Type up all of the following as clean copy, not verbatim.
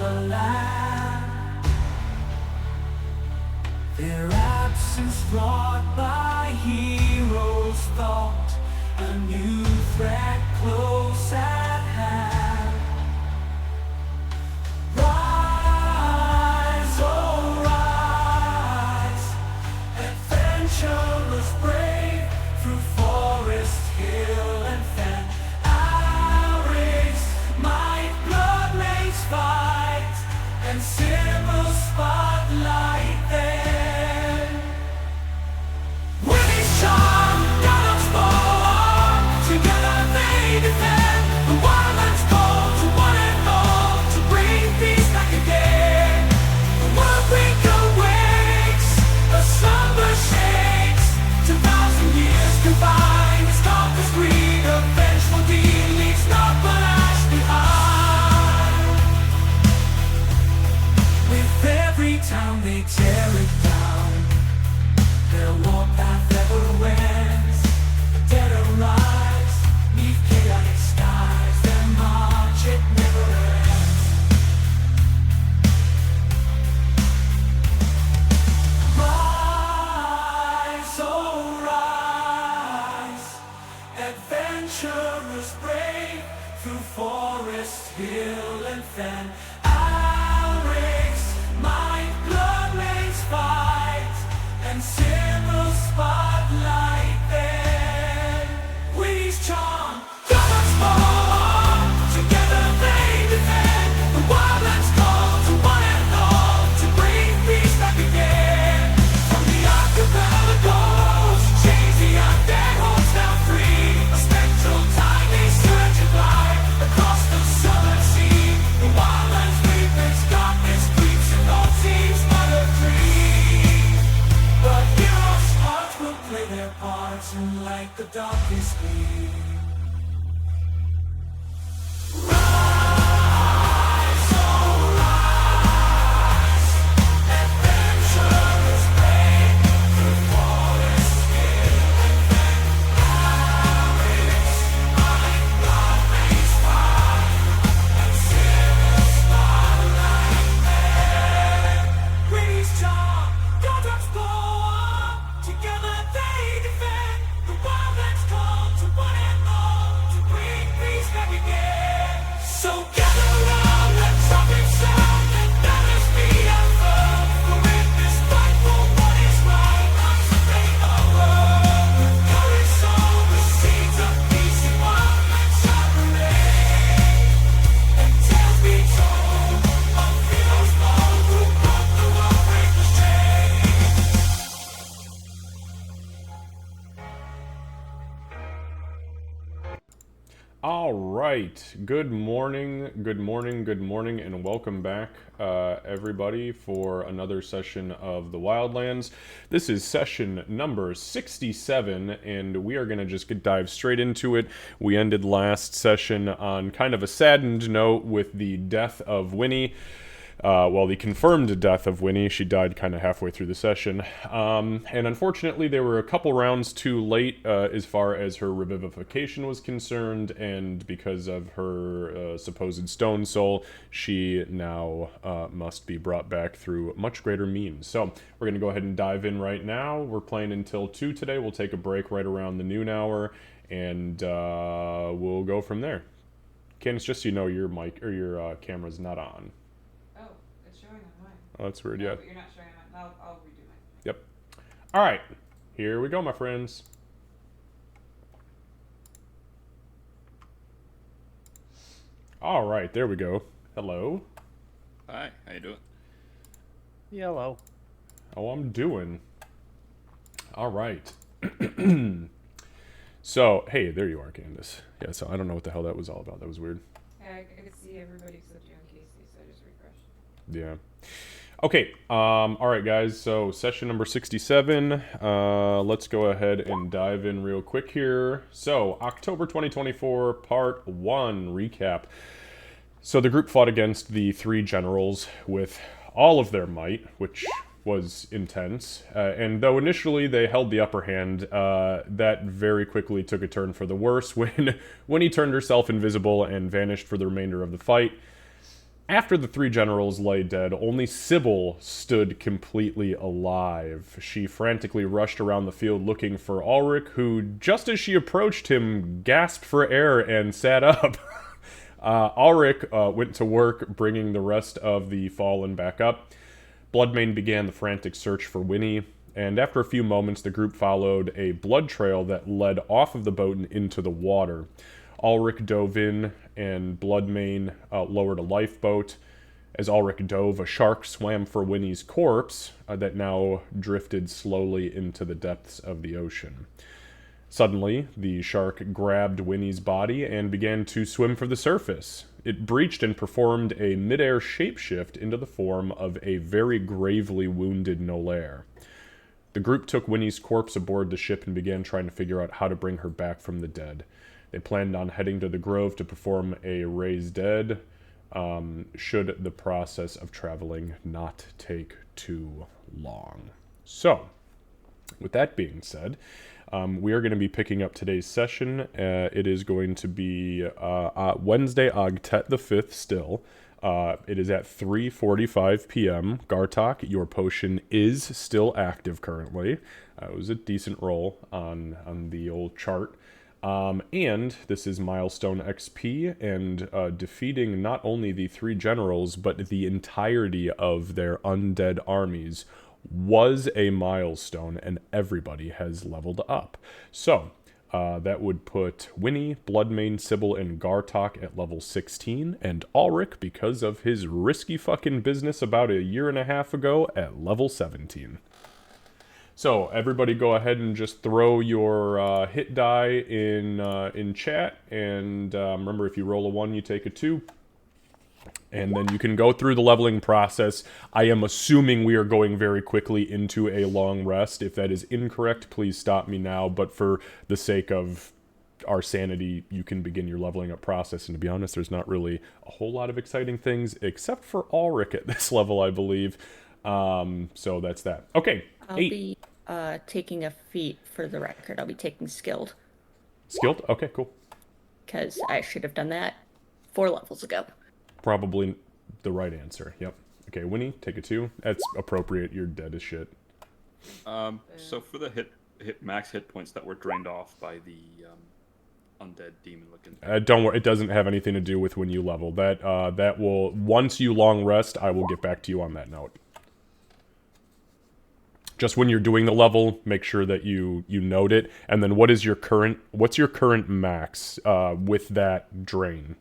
the land. Their absence brought by heroes thought a new threat close at hand. Rise, oh rise, adventurers brave through forest, hill and fen. Our race, might, blood lanes fight, and silver spotlight then. Wynni's charm, Gallop's bow, together they defend. The wildlands call to one and all to bring peace back again. The world awakes, the slumber shakes. 2,000 years combined, its conquest greed, a vengeful deed leaves naught but ash behind. With every town they tear it down, their warpath ever wends. The dead arise, neath chaotic skies, their march it never ends. Rise, oh rise, adventurers brave through forest, hill and fen. Our race, might, blood lanes fight, and silver spotlight then. Wynni's charm, Gallop's bow, together they defend. The wildlands call to one and all to bring peace back again. From the archipelagos, chains the undead holds now free. A spectral tide they surge and glide across the southern sea. The wildlands weep its darkness creeps and all seems but a dream. But heroes' hearts will play their parts in light the darkest gleam. Rise, oh rise, adventurers brave through forest, hill and fen. Our race, might, blood lanes fight, and silver spotlight then. Wynni's charm, Gallop's bow, together they defend. The wildlands call to one and all to bring peace back again. So gather round, let trumpets sound, and banners be unfurled. For in this fight for what is right, must they world. With courage sown, the seeds of peace in wildlands shall remain. And tales be told of heroes bold who broke the world breakers' chain. All right. Good morning, and welcome back, everybody, for another session of the Wildlands. This is session number 67, and we are going to just dive straight into it. We ended last session on kind of a saddened note with the death of Wynni. The confirmed death of Wynni. She died kind of halfway through the session. And unfortunately, they were a couple rounds too late as far as her revivification was concerned, and because of her supposed stone soul, she now must be brought back through much greater means. So we're going to go ahead and dive in right now. We're playing until 2 today. We'll take a break right around the noon hour, and we'll go from there. Candace, just so you know, your mic or your camera's not on. Oh, that's weird, yeah. But you're not showing mine. I'll redo mine. Yep. All right. Here we go, my friends. All right. There we go. Hello. Hi, how you doing? Yellow. How I'm doing. All right. So, hey, there you are, Candace. Yeah, so I don't know what the hell that was all about. That was weird. I could see everybody except you and Casey, so I just refreshed. Yeah. Okay, all right, guys, so session number 67. Let's go ahead and dive in real quick here. So, October 2024, Part 1 recap. So, the group fought against the 3 generals with all of their might, which was intense. And though initially they held the upper hand, that very quickly took a turn for the worse when he turned herself invisible and vanished for the remainder of the fight. After the three generals lay dead, only Sybil stood completely alive. She frantically rushed around the field looking for Ulrich, who, just as she approached him, gasped for air and sat up. Ulrich went to work, bringing the rest of the fallen back up. Bloodmane began the frantic search for Wynni, and after a few moments, the group followed a blood trail that led off of the boat and into the water. Ulrich dove in, and Bloodmane lowered a lifeboat. As Ulrich dove, a shark swam for Wynni's corpse that now drifted slowly into the depths of the ocean. Suddenly, the shark grabbed Wynni's body and began to swim for the surface. It breached and performed a mid-air shapeshift into the form of a very gravely wounded Nolair. The group took Wynni's corpse aboard the ship and began trying to figure out how to bring her back from the dead. They planned on heading to the Grove to perform a raise dead, should the process of traveling not take too long. So, with that being said, we are going to be picking up today's session. It is going to be Wednesday, Ogtet the 5th still. It is at 3:45 p.m. Gartok, your potion is still active currently. It was a decent roll on the old chart. And this is milestone XP, and defeating not only the three generals, but the entirety of their undead armies was a milestone, and everybody has leveled up. So, that would put Wynni, Bloodmane, Sybil, and Gartok at level 16, and Ulrich, because of his risky fucking business about a year and a half ago, at level 17. So, everybody go ahead and just throw your hit die in chat, and remember, if you roll a 1, you take a 2. And then you can go through the leveling process. I am assuming we are going very quickly into a long rest. If that is incorrect, please stop me now. But for the sake of our sanity, you can begin your leveling up process. And to be honest, there's not really a whole lot of exciting things, except for Ulrich at this level, I believe. So that's that. Okay, I'll 8. be taking a feat for the record. I'll be taking skilled. Skilled? Okay, cool. Because I should have done that 4 levels ago. Probably the right answer. Yep. Okay, Wynni, take a 2. That's appropriate. You're dead as shit. So for the max hit points that were drained off by the undead demon looking thing. Don't worry. It doesn't have anything to do with when you level. That will, once you long rest, I will get back to you on that note. Just when you're doing the level, make sure that you note it. And then what's your current max with that drain?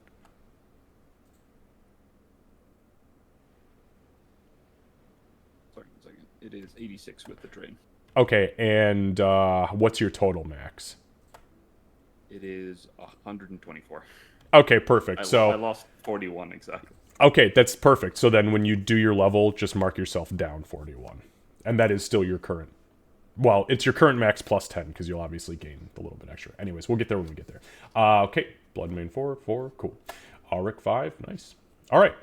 Sorry, 1 second. It is 86 with the drain. Okay, and what's your total max? It is 124. Okay, perfect. I lost 41 exactly. Okay, that's perfect. So then when you do your level, just mark yourself down 41. And that is still your current. Well, it's your current max plus 10, because you'll obviously gain a little bit extra. Anyways, we'll get there when we get there. Okay, Bloodmane 4, cool. Ulrich 5, nice. All right,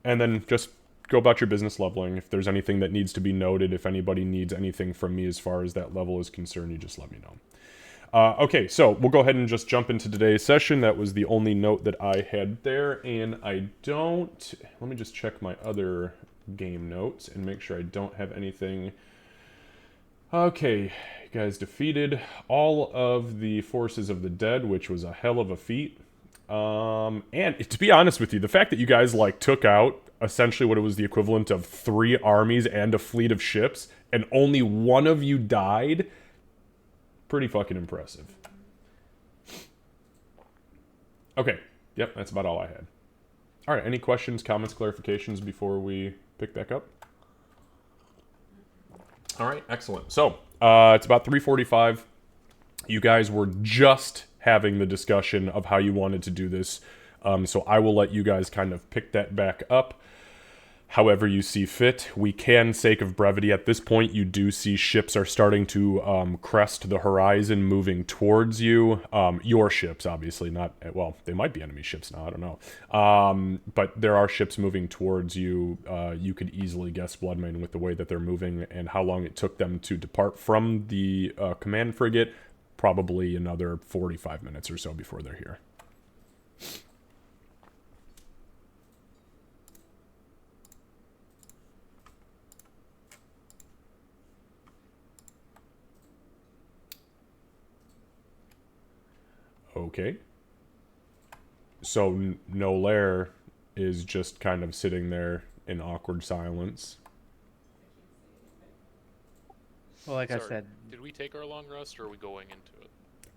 and then just go about your business leveling. If there's anything that needs to be noted, if anybody needs anything from me as far as that level is concerned, you just let me know. Okay, so we'll go ahead and just jump into today's session. That was the only note that I had there, and let me just check my other game notes and make sure I don't have anything. Okay, you guys defeated all of the forces of the dead, which was a hell of a feat. And to be honest with you, the fact that you guys took out essentially what it was the equivalent of 3 armies and a fleet of ships, and only one of you died, pretty fucking impressive. Okay, yep, that's about all I had. All right, any questions, comments, clarifications before we pick back up? All right, excellent. So, it's about 3:45. You guys were just having the discussion of how you wanted to do this, so I will let you guys kind of pick that back up however you see fit. We can, sake of brevity, at this point, you do see ships are starting to crest the horizon, moving towards you. Your ships, obviously, not, well, they might be enemy ships now, I don't know. But there are ships moving towards you. You could easily guess, Bloodmane, with the way that they're moving and how long it took them to depart from the command frigate. Probably another 45 minutes or so before they're here. Okay. So Nolaire is just kind of sitting there in awkward silence. Well, like I Sorry, said, did we take our long rest, or are we going into it?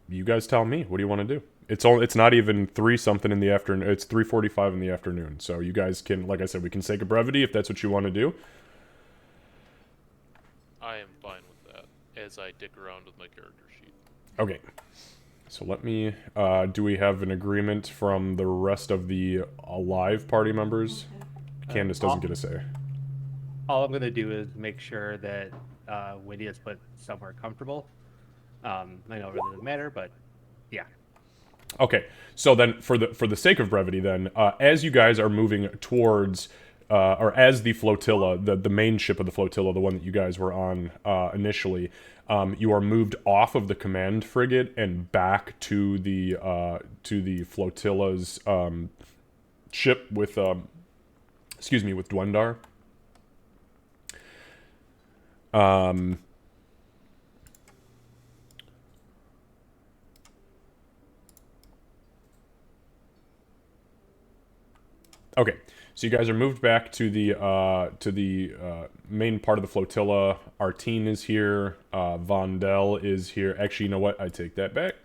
You guys tell me. What do you want to do? It's not even 3 something in the afternoon. It's 3:45 in the afternoon. So you guys can, like I said, we can sake a brevity if that's what you want to do. I am fine with that, as I dick around with my character sheet. Okay. So let me do we have an agreement from the rest of the alive party members? Candace doesn't get a say. all I'm gonna do is make sure that Wynni is put somewhere comfortable. I know it really doesn't matter, but yeah. Okay, so then for the sake of brevity, then as you guys are moving towards, or as the flotilla, the main ship of the flotilla, the one that you guys were on initially, you are moved off of the command frigate and back to the flotilla's ship with, with Dwendar. Okay, so you guys are moved back to the main part of the flotilla. Artine is here. Vondel is here. Actually, you know what? I take that back.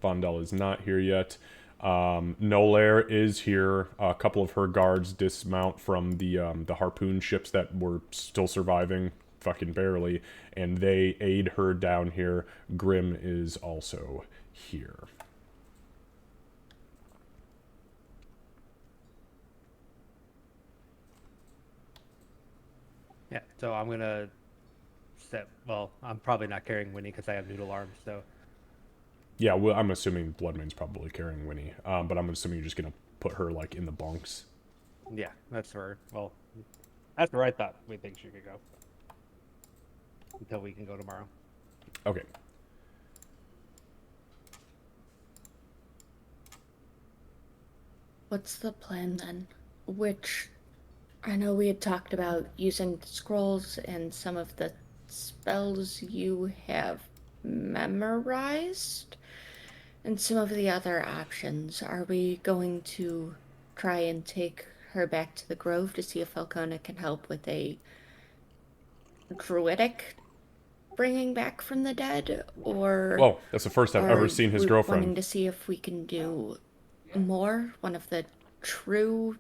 Vondel is not here yet. Nolaire is here. A couple of her guards dismount from the harpoon ships that were still surviving, fucking barely, and they aid her down here. Grim is also here. Yeah, so I'm gonna set. Well, I'm probably not carrying Wynni because I have noodle arms. So Yeah, well, I'm assuming Bloodmane's probably carrying Wynni, but I'm assuming you're just gonna put her like in the bunks. yeah, that's where. Well, that's where I thought we think she could go until we can go tomorrow. Okay. What's the plan then? Which I know we had talked about using the scrolls and some of the spells you have memorized, and some of the other options. Are we going to try and take her back to the Grove to see if Falcona can help with a druidic bringing back from the dead, or Well, that's the first I've ever are seen his we girlfriend. wanting to see if we can do more, one of the true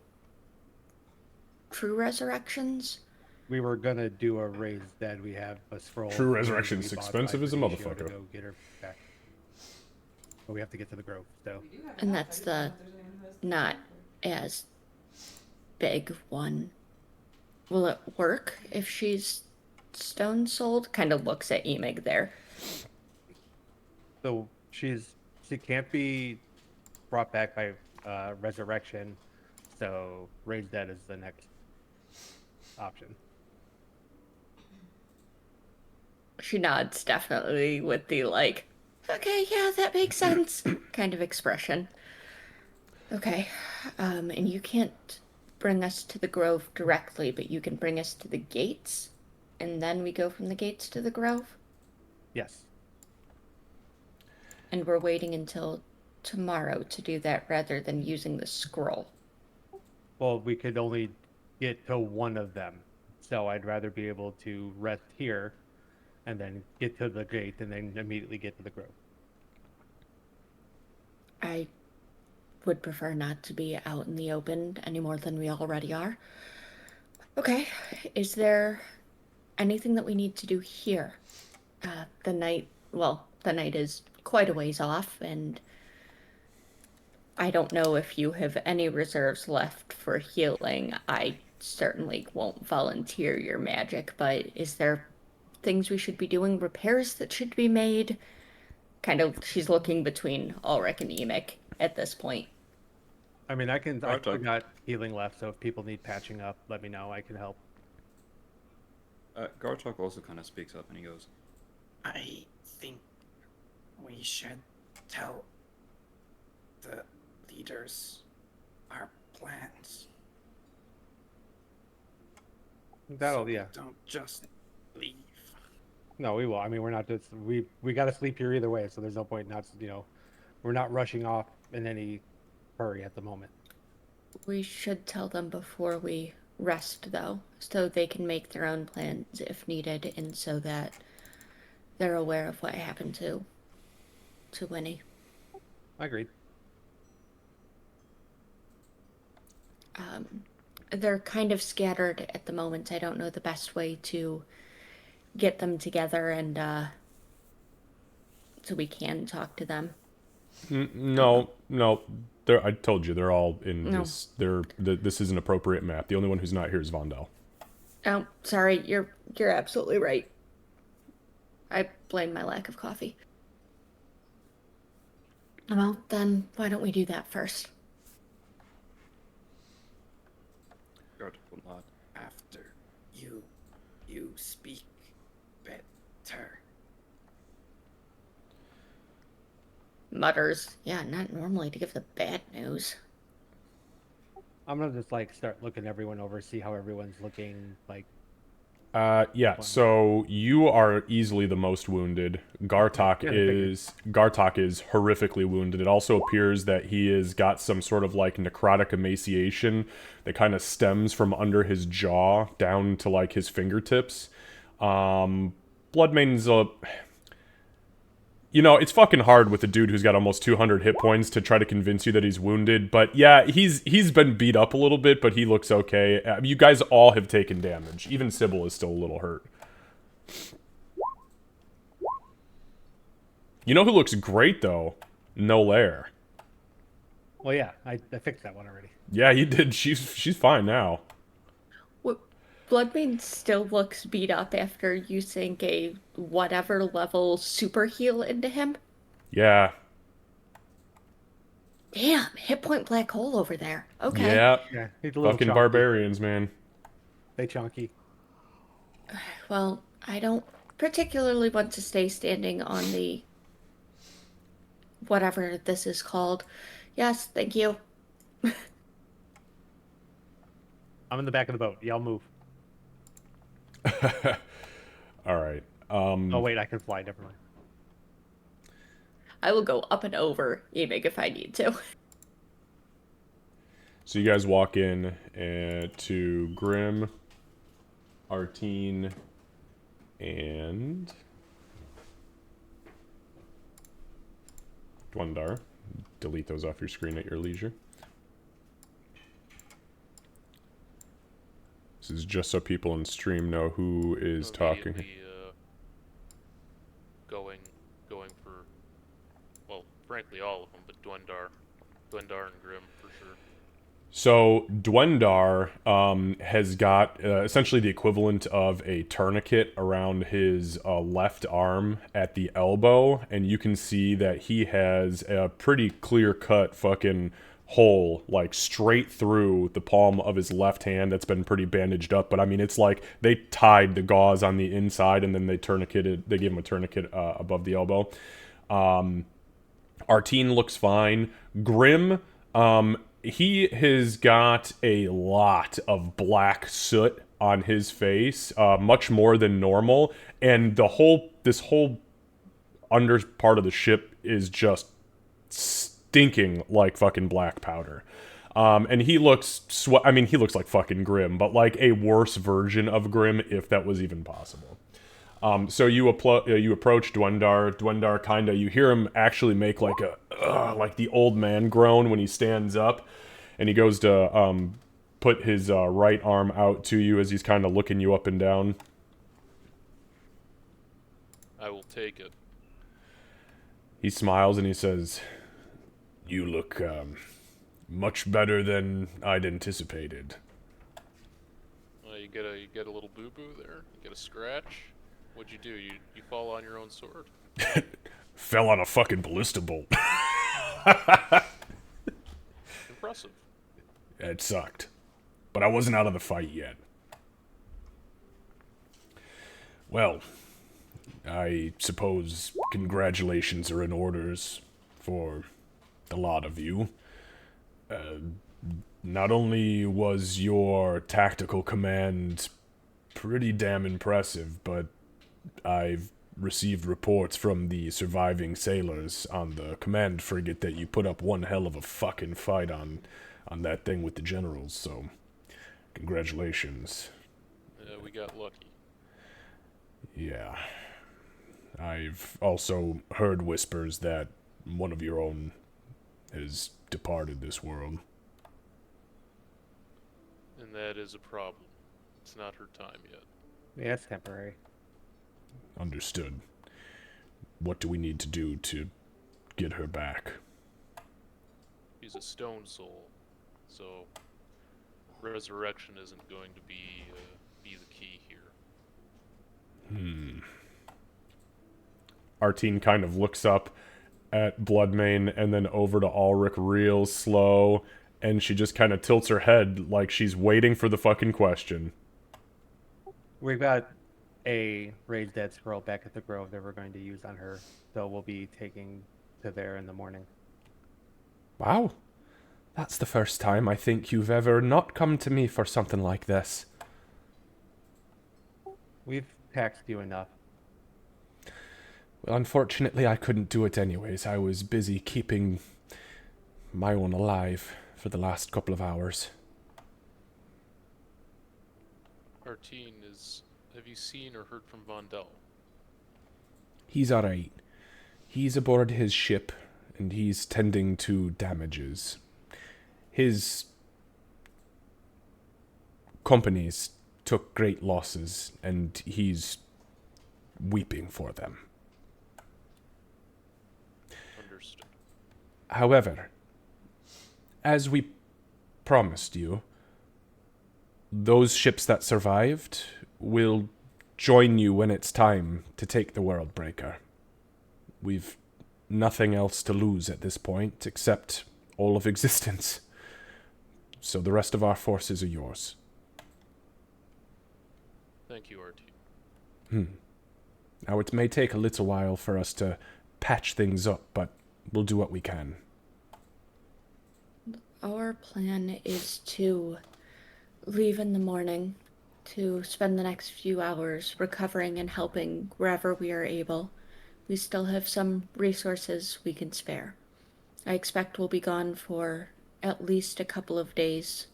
resurrections? We were gonna do a raised dead. We have a scroll. True that resurrection's we bought expensive by as a Benicio to motherfucker. go get her back. But we have to get to the Grove. So We do have And enough. that's I just don't know the if there's anyone who has the not time. as big one. Will it work if she's stone sold? Kind of looks at Emig there. So she can't be brought back by resurrection. So raised dead is the next option. She nods definitely with the like, okay, yeah, that makes sense kind of expression. Okay, and you can't bring us to the Grove directly, but you can bring us to the gates, and then we go from the gates to the Grove, Yes. and we're waiting until tomorrow to do that rather than using the scroll. Well, we could only get to one of them. So I'd rather be able to rest here and then get to the gate and then immediately get to the Grove. I would prefer not to be out in the open any more than we already are. Okay, is there anything that we need to do here? The night is quite a ways off, and I don't know if you have any reserves left for healing. I certainly won't volunteer your magic, but is there things we should be doing, repairs that should be made? Kind of, she's looking between Ulrich and Emic at this point. I mean, I Bartok. still got healing left, so if people need patching up, let me know. I can help. Gartok also kind of speaks up and he goes, I think we should tell the leaders our plans. That'll, yeah. Don't just leave. No, we will. I mean, we're not just we got to sleep here either way, so there's no point not we're not rushing off in any hurry at the moment. We should tell them before we rest, though, so they can make their own plans if needed, and so that they're aware of what happened to Wynni. I agreed. They're kind of scattered at the moment. I don't know the best way to get them together and so we can talk to them. No. I told you they're all in No. this. This is an appropriate map. The only one who's not here is Vondel. Oh, sorry. You're absolutely right. I blame my lack of coffee. Well, then why don't we do that first? Guard will nod. After you speak better. Mutters. Yeah, not normally to give the bad news. I'm gonna just start looking everyone over, see how everyone's looking. Yeah. So you are easily the most wounded. Gartok is horrifically wounded. It also appears that he has got some sort of necrotic emaciation that kind of stems from under his jaw down to his fingertips. Bloodmane's it's fucking hard with a dude who's got almost 200 hit points to try to convince you that he's wounded. But yeah, he's been beat up a little bit, but he looks okay. You guys all have taken damage. Even Sybil is still a little hurt. You know who looks great, though? Nolaire. Well, yeah, I fixed that one already. Yeah, you did. She's fine now. Bloodbane still looks beat up after you sink a whatever level super heal into him. Yeah. Damn, hit point black hole over there. Okay. Yeah. Yeah, he's a little Fucking chunky. barbarians, man. They chunky. Well, I don't particularly want to stay standing on the whatever this is called. Yes, thank you. I'm in the back of the boat. Y'all move. All right. Oh wait, I can fly. Never mind. I will go up and over Emig if I need to. So you guys walk in to Grim, Artine, and Dwendar. Delete those off your screen at your leisure. This is just so people in stream know who is talking. Going for, well, frankly, all of them, but Dwendar and Grim for sure. So Dwendar has got essentially the equivalent of a tourniquet around his left arm at the elbow, and you can see that he has a pretty clear-cut fucking hole, straight through the palm of his left hand that's been pretty bandaged up. But I mean, it's they tied the gauze on the inside, and then they gave him a tourniquet above the elbow. Artine looks fine. Grim, he has got a lot of black soot on his face, much more than normal, and this whole under part of the ship is just stinking like fucking black powder. And he looks he looks like fucking Grim, but a worse version of Grim, if that was even possible. So you approach Dwendar. Dwendar you hear him actually make like the old man groan when he stands up, and he goes to put his right arm out to you as he's kind of looking you up and down. I will take it. He smiles and he says, "You look much better than I'd anticipated." You get a little boo-boo there? You get a scratch? What'd you do? You fall on your own sword? Fell on a fucking ballista bolt. Impressive. It sucked. But I wasn't out of the fight yet. Well, I suppose congratulations are in orders for the lot of you. Not only was your tactical command pretty damn impressive, but I've received reports from the surviving sailors on the command frigate that you put up one hell of a fucking fight on that thing with the generals, so congratulations. We got lucky. Yeah. I've also heard whispers that one of your own has departed this world. And that is a problem. It's not her time yet. Yeah, it's temporary. Understood. What do we need to do to get her back? She's a stone soul, so resurrection isn't going to be the key here. Artine kind of looks up at Bloodmane and then over to Ulrich real slow, and she just kind of tilts her head like she's waiting for the fucking question. We've got a raised dead scroll back at the grove that we're going to use on her, so we'll be taking to there in the morning. Wow. That's the first time I think you've ever not come to me for something like this. We've taxed you enough. Well, unfortunately, I couldn't do it anyways. I was busy keeping my own alive for the last couple of hours. Artine have you seen or heard from Vondel? He's alright. He's aboard his ship, and he's tending to damages. His companies took great losses, and he's weeping for them. Understood. However, as we promised you, those ships that survived will join you when it's time to take the World Breaker. We've nothing else to lose at this point except all of existence. So the rest of our forces are yours. Thank you, Artine. Now, it may take a little while for us to patch things up, but we'll do what we can. Our plan is to leave in the morning, to spend the next few hours recovering and helping wherever we are able. We still have some resources we can spare. I expect we'll be gone for at least a couple of days.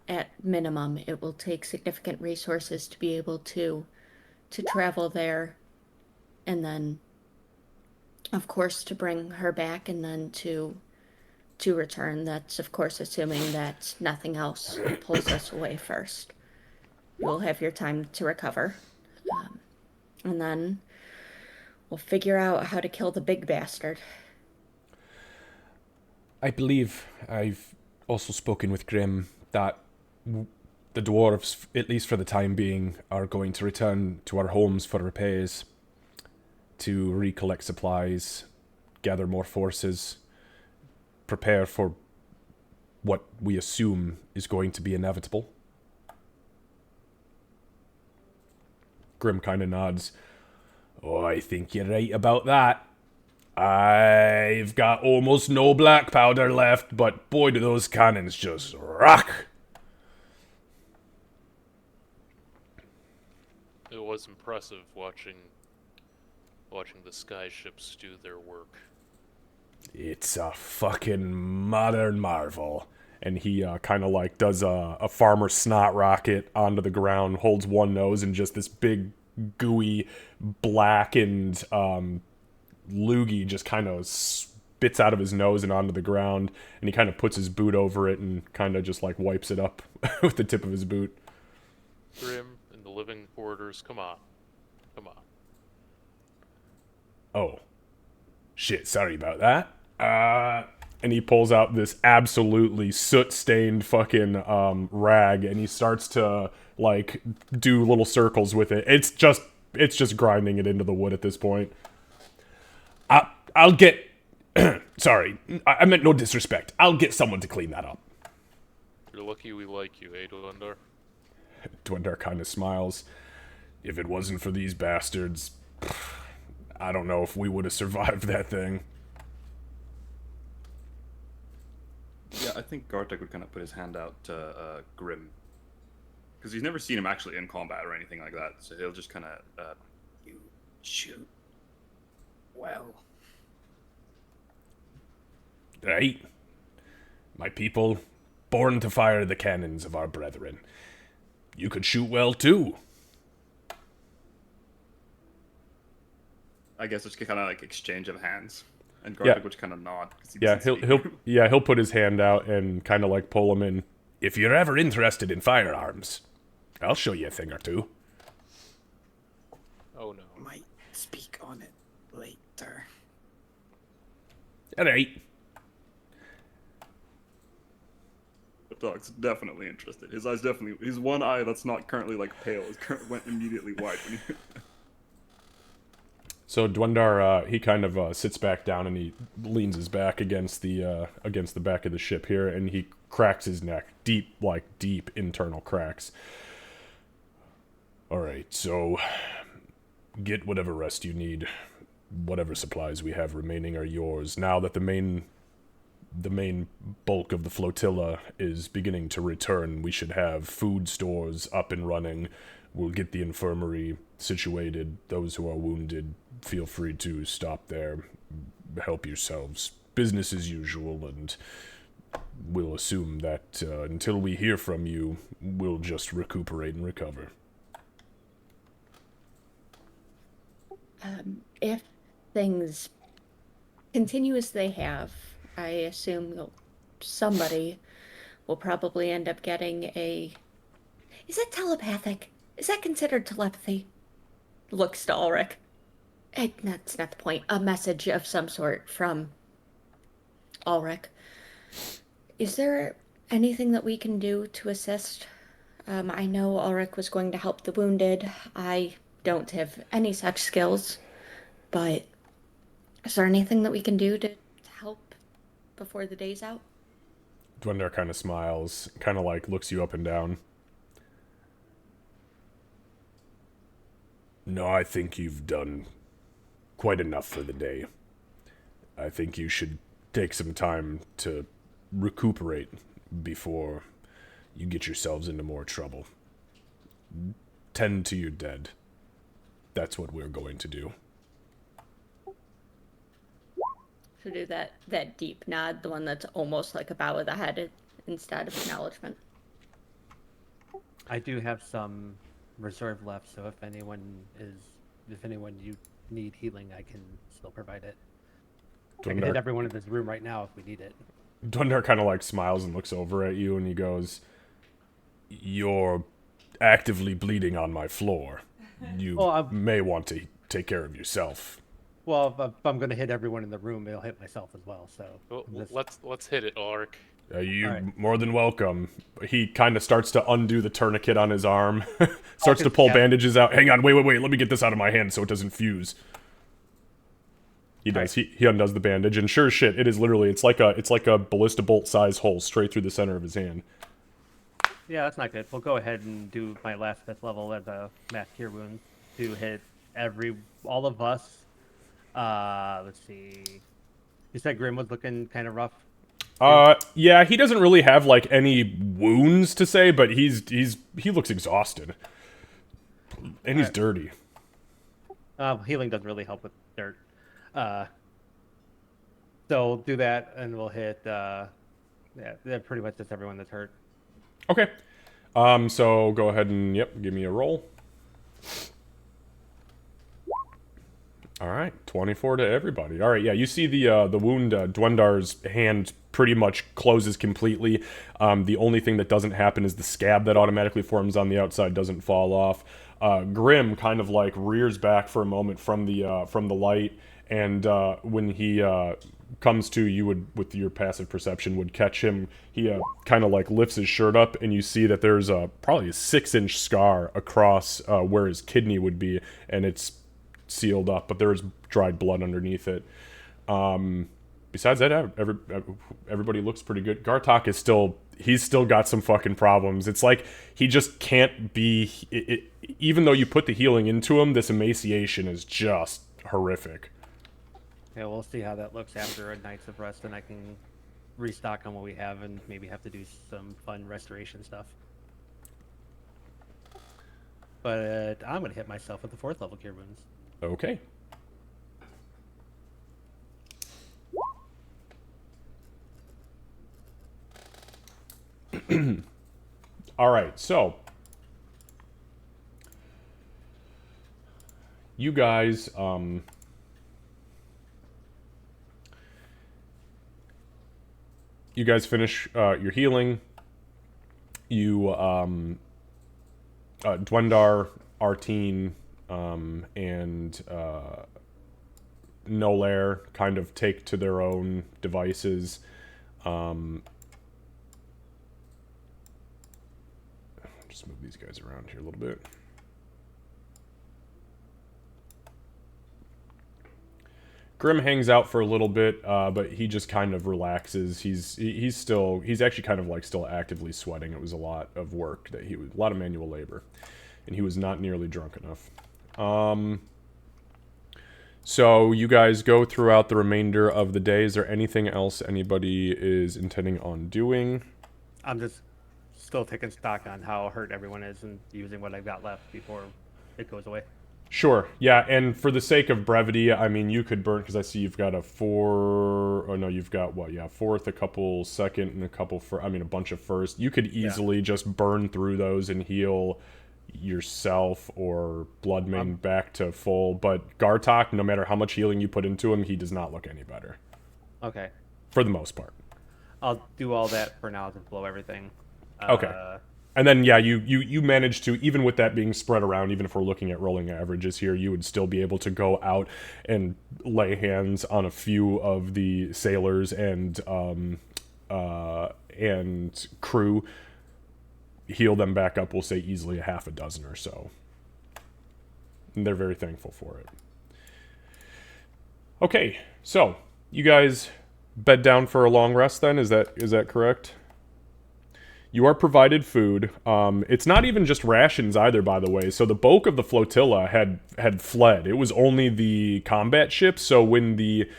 At minimum, it will take significant resources to be able to travel there, and then, of course, to bring her back, and then to return. That's, of course, assuming that nothing else pulls us away first. You'll have your time to recover. And then we'll figure out how to kill the big bastard. I believe I've also spoken with Grim that the dwarves, at least for the time being, are going to return to our homes for repairs, to recollect supplies, gather more forces, prepare for what we assume is going to be inevitable. Grim kind of nods. Oh, I think you're right about that. I've got almost no black powder left, but boy do those cannons just rock. It was impressive watching the sky ships do their work. It's a fucking modern marvel. And he kind of like does a farmer snot rocket onto the ground, holds one nose, and just this big, gooey, blackened loogie just kind of spits out of his nose and onto the ground. And he kind of puts his boot over it and kind of just like wipes it up with the tip of his boot. Grim and the living quarters, come on. Oh. Shit, sorry about that. And he pulls out this absolutely soot-stained fucking rag, and he starts to like do little circles with it. It's just grinding it into the wood at this point. I'll get. Sorry, I meant no disrespect. I'll get someone to clean that up. You're lucky we like you, eh, Dwendar? Dwendar kind of smiles. If it wasn't for these bastards, I don't know if we would have survived that thing. Yeah, I think Gartek would kind of put his hand out to Grim. Because he's never seen him actually in combat or anything like that. So he'll just kind of... You shoot well. Right? My people, born to fire the cannons of our brethren. You could shoot well too. I guess it's kind of like exchange of hands, and Yeah. Garthik would kind of nod. 'Cause he Yeah, doesn't he'll speak. he'll put his hand out and kind of like pull him in. If you're ever interested in firearms, I'll show you a thing or two. Oh no. Might speak on it later. All right. The dog's definitely interested. His eyes definitely. His one eye that's not currently like pale went immediately wide when he. So Dwendar, he kind of sits back down and he leans his back against the back of the ship here, and he cracks his neck, deep internal cracks. All right, so get whatever rest you need. Whatever supplies we have remaining are yours. Now that the main bulk of the flotilla is beginning to return, we should have food stores up and running. We'll get the infirmary situated. Those who are wounded, feel free to stop there. Help yourselves. Business as usual, and we'll assume that until we hear from you, we'll just recuperate and recover. If things continue as they have, I assume somebody will probably end up getting a... Is it telepathic? Is that considered telepathy? Looks to Ulrich. That's not the point. A message of some sort from Ulrich. Is there anything that we can do to assist? I know Ulrich was going to help the wounded. I don't have any such skills, but is there anything that we can do to help before the day's out? Dwendar kind of smiles, kind of like looks you up and down. No, I think you've done quite enough for the day. I think you should take some time to recuperate before you get yourselves into more trouble. Tend to your dead. That's what we're going to do. To do that deep nod, the one that's almost like a bow of the head instead of acknowledgement. I do have some reserve left, so if anyone you need healing, I can still provide it. I can hit everyone in this room right now if we need it. Dwendar kind of like smiles and looks over at you, and he goes, "You're actively bleeding on my floor. You may want to take care of yourself." Well, if I'm going to hit everyone in the room, it'll hit myself as well. So Well, let's hit it, Ulrich. You're right. more than welcome. He kind of starts to undo the tourniquet on his arm, starts to pull yeah. bandages out. Hang on, wait, let me get this out of my hand so it doesn't fuse. He does. Right. He undoes the bandage, and sure as shit, it is literally it's like a ballista bolt size hole straight through the center of his hand. Yeah, that's not good. We'll go ahead and do my last 5th level as a mass cure wound to hit all of us. Let's see. You said Grim was looking kind of rough. Yeah, he doesn't really have like any wounds to say, but he looks exhausted, and he's dirty. Healing doesn't really help with dirt. So we'll do that, and we'll hit. Pretty much just everyone that's hurt. Okay. So go ahead and give me a roll. All right, 24 to everybody. All right, yeah, you see the wound. Dwendar's hand pretty much closes completely. The only thing that doesn't happen is the scab that automatically forms on the outside doesn't fall off. Grim kind of like rears back for a moment from the light, and when he comes to, you would, with your passive perception, would catch him. He kind of like lifts his shirt up, and you see that there's probably a 6-inch scar across where his kidney would be, and it's sealed up, but there is dried blood underneath it. Besides that, everybody looks pretty good. Gartok is he's still got some fucking problems. It's like he just can't be. Even though you put the healing into him, this emaciation is just horrific. Yeah, we'll see how that looks after a night's of rest, and I can restock on what we have, and maybe have to do some fun restoration stuff. But I'm gonna hit myself with the 4th level cure wounds. Okay. All right, so you guys, finish your healing. You, Dwendar, Artine, and Nolair kind of take to their own devices. Just move these guys around here a little bit. Grim hangs out for a little bit, but he just kind of relaxes. He's actually kind of like still actively sweating. It was a lot of work a lot of manual labor, and he was not nearly drunk enough. So you guys go throughout the remainder of the day. Is there anything else anybody is intending on doing? I'm just still taking stock on how hurt everyone is and using what I've got left before it goes away. Sure. Yeah, and for the sake of brevity, I mean, you could burn, because I see you've got a you've got what? Yeah, fourth, a couple second, and a couple a bunch of first. You could easily just burn through those and heal yourself or Bloodmane back to full. But Gartok, no matter how much healing you put into him, he does not look any better. Okay. For the most part. I'll do all that for now to blow everything. Okay. And then, yeah, you manage to, even with that being spread around, even if we're looking at rolling averages here, you would still be able to go out and lay hands on a few of the sailors and crew, heal them back up, we'll say easily a half a dozen or so. And they're very thankful for it. Okay, so you guys bed down for a long rest then, is that correct? You are provided food. It's not even just rations either, by the way. So the bulk of the flotilla had fled. It was only the combat ships. So when the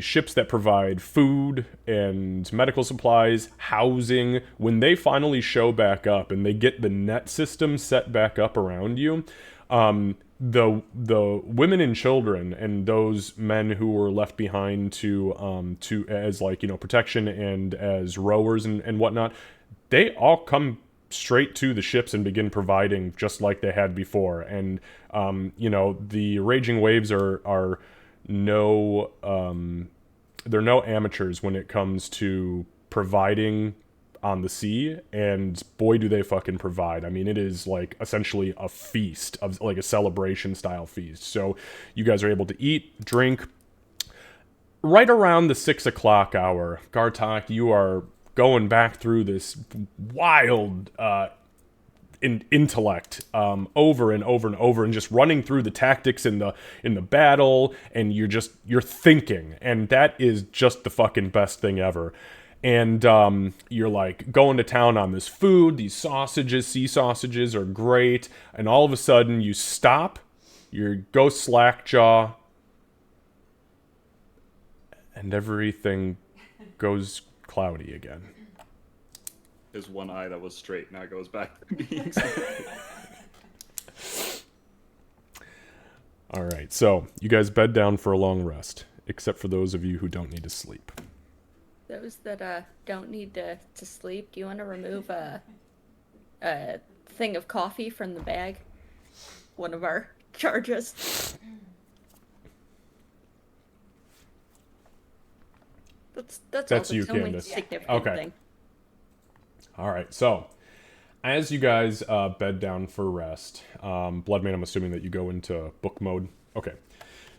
ships that provide food and medical supplies, housing, when they finally show back up and they get the net system set back up around you, the women and children and those men who were left behind to as protection and as rowers and whatnot, they all come straight to the ships and begin providing just like they had before. And the raging waves are no they're no amateurs when it comes to providing on the sea, and boy do they fucking provide. I mean, it is like essentially a feast, of like a celebration style feast. So you guys are able to eat, drink. Right around the 6 o'clock hour, Gartok, you are going back through this wild intellect over and over and over, and just running through the tactics in the battle, and you're thinking, and that is just the fucking best thing ever. And you're like going to town on this food. These sausages, sea sausages, are great. And all of a sudden, you stop. You go slackjaw, and everything goes cloudy again. His one eye that was straight now goes back to being. All right, so you guys bed down for a long rest, except for those of you who don't need to sleep. Those that don't need to sleep, do you want to remove a thing of coffee from the bag? One of our charges. That's all. You, the only Candace. significant Okay. thing. All right, so as you guys bed down for rest, Bloodmane, I'm assuming that you go into book mode. Okay,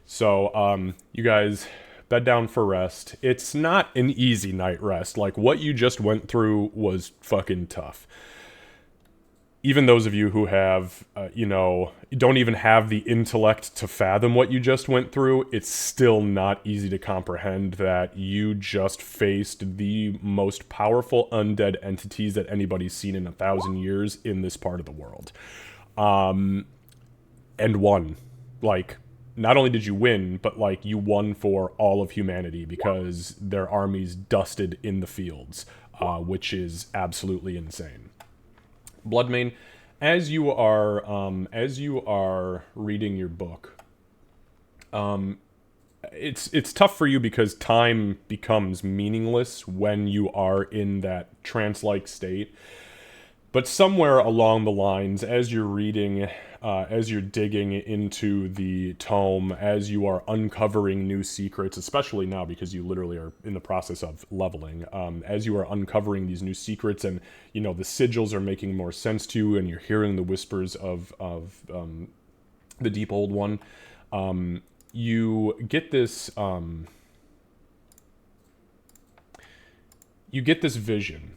so you guys bed down for rest. It's not an easy night rest. Like, what you just went through was fucking tough. Even those of you who have, don't even have the intellect to fathom what you just went through, it's still not easy to comprehend that you just faced the most powerful undead entities that anybody's seen in 1,000 years in this part of the world. And won. Like, not only did you win, but, like, you won for all of humanity because their armies dusted in the fields, which is absolutely insane. Bloodmane, as you are reading your book, it's tough for you because time becomes meaningless when you are in that trance-like state. But somewhere along the lines, as you're reading, as you're digging into the tome, as you are uncovering new secrets, especially now because you literally are in the process of leveling, as you are uncovering these new secrets and, you know, the sigils are making more sense to you and you're hearing the whispers of the Deep Old One, you get this vision.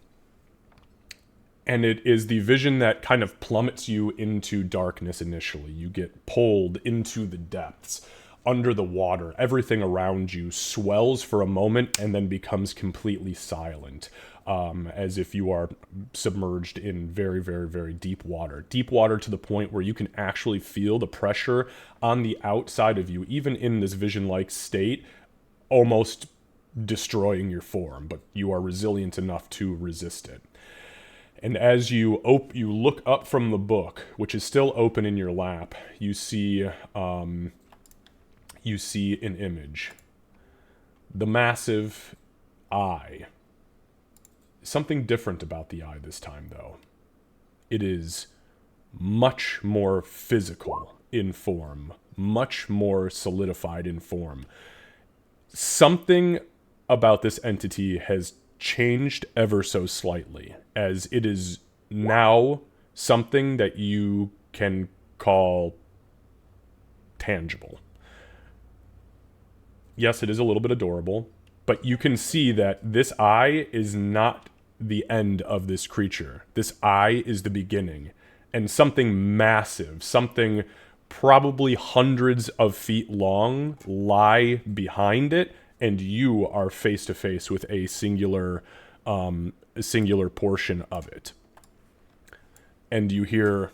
And it is the vision that kind of plummets you into darkness initially. You get pulled into the depths, under the water. Everything around you swells for a moment and then becomes completely silent, as if you are submerged in very, very, very deep water. Deep water to the point where you can actually feel the pressure on the outside of you, even in this vision-like state, almost destroying your form, but you are resilient enough to resist it. And as you look up from the book, which is still open in your lap, you see an image. The massive eye. Something different about the eye this time, though. It is much more physical in form, much more solidified in form. Something about this entity has changed ever so slightly, as it is now something that you can call tangible. Yes, it is a little bit adorable, but you can see that this eye is not the end of this creature. This eye is the beginning, and something massive, something probably hundreds of feet long, lie behind it, and you are face to face with a singular portion of it. And you hear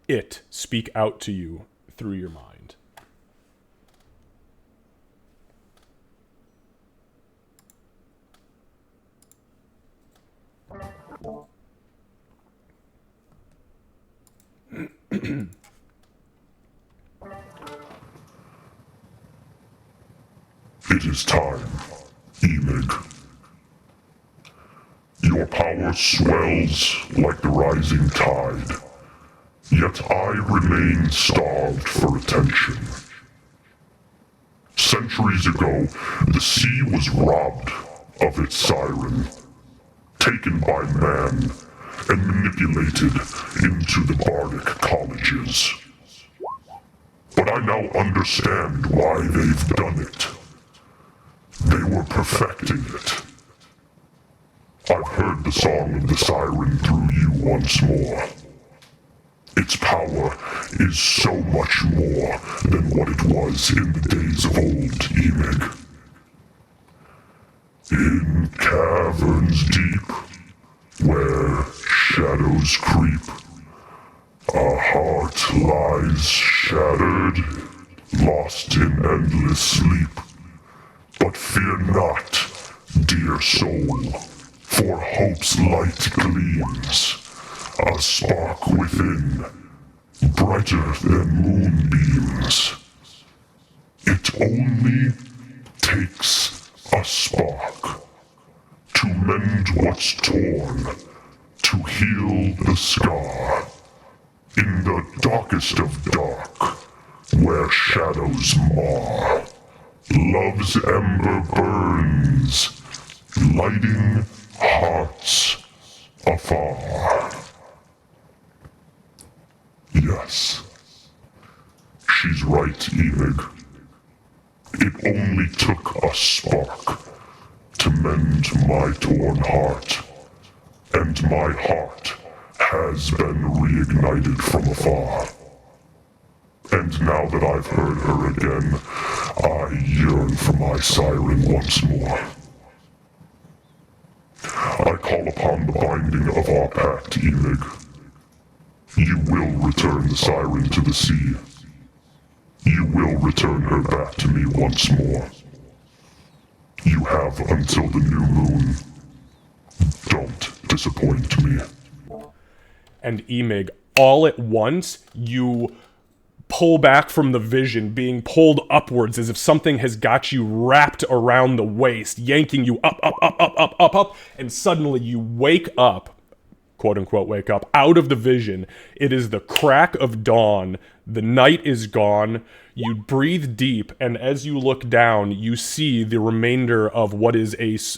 it speak out to you through your mind. It is time, Emig. Your power swells like the rising tide, yet I remain starved for attention. Centuries ago, the sea was robbed of its siren, taken by man, and manipulated into the bardic colleges. But I now understand why they've done it. They were perfecting it. I've heard the song of the siren through you once more. Its power is so much more than what it was in the days of old, Emig. In caverns deep, where shadows creep, a heart lies shattered, lost in endless sleep. But fear not, dear soul, for hope's light gleams, a spark within, brighter than moonbeams. It only takes a spark to mend what's torn, to heal the scar. In the darkest of dark, where shadows mar, love's ember burns, lighting hearts afar. Yes, she's right, Emig. It only took a spark to mend my torn heart, and my heart has been reignited from afar. And now that I've heard her again, I yearn for my siren once more. I call upon the binding of our pact, Emig. You will return the siren to the sea. You will return her back to me once more. You have until the new moon. Don't disappoint me. And Emig, all at once, you pull back from the vision, being pulled upwards as if something has got you wrapped around the waist, yanking you up, up, up, up, up, up, up, and suddenly you wake up, quote unquote wake up, out of the vision. It is the crack of dawn. The night is gone. You breathe deep, and as you look down, you see the remainder of what is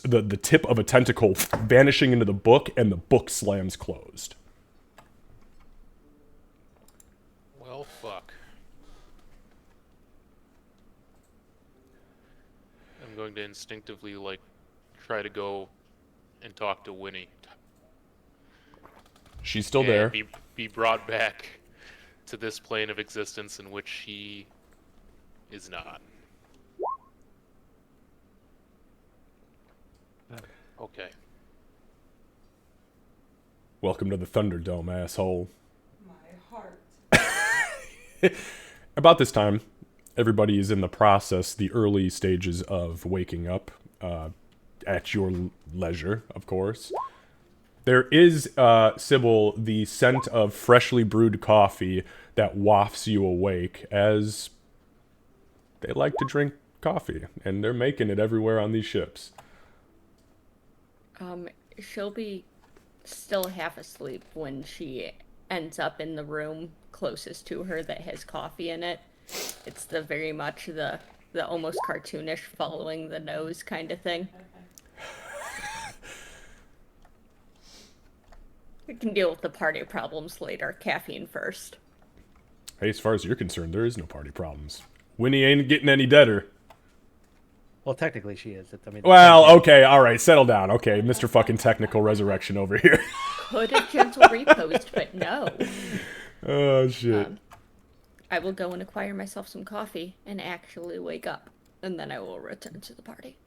the tip of a tentacle vanishing into the book, and the book slams closed. Well, fuck. I'm going to instinctively, like, try to go and talk to Wynni. She's still and there. Be brought back to this plane of existence in which she is not. Okay. Welcome to the Thunderdome, asshole. My heart. About this time, everybody is in the process, the early stages of waking up, at your leisure, of course. There is, Sybil, the scent of freshly brewed coffee that wafts you awake, as they like to drink coffee, and they're making it everywhere on these ships. She'll be still half asleep when she ends up in the room closest to her that has coffee in it. It's the very much the almost cartoonish following the nose kind of thing. We can deal with the party problems later. Caffeine first. Hey, as far as you're concerned, there is no party problems. Wynni ain't getting any deader. Well, technically she is. Well, okay, alright, settle down. Okay, Mr. fucking Technical Resurrection over here. Could have gentle repost, but no. Oh, shit. I will go and acquire myself some coffee and actually wake up, and then I will return to the party.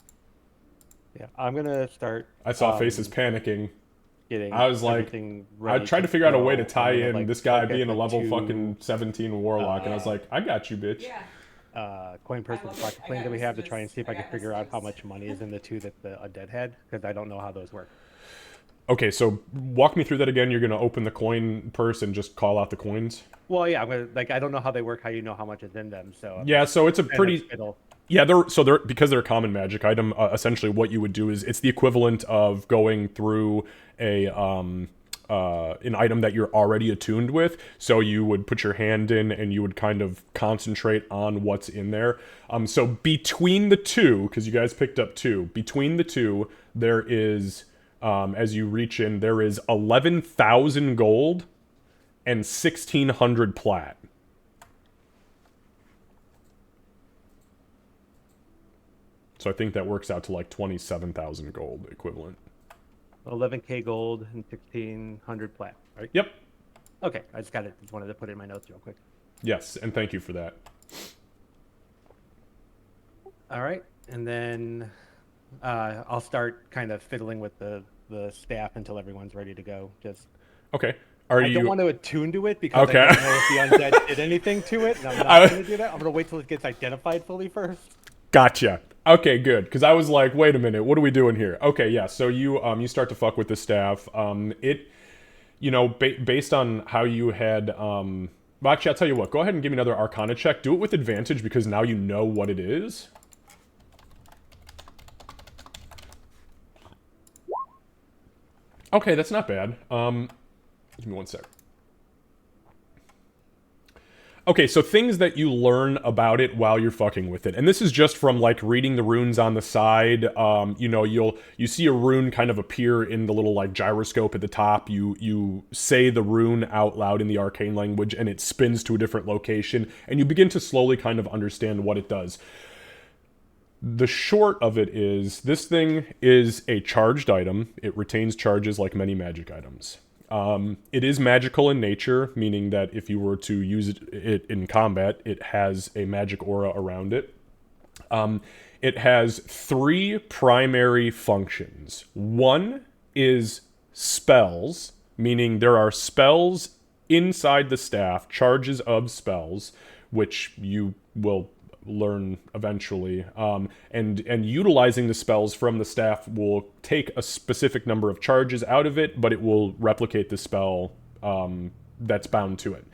Yeah, I'm gonna start. I saw faces panicking. I was like, I tried to figure out a way to tie in like, this guy being a the level two, fucking 17 warlock, and I was like, I got you, bitch. Yeah. Coin purse with pocket planes that we have to try and see if I can figure out how much money is in the two that the undead had, because I don't know how those work. Okay, so walk me through that again. You're gonna open the coin purse and just call out the coins? Well, yeah, I'm gonna, I don't know how they work, how you know how much is in them, so... Yeah, so it's a pretty... Yeah, because they're a common magic item, essentially what you would do is, it's the equivalent of going through an item that you're already attuned with. So you would put your hand in and you would kind of concentrate on what's in there. So between the two, because you guys picked up two, between the two, there is, as you reach in, there is 11,000 gold and 1,600 plat. So I think that works out to like 27,000 gold equivalent. 11k gold and 1,600 plat, right? Yep. Okay, I just wanted to put it in my notes real quick. Yes, and thank you for that. All right, and then I'll start kind of fiddling with the staff until everyone's ready to go. Just okay. I don't want to attune to it because okay. I don't know if the undead did anything to it, and I'm not going to do that. I'm going to wait till it gets identified fully first. Gotcha. Okay, good. Because I was like, wait a minute, what are we doing here? Okay, yeah. So you start to fuck with the staff. Based on how you had well, actually, I'll tell you what. Go ahead and give me another Arcana check. Do it with advantage because now you know what it is. Okay, that's not bad. Give me one sec. Okay, so things that you learn about it while you're fucking with it. And this is just from, like, reading the runes on the side. You see a rune kind of appear in the little, like, gyroscope at the top. You say the rune out loud in the arcane language, and it spins to a different location. And you begin to slowly kind of understand what it does. The short of it is, this thing is a charged item. It retains charges like many magic items. It is magical in nature, meaning that if you were to use it in combat, it has a magic aura around it. It has three primary functions. One is spells, meaning there are spells inside the staff, charges of spells, which you will learn eventually, and utilizing the spells from the staff will take a specific number of charges out of it, but it will replicate the spell that's bound to it.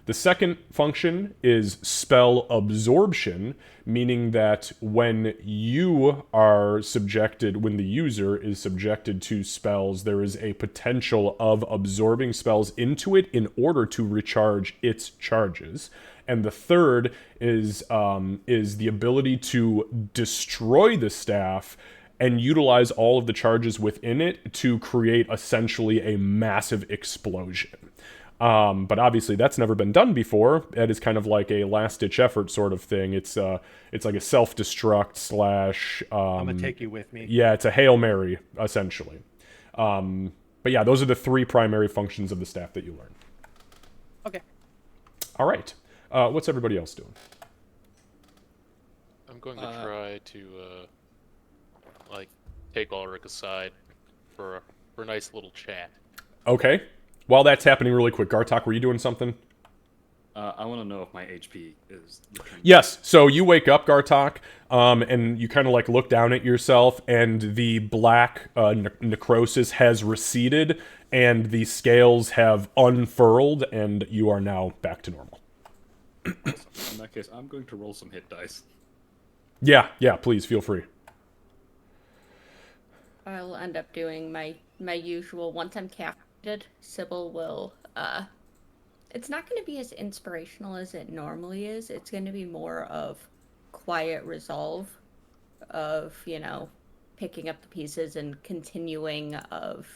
The second function is spell absorption, meaning that when the user is subjected to spells, there is a potential of absorbing spells into it in order to recharge its charges. And the third is the ability to destroy the staff and utilize all of the charges within it to create essentially a massive explosion. But obviously that's never been done before. That is kind of like a last-ditch effort sort of thing. It's like a self-destruct slash... I'm gonna take you with me. Yeah, it's a Hail Mary, essentially. But yeah, those are the three primary functions of the staff that you learn. Okay. All right. What's everybody else doing? I'm going to try to, take Ulrich aside for a nice little chat. Okay. While that's happening really quick, Gartok, were you doing something? I want to know if my HP is... Yes. So you wake up, Gartok, and you kind of like look down at yourself, and the black necrosis has receded, and the scales have unfurled, and you are now back to normal. Awesome. In that case, I'm going to roll some hit dice. Yeah, please, feel free. I'll end up doing my usual. Once I'm captured, Sybil will, it's not going to be as inspirational as it normally is. It's going to be more of quiet resolve of, picking up the pieces and continuing of,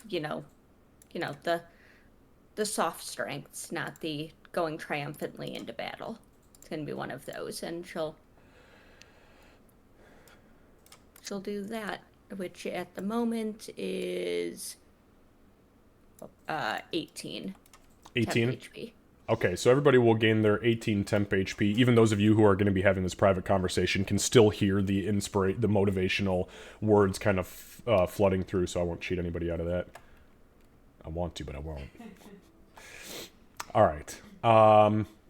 the soft strengths, not the going triumphantly into battle. It's going to be one of those, and she'll do that, which at the moment is 18. 18? Temp HP. Okay, so everybody will gain their 18 temp HP. Even those of you who are going to be having this private conversation can still hear the motivational words kind of flooding through, so I won't cheat anybody out of that. I want to, but I won't. All right.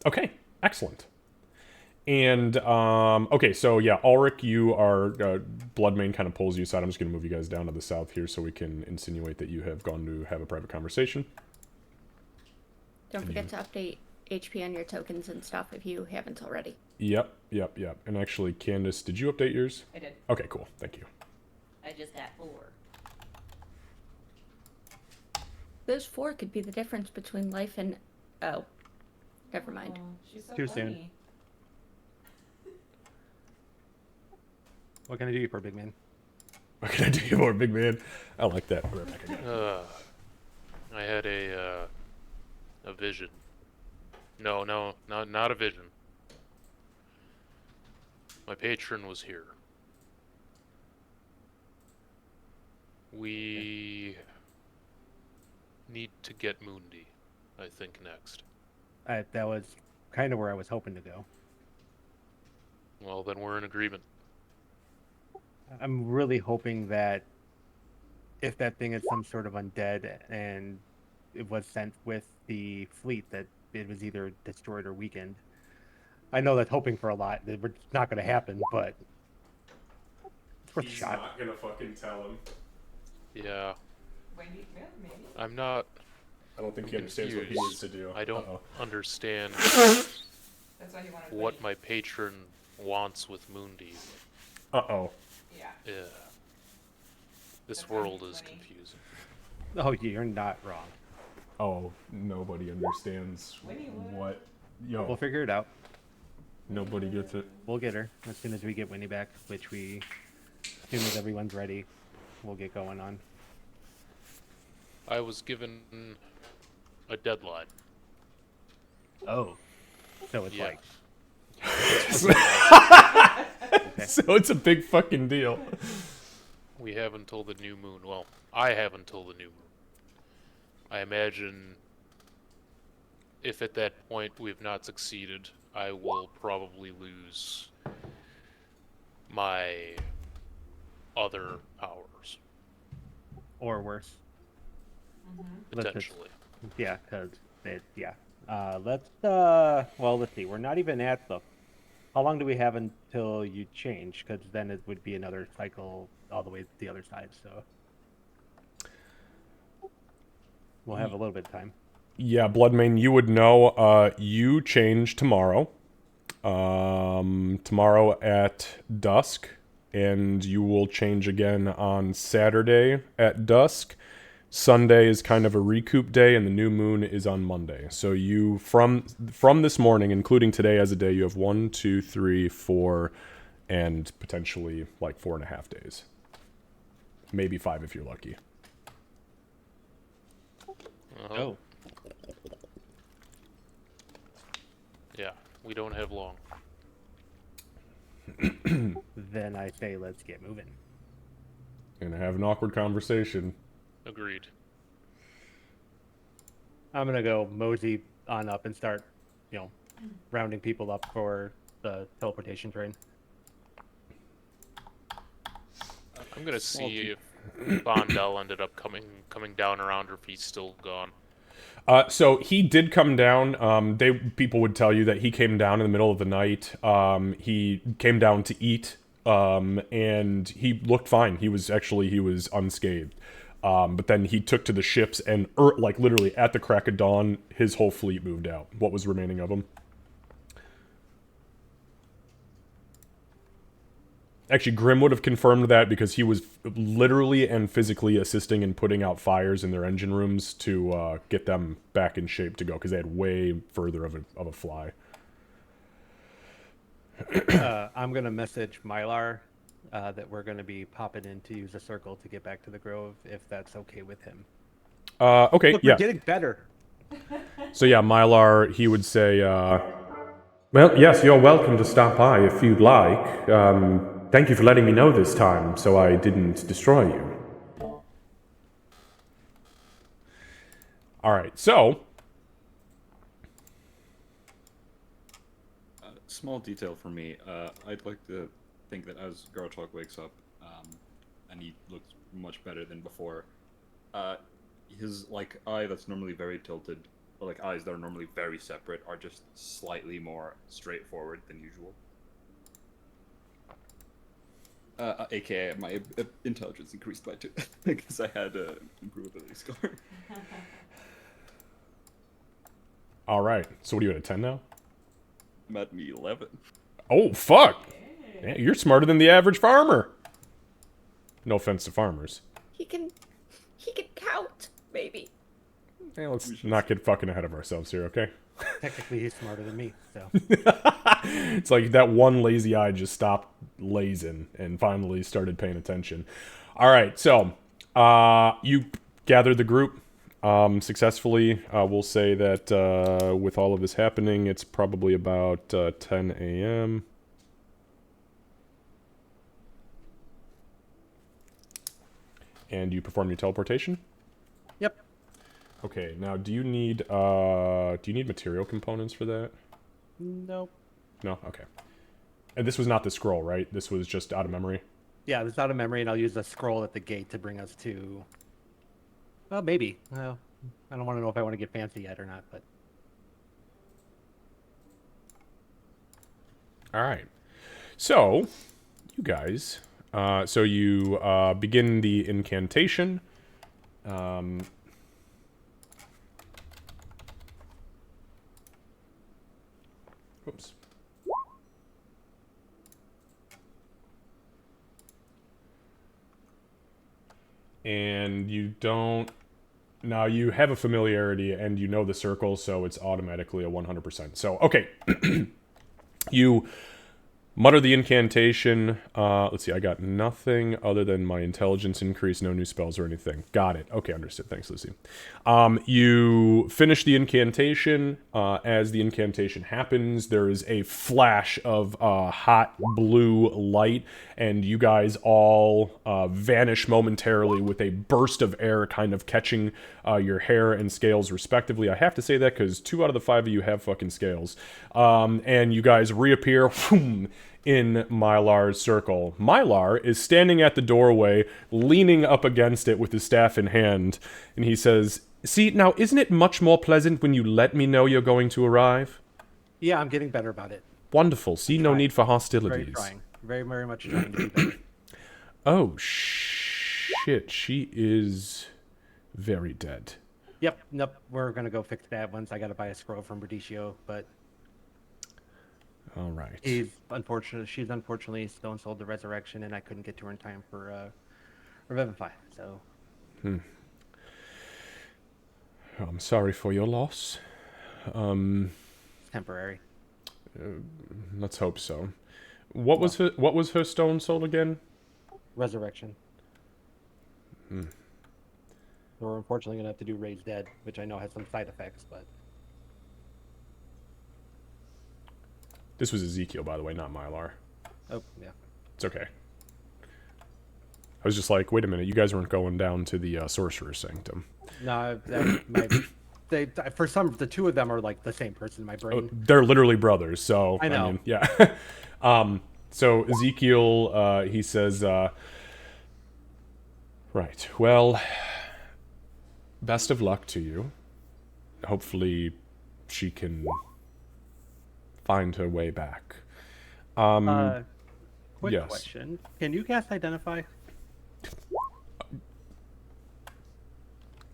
Okay, excellent. And, okay, so yeah, Ulrich, you are, Bloodmane kind of pulls you aside. I'm just going to move you guys down to the south here so we can insinuate that you have gone to have a private conversation. Don't forget to update HP on your tokens and stuff if you haven't already. Yep. And actually, Candace, did you update yours? I did. Okay, cool. Thank you. I just got 4. Those 4 could be the difference between life and... Oh. Never mind. Oh, she's so Too soon. funny. What can I do for a big man? What can I do for a big man? I like that. We're back again. I had a vision. No, not a vision. My patron was here. We need to get Mundi, I think, next. That was kind of where I was hoping to go. Well, then we're in agreement. I'm really hoping that if that thing is some sort of undead and it was sent with the fleet, that it was either destroyed or weakened. I know that's hoping for a lot. It's not going to happen, but it's worth a shot. Not gonna fucking tell him. Yeah. Wendy, yeah, maybe. I'm not. I don't think he understands what he needs to do. I don't understand That's why he wanted what Wendy. my patron wants with Mundi. Uh-oh. Yeah. Yeah. This That's why world he's is winning. confusing. Oh, you're not wrong. Oh, nobody understands Winnie would. what... Yo, We'll figure it out. nobody gets it. We'll get her as soon as we get Wynni back, which as soon as everyone's ready, we'll get going on. I was given a deadline. Oh. So it's Yeah. like... So it's a big fucking deal. We have until the new moon. Well, I have until the new moon. I imagine if at that point we have not succeeded, I will probably lose my other powers. Or worse. Let's just- Potentially. Yeah, because let's see. We're not even at the... How long do we have until you change? Because then it would be another cycle all the way to the other side, so... We'll have a little bit of time. Yeah, Bloodmane, you would know. You change tomorrow. Tomorrow at dusk, and you will change again on Saturday at dusk. Sunday is kind of a recoup day, and the new moon is on Monday. So you from this morning, including today as a day, you have 1, 2, 3, 4, and potentially like 4.5 days. Maybe 5 if you're lucky. Oh. Yeah, we don't have long. Then I say let's get moving. Gonna have an awkward conversation. Agreed. I'm gonna go mosey on up and start, rounding people up for the teleportation train. I'm gonna see if Bondell ended up coming down around or if he's still gone. So he did come down. People would tell you that he came down in the middle of the night. He came down to eat, and he looked fine. He was unscathed. But then he took to the ships, and like literally at the crack of dawn, his whole fleet moved out. What was remaining of him? Actually, Grim would have confirmed that because he was literally and physically assisting in putting out fires in their engine rooms to get them back in shape to go, because they had way further of a fly. I'm gonna message Mylar that we're gonna be popping in to use a circle to get back to the Grove, if that's okay with him. Okay, Look, yeah. we're getting better. So yeah, Mylar, he would say, well, yes, you're welcome to stop by if you'd like. Thank you for letting me know this time, so I didn't destroy you. Alright, so... Small detail for me. I'd like to think that as Gartok wakes up, and he looks much better than before, his eye that's normally very tilted, or eyes that are normally very separate, are just slightly more straightforward than usual. AKA my intelligence increased by 2 because I had an improvability score. All right. So what are you at 10 now? I'm at me 11. Oh fuck! Yeah, you're smarter than the average farmer. No offense to farmers. He can count, maybe. Hey, let's not get fucking ahead of ourselves here, okay? Technically, he's smarter than me, so. It's like that one lazy eye just stopped lazing and finally started paying attention. All right, so you gathered the group successfully. We'll say that with all of this happening, it's probably about 10 a.m. And you perform your teleportation? Yep. Okay, now do you need material components for that? Nope. No? Okay. And this was not the scroll, right? This was just out of memory? Yeah, it's out of memory, and I'll use the scroll at the gate to bring us to... Well, maybe. Well, I don't want to know if I want to get fancy yet or not, but... Alright. So, you guys... so you begin the incantation. Oops. And you don't... Now, you have a familiarity, and you know the circle, so it's automatically a 100%. So, okay. You mutter the incantation. Let's see, I got nothing other than my intelligence increase, no new spells or anything. Got it. Okay, understood. Thanks, Lucy. You finish the incantation. As the incantation happens, there is a flash of hot blue light, and you guys all vanish momentarily with a burst of air kind of catching your hair and scales respectively. I have to say that because 2 out of the 5 of you have fucking scales. And you guys reappear in Mylar's circle. Mylar is standing at the doorway, leaning up against it with his staff in hand, and he says, "See, now isn't it much more pleasant when you let me know you're going to arrive?" Yeah, I'm getting better about it. Wonderful. See, no need for hostilities. Very trying. Very, very much trying to do better. Oh, shit. She is very dead. Yep, nope. We're gonna go fix that once I gotta buy a scroll from Radicchio, but All right. she's unfortunately stone sold the resurrection, and I couldn't get to her in time for Revivify. So I'm sorry for your loss. it's temporary. Let's hope so. What was her stone soul again? Resurrection. So we're unfortunately gonna have to do Raise Dead, which I know has some side effects, but This was Ezekiel, by the way, not Mylar. oh yeah. It's okay. I was just like, wait a minute, you guys weren't going down to the Sorcerer's Sanctum. No, the two of them are like the same person in my brain. They're literally brothers, so... I know. mean, yeah. So Ezekiel, he says, right, well, best of luck to you. Hopefully she can find her way back. Quick yes. question: can you cast Identify?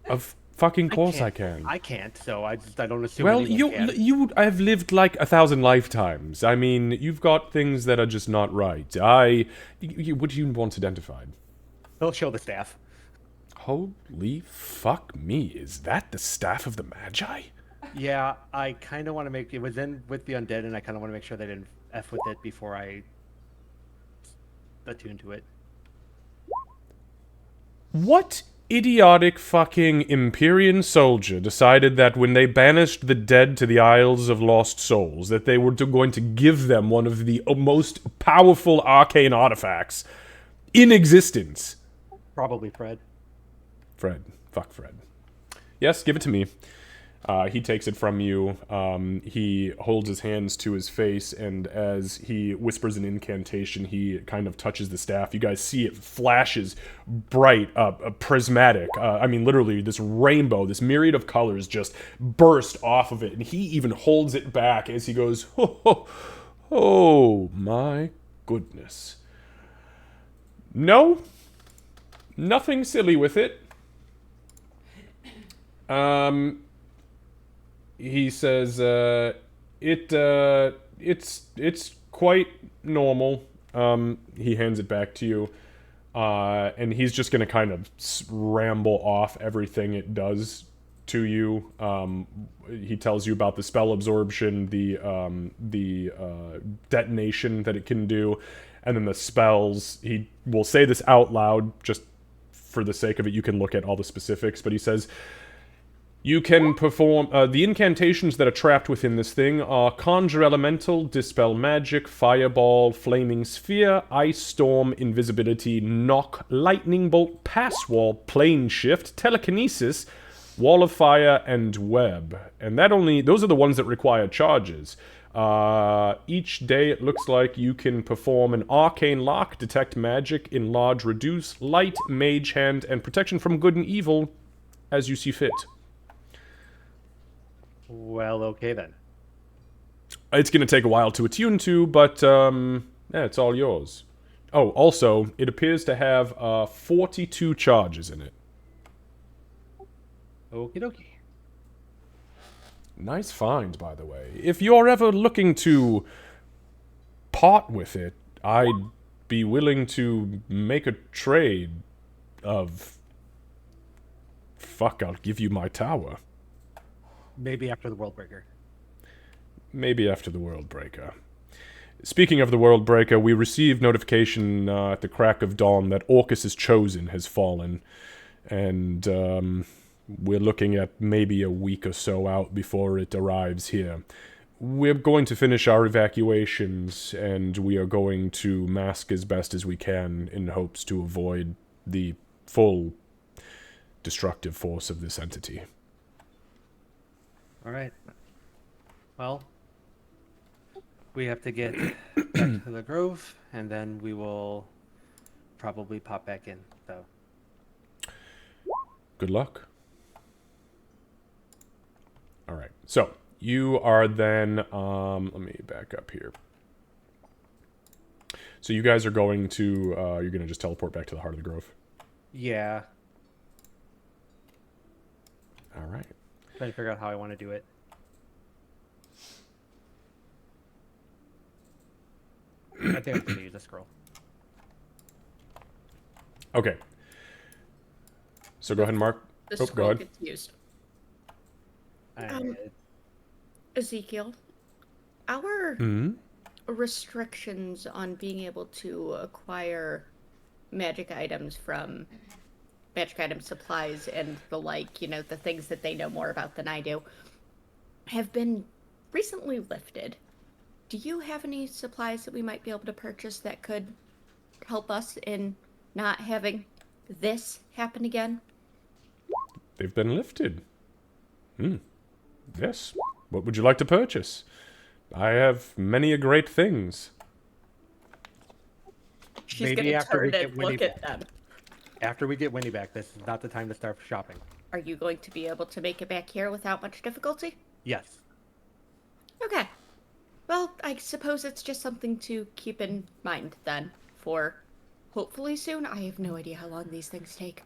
Of fucking course I can. I can't, so I don't assume. Well, anyone can. you have lived like 1,000 lifetimes. I mean, you've got things that are just not right. What do you want identified? He'll show the staff. Holy fuck me! Is that the staff of the Magi? Yeah, I kind of want to make it was in with the undead, and I kind of want to make sure they didn't f with it before I attune to it. What idiotic fucking Empyrean soldier decided that when they banished the dead to the Isles of Lost Souls, that they were going to give them one of the most powerful arcane artifacts in existence? Probably Fred. Fred. Fuck Fred. Yes, give it to me. He takes it from you. He holds his hands to his face, and as he whispers an incantation, he kind of touches the staff. You guys see it flashes bright, prismatic. I mean, literally, this rainbow, this myriad of colors just burst off of it, and he even holds it back as he goes, oh my goodness. No, nothing silly with it. He says, it's quite normal. He hands it back to you. And he's just gonna kind of ramble off everything it does to you. He tells you about the spell absorption, the detonation that it can do, and then the spells. He will say this out loud, just for the sake of it. You can look at all the specifics, but he says, you can perform... the incantations that are trapped within this thing are Conjure Elemental, Dispel Magic, Fireball, Flaming Sphere, Ice Storm, Invisibility, Knock, Lightning Bolt, Pass Wall, Plane Shift, Telekinesis, Wall of Fire, and Web. And those are the ones that require charges. Each day it looks like you can perform an Arcane Lock, Detect Magic, Enlarge, Reduce, Light, Mage Hand, and Protection from Good and Evil as you see fit. Well, okay then. It's going to take a while to attune to, but yeah, it's all yours. Oh, also, it appears to have 42 charges in it. Okie dokie. Nice find, by the way. If you're ever looking to part with it, I'd be willing to make a trade of... Fuck, I'll give you my tower. Maybe after the Worldbreaker. Maybe after the Worldbreaker. Speaking of the Worldbreaker, we received notification at the crack of dawn that Orcus's Chosen has fallen. And we're looking at maybe a week or so out before it arrives here. We're going to finish our evacuations, and we are going to mask as best as we can in hopes to avoid the full destructive force of this entity. All right. Well, we have to get back to the grove, and then we will probably pop back in. So, Good luck. All right. So you are then. Let me back up here. So you guys are going to. You're going to just teleport back to the heart of the grove. yeah. All right. Trying to figure out how I want to do it. I think I'm going to use a scroll. Okay. So go ahead and mark. The Oh, go scroll ahead. gets used. I- Ezekiel, our Hmm. restrictions on being able to acquire magic items from magic item supplies and the like, you know, the things that they know more about than I do, have been recently lifted. Do you have any supplies that we might be able to purchase that could help us in not having this happen again? They've been lifted. Yes. What would you like to purchase? I have many a great things. She's Maybe gonna after we turn get and look Wynni at them. After we get Wynni back, this is not the time to start shopping. Are you going to be able to make it back here without much difficulty? Yes. Okay. Well, I suppose it's just something to keep in mind then for hopefully soon. I have no idea how long these things take.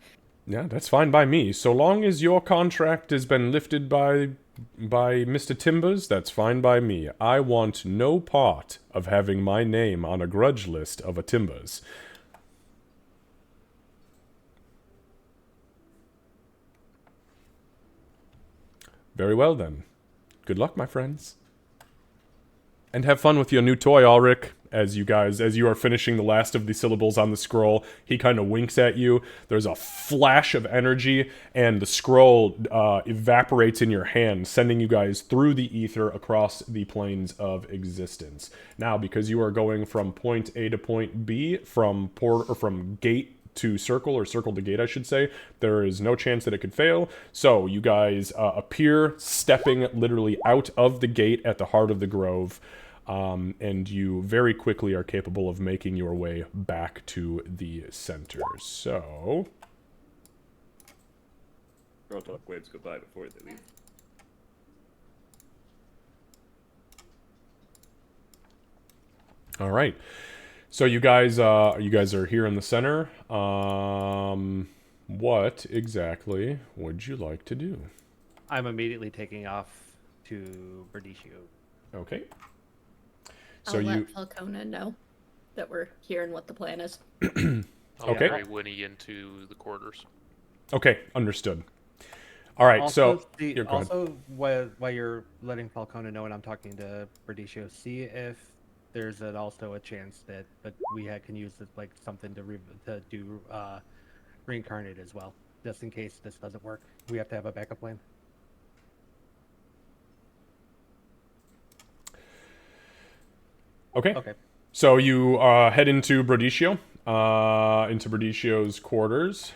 Yeah, that's fine by me. So long as your contract has been lifted by Mr. Timbers, that's fine by me. I want no part of having my name on a grudge list of a Timbers. Very well then. Good luck, my friends. And have fun with your new toy, Ulrich. As you are finishing the last of the syllables on the scroll, he kind of winks at you. There's a flash of energy, and the scroll evaporates in your hand, sending you guys through the ether across the planes of existence. Now, because you are going from point A to point B, from gate to circle, or circle to gate, I should say, there is no chance that it could fail. So you guys appear stepping literally out of the gate at the heart of the grove. And you very quickly are capable of making your way back to the center. So... Girl waves goodbye before they leave. All right. So you guys are here in the center. What exactly would you like to do? I'm immediately taking off to Berdisio. Okay. So I'll you let Falcona know that we're here and what the plan is. I'll Okay. carry Wynni into the quarters. okay? Understood. All right. Also, So here, go ahead. also while you're letting Falcona know and I'm talking to Berdisio, see if there's also a chance that can use this, like something to do reincarnate as well, just in case this doesn't work. We have to have a backup plan. Okay. Okay. So you head into Brodiccio, into Brodiccio's quarters.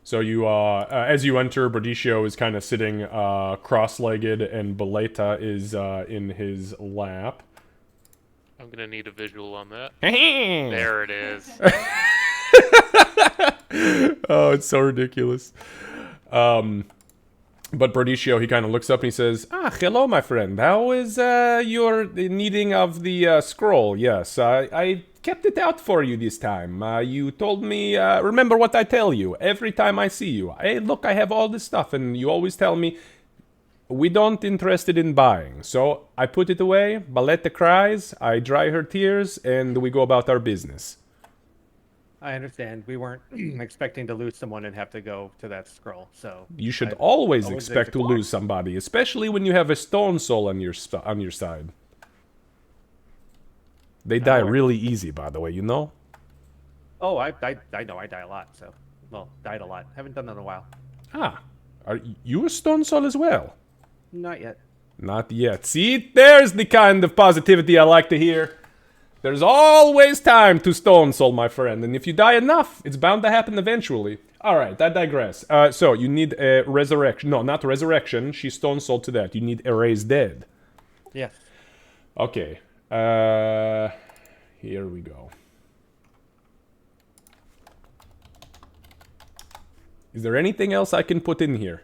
So you, as you enter, Brodiccio is kind of sitting cross-legged, and Beleta is in his lap. I'm gonna need a visual on that. There it is. Oh, it's so ridiculous. But Brodiccio, he kind of looks up and he says, hello, my friend. How is your needing of the scroll? Yes, I kept it out for you this time. You told me, remember what I tell you every time I see you. Hey, look, I have all this stuff, and you always tell me, we don't interested in buying. So I put it away, Baletta cries, I dry her tears, and we go about our business. I understand. We weren't expecting to lose someone and have to go to that scroll. So You should I always always expect to lose somebody, especially when you have a stone soul on your side. They die Alright. really easy, by the way, you know? Oh, I know I die a lot. So, well, died a lot. Haven't done that in a while. Ah, are you a stone soul as well? Not yet. Not yet. See, there's the kind of positivity I like to hear. There's always time to stone soul, my friend, and if you die enough, it's bound to happen eventually. Alright, I digress. So, you need a resurrection. No, not resurrection. She's stone soul to that. You need erased dead. Yes. Okay. Here we go. Is there anything else I can put in here?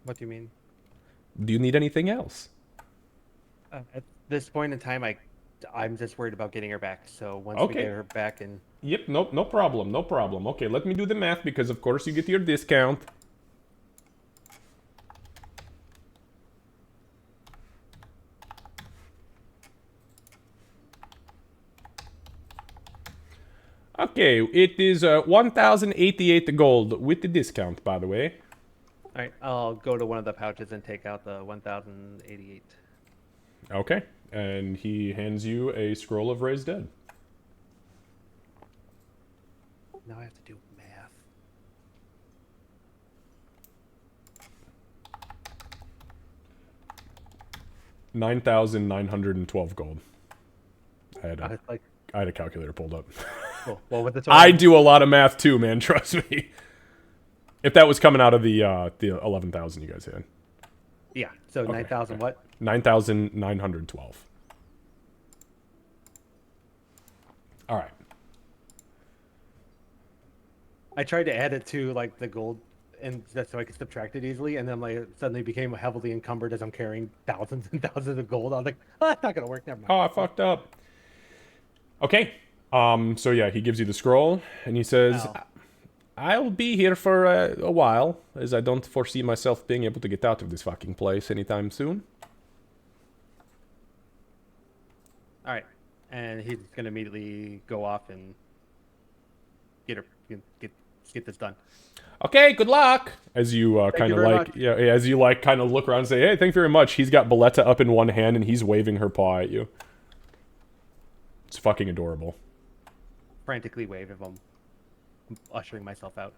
What do you mean? Do you need anything else? At this point in time, I I'm just worried about getting her back. So once Okay. we get her back and Yep, no problem, no problem. Okay, let me do the math because of course you get your discount. Okay, it is 1,088 gold with the discount, by the way. all right, I'll go to one of the pouches and take out the 1,088. Okay, and he hands you a scroll of Raised Dead. Now I have to do math. $9,912 gold. I had I was like, a calculator pulled up. cool. Well, with the total, I do a lot of math too, man. Trust me. If that was coming out of the 11,000 you guys had, yeah. So 9,000 what? 9,912. All right. I tried to add it to like the gold, and that's so I could subtract it easily, and then like suddenly became heavily encumbered as I'm carrying thousands and thousands of gold. I was like, oh, that's not gonna work. Never mind. Oh, I fucked up. Okay. So yeah, he gives you the scroll and he says, Ow. I'll be here for a while, as I don't foresee myself being able to get out of this fucking place anytime soon. All right, and he's gonna immediately go off and get this done. Okay, good luck. As you kind you of very like, much. yeah, as you like, kind of look around and say, "Hey, thank you very much." He's got Boletta up in one hand and he's waving her paw at you. It's fucking adorable. Frantically wave if I'm ushering myself out.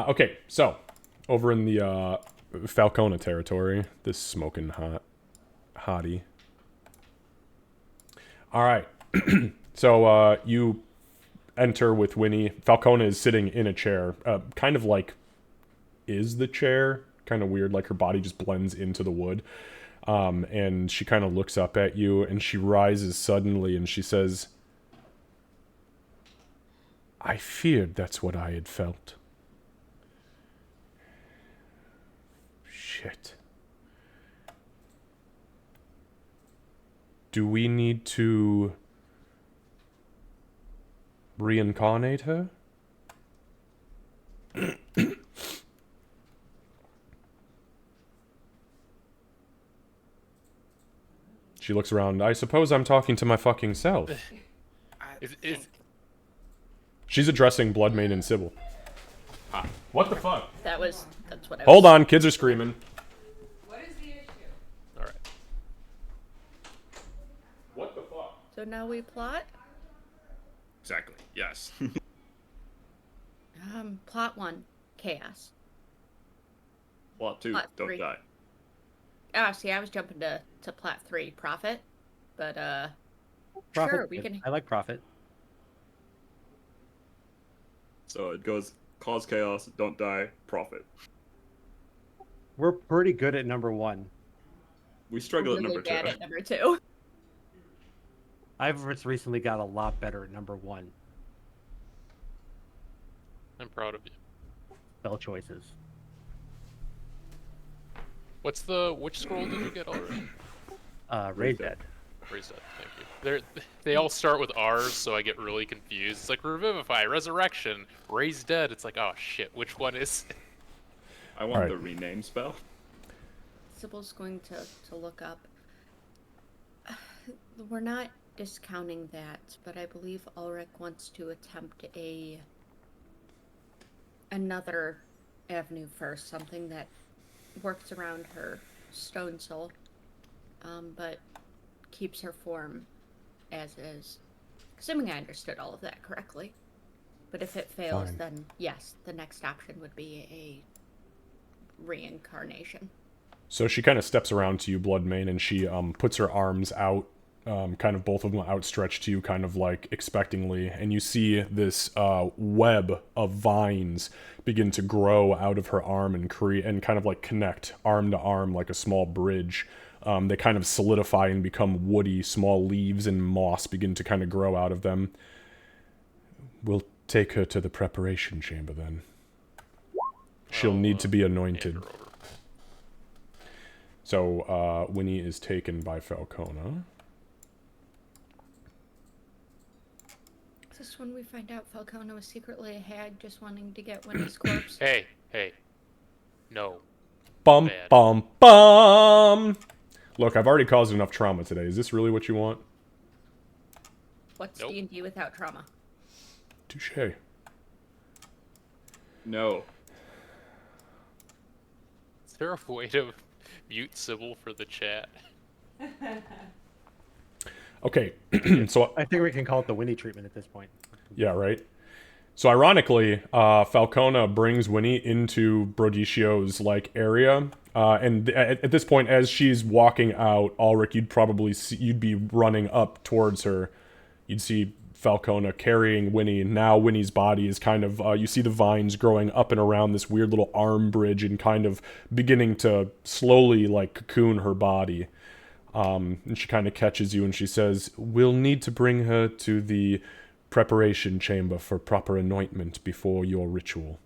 Okay, so over in the Falcona territory, this smoking hottie. All right, so you enter with Wynni. Falcona is sitting in a chair, kind of like is the chair, kind of weird, like her body just blends into the wood. And she kind of looks up at you, and she rises suddenly, and she says, I feared that's what I had felt. Shit. Do we need to reincarnate her? She looks around. I suppose I'm talking to my fucking self. Is She's addressing Bloodmane and Sybil. What the fuck? That's what I Hold was... on, kids are screaming. What is the issue? all right. What the fuck? So now we plot? Exactly. Yes. Plot 1, chaos. Plot 2, Plot don't 3. die. Ah, see, I was jumping to plot 3, profit. But, Profit. sure, we can... I like profit. So it goes cause chaos, don't die, profit. We're pretty good at number 1. We struggle really at number 2. bad at number 2. I've just recently got a lot better at number 1. I'm proud of you. Spell choices. Which scroll did you get already? Raise that. Raise that, thank you. They all start with R's, so I get really confused. It's like Revivify, Resurrection, Raise Dead. It's like, oh shit, which one is it? I want Alright. the rename spell. Sybil's going to look up. We're not discounting that, but I believe Ulrich wants to attempt another avenue first, something that works around her stone soul, but keeps her form as is. Assuming I understood all of that correctly. But if it fails, Fine. then yes, the next option would be a reincarnation. So she kind of steps around to you, Bloodmane, and she puts her arms out, kind of both of them outstretched to you, kind of like expectingly, and you see this web of vines begin to grow out of her arm and create and kind of like connect arm to arm like a small bridge. They kind of solidify and become woody. Small leaves and moss begin to kind of grow out of them. We'll take her to the preparation chamber then. She'll need to be anointed. Hand her over. So, Wynni is taken by Falcona. this when we find out Falcone was secretly a hag just wanting to get Wynni's corpse? Hey, hey. No. Bum, Bad. bum, bum. Look, I've already caused enough trauma today. Is this really what you want? What's Nope. D&D without trauma? Touche. No. Is there a way to mute Sybil for the chat? Okay, so I think we can call it the Wynni treatment at this point. yeah, right. So ironically, Falcona brings Wynni into Brodicio's like area, and at this point, as she's walking out, Ulrich, you'd be running up towards her. You'd see Falcona carrying Wynni. Now Winnie's body is kind of you see the vines growing up and around this weird little arm bridge and kind of beginning to slowly like cocoon her body. And she kind of catches you and she says, "We'll need to bring her to the preparation chamber for proper anointment before your ritual."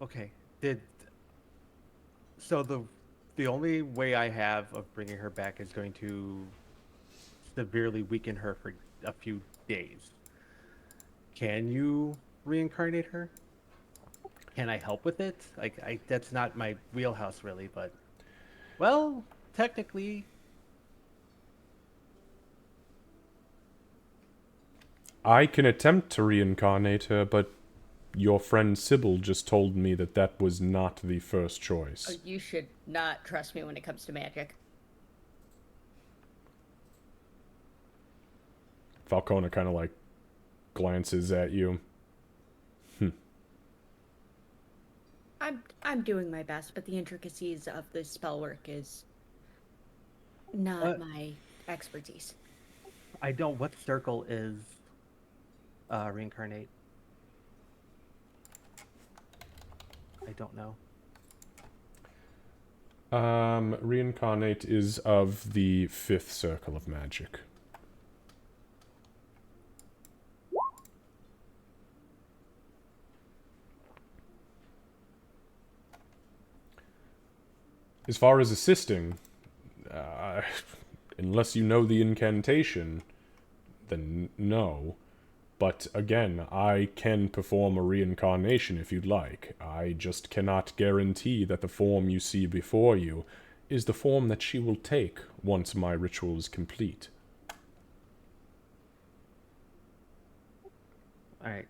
Okay. So the only way I have of bringing her back is going to severely weaken her for a few days. Can you reincarnate her? Can I help with it? That's not my wheelhouse really, but well, technically. I can attempt to reincarnate her, but your friend Sybil just told me that that was not the first choice. You should not trust me when it comes to magic. Falcona kind of like glances at you. I'm doing my best, but the intricacies of the spell work is not my expertise. I don't. What circle is reincarnate? I don't know. Reincarnate is of the 5th circle of magic. As far as assisting, unless you know the incantation, then no. But again, I can perform a reincarnation if you'd like. I just cannot guarantee that the form you see before you is the form that she will take once my ritual is complete. Alright.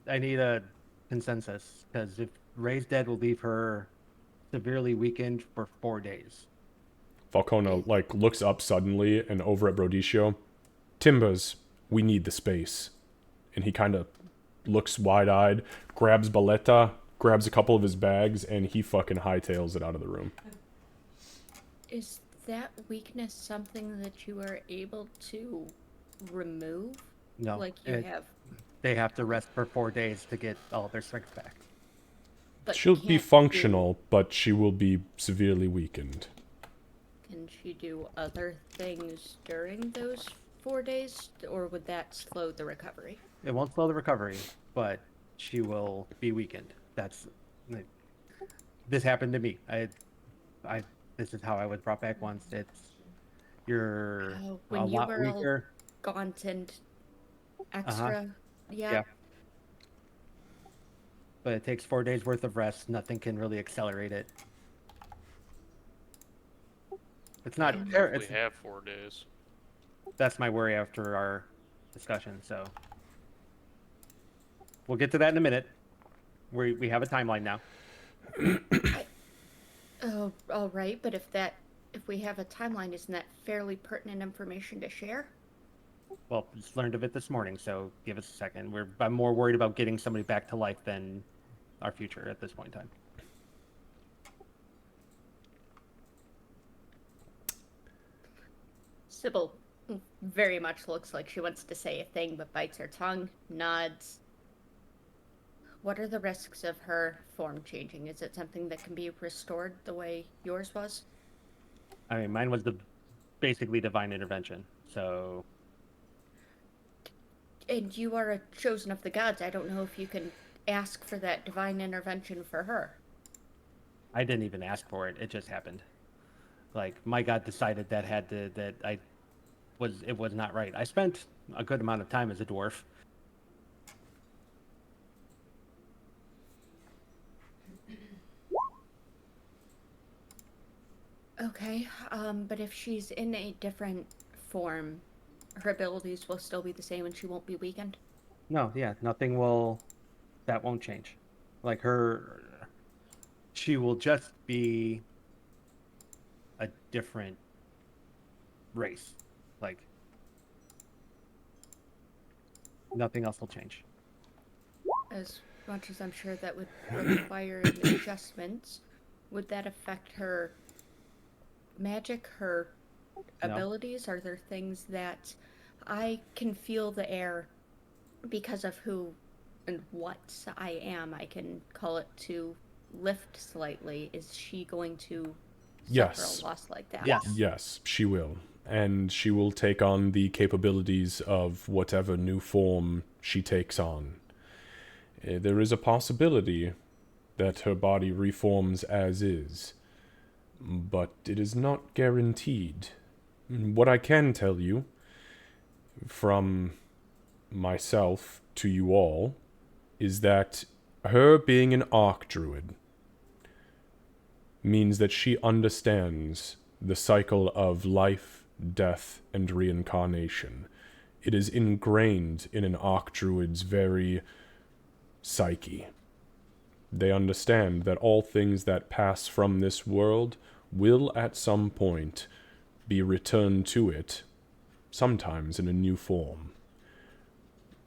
I need a consensus, because if Ray's dead, will leave her severely weakened for 4 days. Falcona, like, looks up suddenly and over at Brodicio. "Timbers, we need the space." And he kind of looks wide-eyed, grabs Balletta, grabs a couple of his bags, and he fucking hightails it out of the room. Is that weakness something that you are able to remove? No. Like you have... They have to rest for 4 days to get all their strength back. But She'll be can't functional, but she will be severely weakened. Can she do other things during those 4 days, or would that slow the recovery? It won't slow the recovery, but she will be weakened. This happened to me. This is how I was brought back once. You're When a you lot were all weaker. gaunt and extra, Yeah. But it takes 4 days worth of rest. Nothing can really accelerate it. It's not. We It's, have 4 days. that's my worry after our discussion. So we'll get to that in a minute. We have a timeline now. Oh, all right. But if we have a timeline, isn't that fairly pertinent information to share? Well, just learned of it this morning, so give us a second. I'm more worried about getting somebody back to life than our future at this point in time. Sybil very much looks like she wants to say a thing, but bites her tongue, nods. What are the risks of her form changing? Is it something that can be restored the way yours was? I mean, mine was basically divine intervention, so... And you are a chosen of the gods. I don't know if you can ask for that divine intervention for her. I didn't even ask for it. It just happened. Like, my god decided it was not right. I spent a good amount of time as a dwarf. Okay, but if she's in a different form, her abilities will still be the same and she won't be weakened? No, yeah, that won't change. Like she will just be a different race. Like, nothing else will change. As much as I'm sure that would require adjustments, would that affect her magic, her No. abilities? Are there things that I can feel the air because of who and what I am? I can call it to lift slightly. Is she going to Yes. suffer a loss like that? Yes. Yes, she will. And she will take on the capabilities of whatever new form she takes on. There is a possibility that her body reforms as is, but it is not guaranteed. What I can tell you, from myself to you all, is that her being an Archdruid means that she understands the cycle of life, death, and reincarnation. It is ingrained in an Archdruid's very psyche. They understand that all things that pass from this world will at some point be returned to it, sometimes in a new form.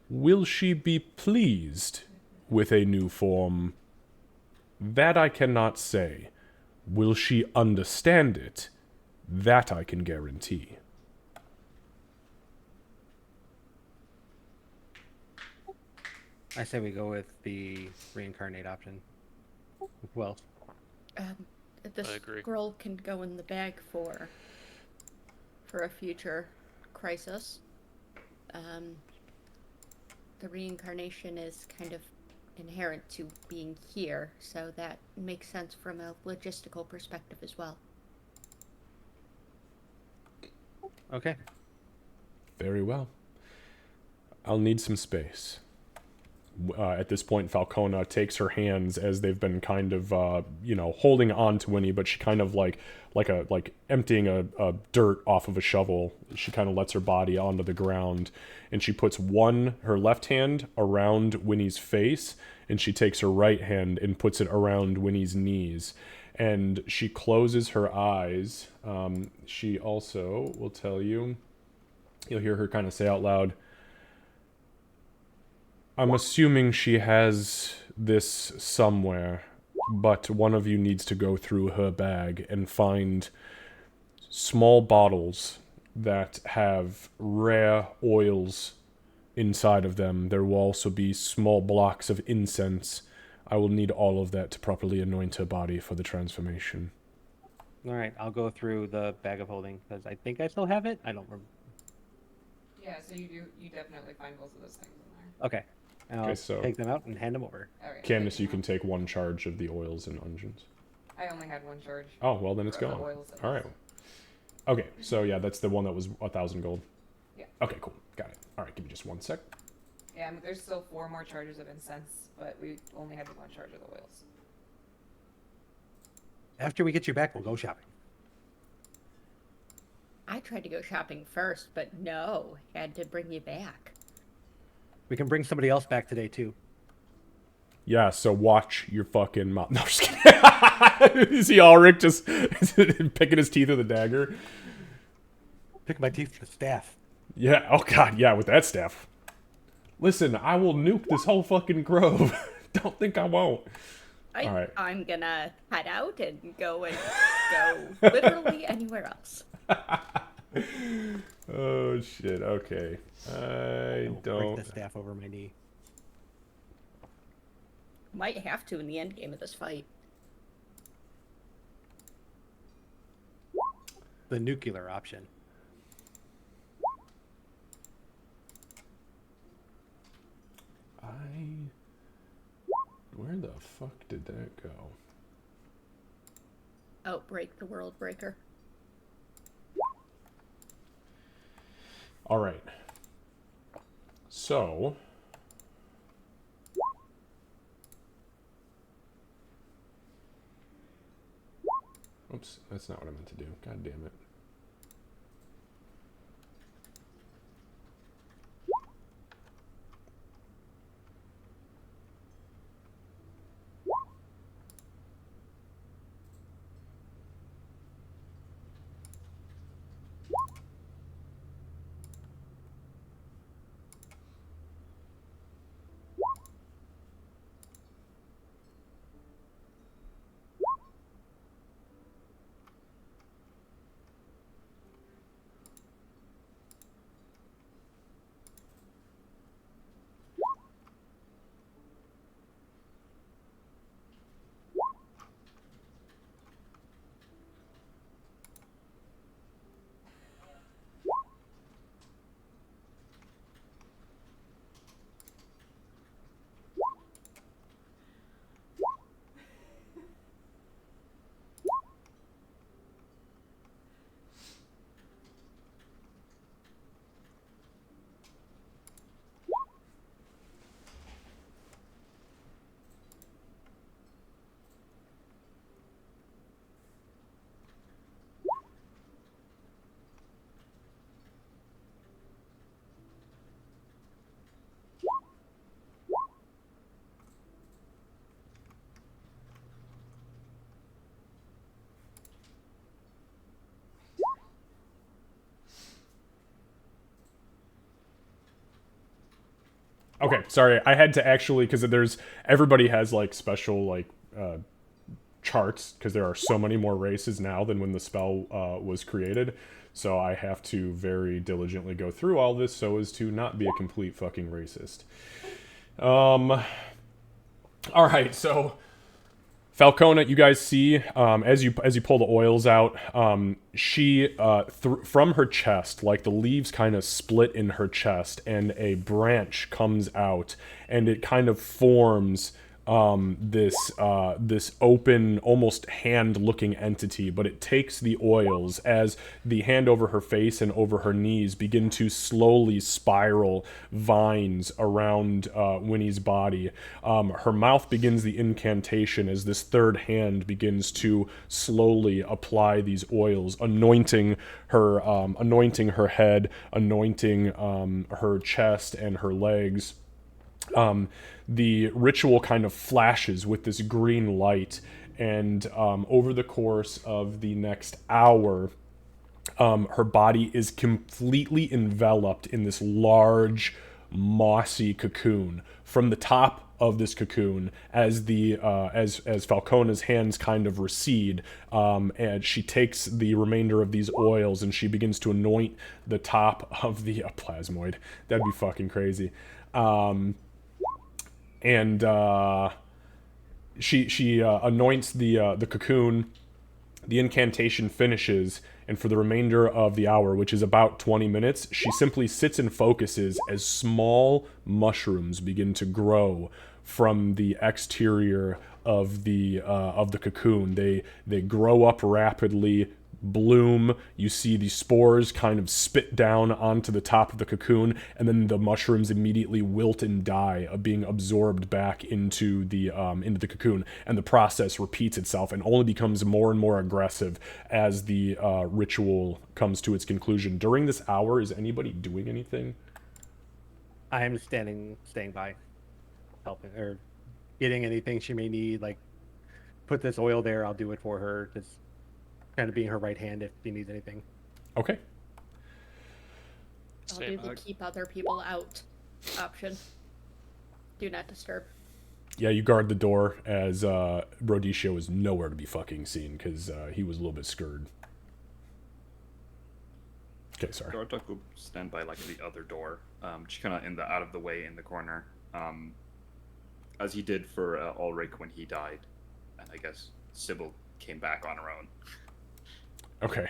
Will she be pleased with a new form? That I cannot say. Will she understand it? That I can guarantee. I say we go with the reincarnate option. Well, The I agree. scroll can go in the bag for a future crisis. The reincarnation is kind of inherent to being here, so that makes sense from a logistical perspective as well. okay. Very well. I'll need some space. At this point, Falcona takes her hands as they've been kind of, holding on to Wynni, but she kind of like emptying a dirt off of a shovel. She kind of lets her body onto the ground, and she puts her left hand around Wynni's face, and she takes her right hand and puts it around Wynni's knees, and she closes her eyes. She also will tell you, you'll hear her kind of say out loud, I'm assuming she has this somewhere, but one of you needs to go through her bag and find small bottles that have rare oils inside of them. There will also be small blocks of incense. I will need all of that to properly anoint her body for the transformation. All right, I'll go through the bag of holding because I think I still have it. I don't remember. Yeah, so you definitely find both of those things in there. Okay. And I'll Okay, so- take them out and hand them over. Alright. Candace, you can take one charge of the oils and unguents. I only had one charge. Oh, well, then it's for the gone. oils that All right. Okay, so yeah, that's the one that was 1,000 gold. Yeah. Okay, cool. Got it. All right, give me just 1 sec. Yeah, there's still 4 more charges of incense, but we only had the one charge of the oils. After we get you back, we'll go shopping. I tried to go shopping first, but no, had to bring you back. We can bring somebody else back today too. Yeah, so watch your fucking mouth. No, I'm just kidding. You see Ulrich just picking his teeth with a dagger? Pick my teeth with a staff. Yeah, oh god, yeah, with that staff. Listen, I will nuke this whole fucking grove. Don't think I won't. All right. I'm gonna head out and go literally anywhere else. Oh shit, okay. I Break don't... the staff over my knee. Might have to in the end game of this fight. The nuclear option. Where the fuck did that go? Outbreak the world breaker. All right. So, oops, that's not what I meant to do. God damn it. Okay, sorry. I had to actually, because everybody has like special like charts, because there are so many more races now than when the spell was created. So I have to very diligently go through all this so as to not be a complete fucking racist. All right, so Falcona, you guys see, as you pull the oils out, she from her chest, like the leaves kind of split in her chest, and a branch comes out, and it kind of forms this open, almost hand-looking entity, but it takes the oils as the hand over her face and over her knees begin to slowly spiral vines around Wynni's body. Her mouth begins the incantation as this third hand begins to slowly apply these oils, anointing her head, anointing her chest and her legs. The ritual kind of flashes with this green light, and over the course of the next hour, her body is completely enveloped in this large, mossy cocoon. From the top of this cocoon, as Falcona's hands kind of recede, and she takes the remainder of these oils and she begins to anoint the top of the plasmoid. That'd be fucking crazy. She anoints the cocoon. The incantation finishes, and for the remainder of the hour, which is about 20 minutes, she simply sits and focuses as small mushrooms begin to grow from the exterior of the cocoon. They grow up rapidly, bloom. You see the spores kind of spit down onto the top of the cocoon, and then the mushrooms immediately wilt and die, being absorbed back into the cocoon. And the process repeats itself and only becomes more and more aggressive as the ritual comes to its conclusion. During this hour, is anybody doing anything? I am staying by, helping or getting anything she may need. Like, put this oil there, I'll do it for her. Just kind of being her right hand if she needs anything. Okay. I'll do the keep other people out option. Do not disturb. Yeah, you guard the door as Rhodesia is nowhere to be fucking seen because he was a little bit scared. Okay, sorry. Gartok will stand by like the other door, just kind of in the out of the way in the corner, as he did for Ulrich when he died, and I guess Sybil came back on her own. Okay.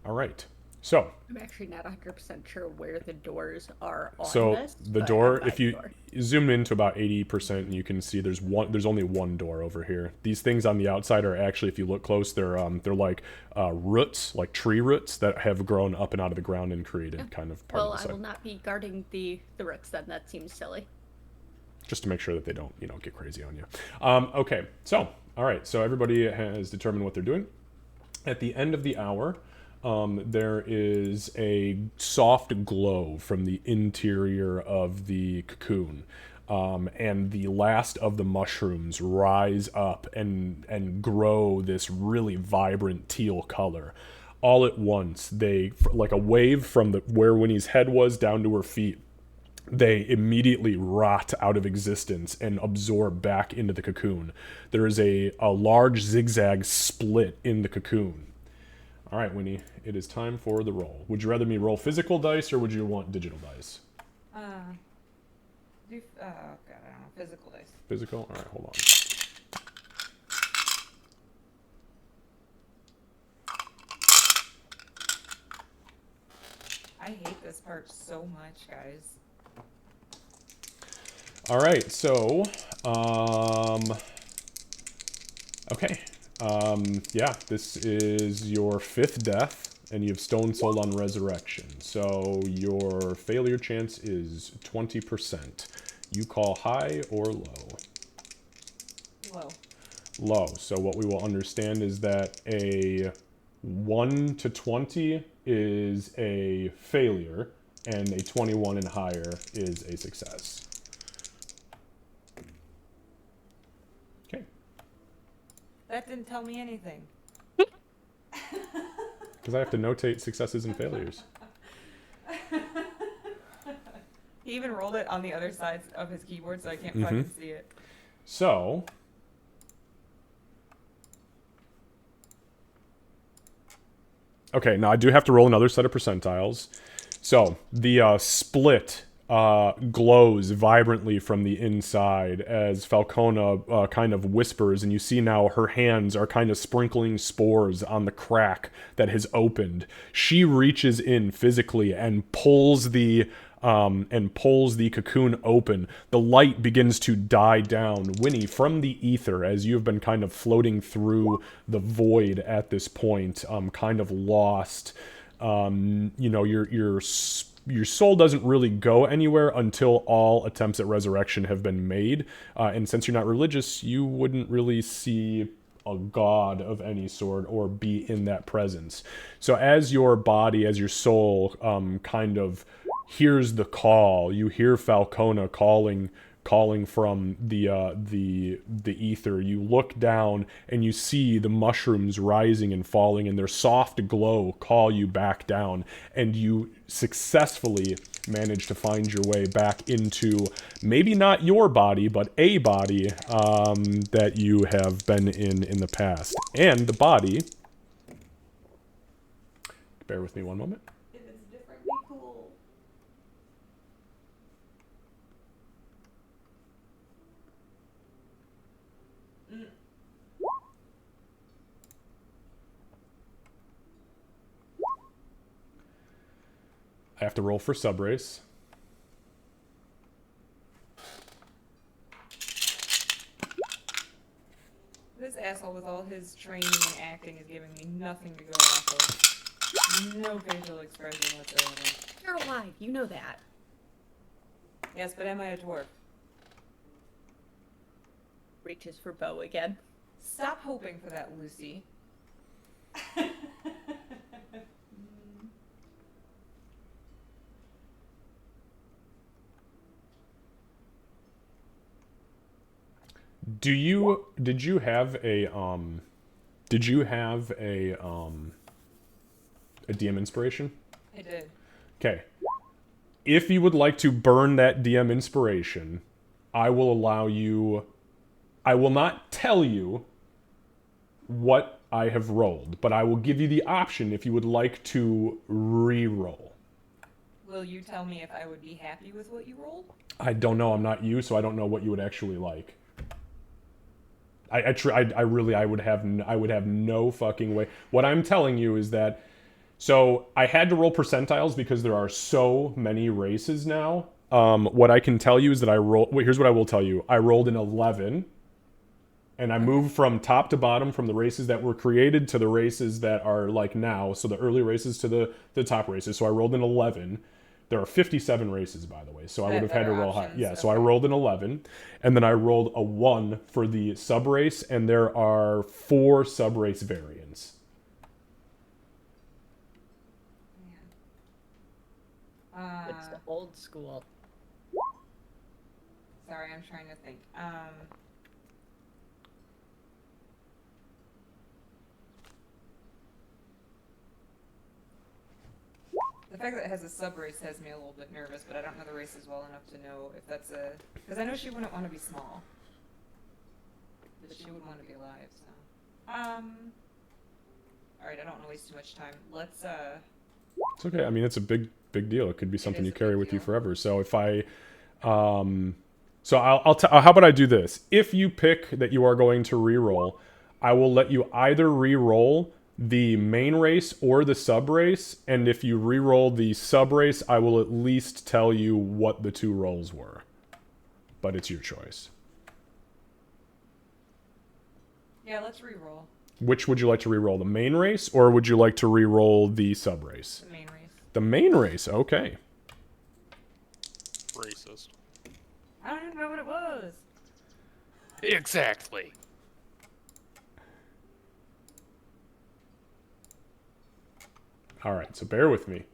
All right. So, I'm actually not 100% sure where the doors are on so this. the but door, I'm by if the you door. zoom into about 80%, and you can see there's only one door over here. These things on the outside are actually, if you look close, they're like roots, like tree roots that have grown up and out of the ground and created kind of part Well, of the I site. will not be guarding the roots then. That seems silly. Just to make sure that they don't, get crazy on you. Okay, so, all right, so everybody has determined what they're doing. At the end of the hour, there is a soft glow from the interior of the cocoon. And the last of the mushrooms rise up and grow this really vibrant teal color. All at once, they, like a wave from where Winnie's head was down to her feet, they immediately rot out of existence and absorb back into the cocoon. There is a large zigzag split in the cocoon. All right, Wynni, it is time for the roll. Would you rather me roll physical dice or would you want digital dice? Oh god, I don't know. Physical dice. Physical? All right, hold on. I hate this part so much, guys. All right, so, okay. Yeah, this is your fifth death, and you have Stone Soul on Resurrection. So your failure chance is 20%. You call high or low? Low. Low. So what we will understand is that a 1 to 20 is a failure, and a 21 and higher is a success. Okay. That didn't tell me anything. Because I have to notate successes and failures. He even rolled it on the other side of his keyboard, so I can't fucking see it. So, okay, now I do have to roll another set of percentiles. So, the split glows vibrantly from the inside as Falcona kind of whispers, and you see now her hands are kind of sprinkling spores on the crack that has opened. She reaches in physically and pulls the cocoon open. The light begins to die down. Wynni, from the ether, as you've been kind of floating through the void at this point, kind of lost, your soul doesn't really go anywhere until all attempts at resurrection have been made. And since you're not religious, you wouldn't really see a god of any sort or be in that presence. So as your body, as your soul kind of hears the call, you hear Falcona calling from the ether. You look down and you see the mushrooms rising and falling, and their soft glow call you back down, and you successfully manage to find your way back into maybe not your body, but a body that you have been in the past. And the body, bear with me one moment. If it's different, be cool. I have to roll for subrace. This asshole with all his training and acting is giving me nothing to go off of. No facial expression whatsoever. You're alive. You know that. Yes, but am I a dwarf? Reaches for bow again. Stop hoping for that, Lucy. Did you have a DM inspiration? I did. Okay. If you would like to burn that DM inspiration, I will allow you. I will not tell you what I have rolled, but I will give you the option if you would like to re-roll. Will you tell me if I would be happy with what you rolled? I don't know. I'm not you, so I don't know what you would actually like. I would have no fucking way. What I'm telling you is that So I had to roll percentiles because there are so many races now. What I can tell you is that here's what I will tell you. I rolled an 11, and I moved from top to bottom from the races that were created to the races that are like now. So the early races to the top races. So I rolled an 11. There are 57 races, by the way, so I would have had to roll high. options, Yeah, so I okay. rolled an 11, and then I rolled a 1 for the sub race, and there are 4 sub race variants. It's old school. Sorry, I'm trying to think. The fact that it has a sub race has me a little bit nervous, but I don't know the races well enough to know if that's a. Because I know she wouldn't want to be small, but she would want to be alive. So, all right, I don't want to waste too much time. Let's It's okay. I mean, it's a big deal. It could be something is you a carry big with you deal. forever. So if I, so how about I do this? If you pick that you are going to re-roll, I will let you either re-roll the main race or the sub race, and if you re-roll the sub race, I will at least tell you what the 2 rolls were. But it's your choice. yeah, let's re-roll Which would you like to re-roll, the main race, or would you like to re-roll the sub race? the main race. The main race, okay. Racist. I don't even know what it was. Exactly. All right, so bear with me. 2,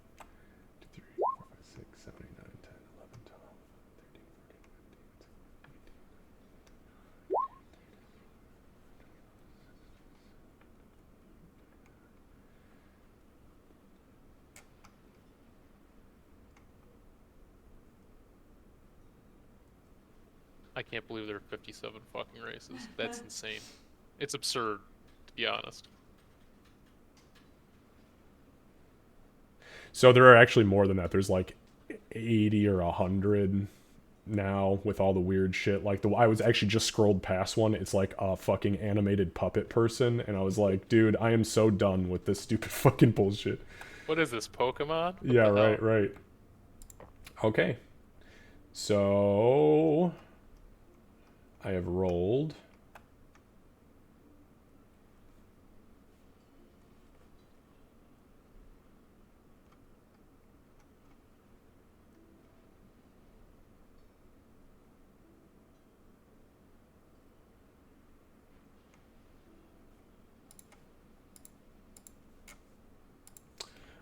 3, 4, 5, 6, 7, 8, 9, 10, 11, 12, 13, 14, 15. I can't believe there are 57 fucking races. That's insane. It's absurd, to be honest. So there are actually more than that. There's like 80 or 100 now with all the weird shit. Like I was actually just scrolled past one. It's like a fucking animated puppet person, and I was like, dude, I am so done with this stupid fucking bullshit. What is this, Pokemon? What Yeah, the hell? right. Okay. So I have rolled.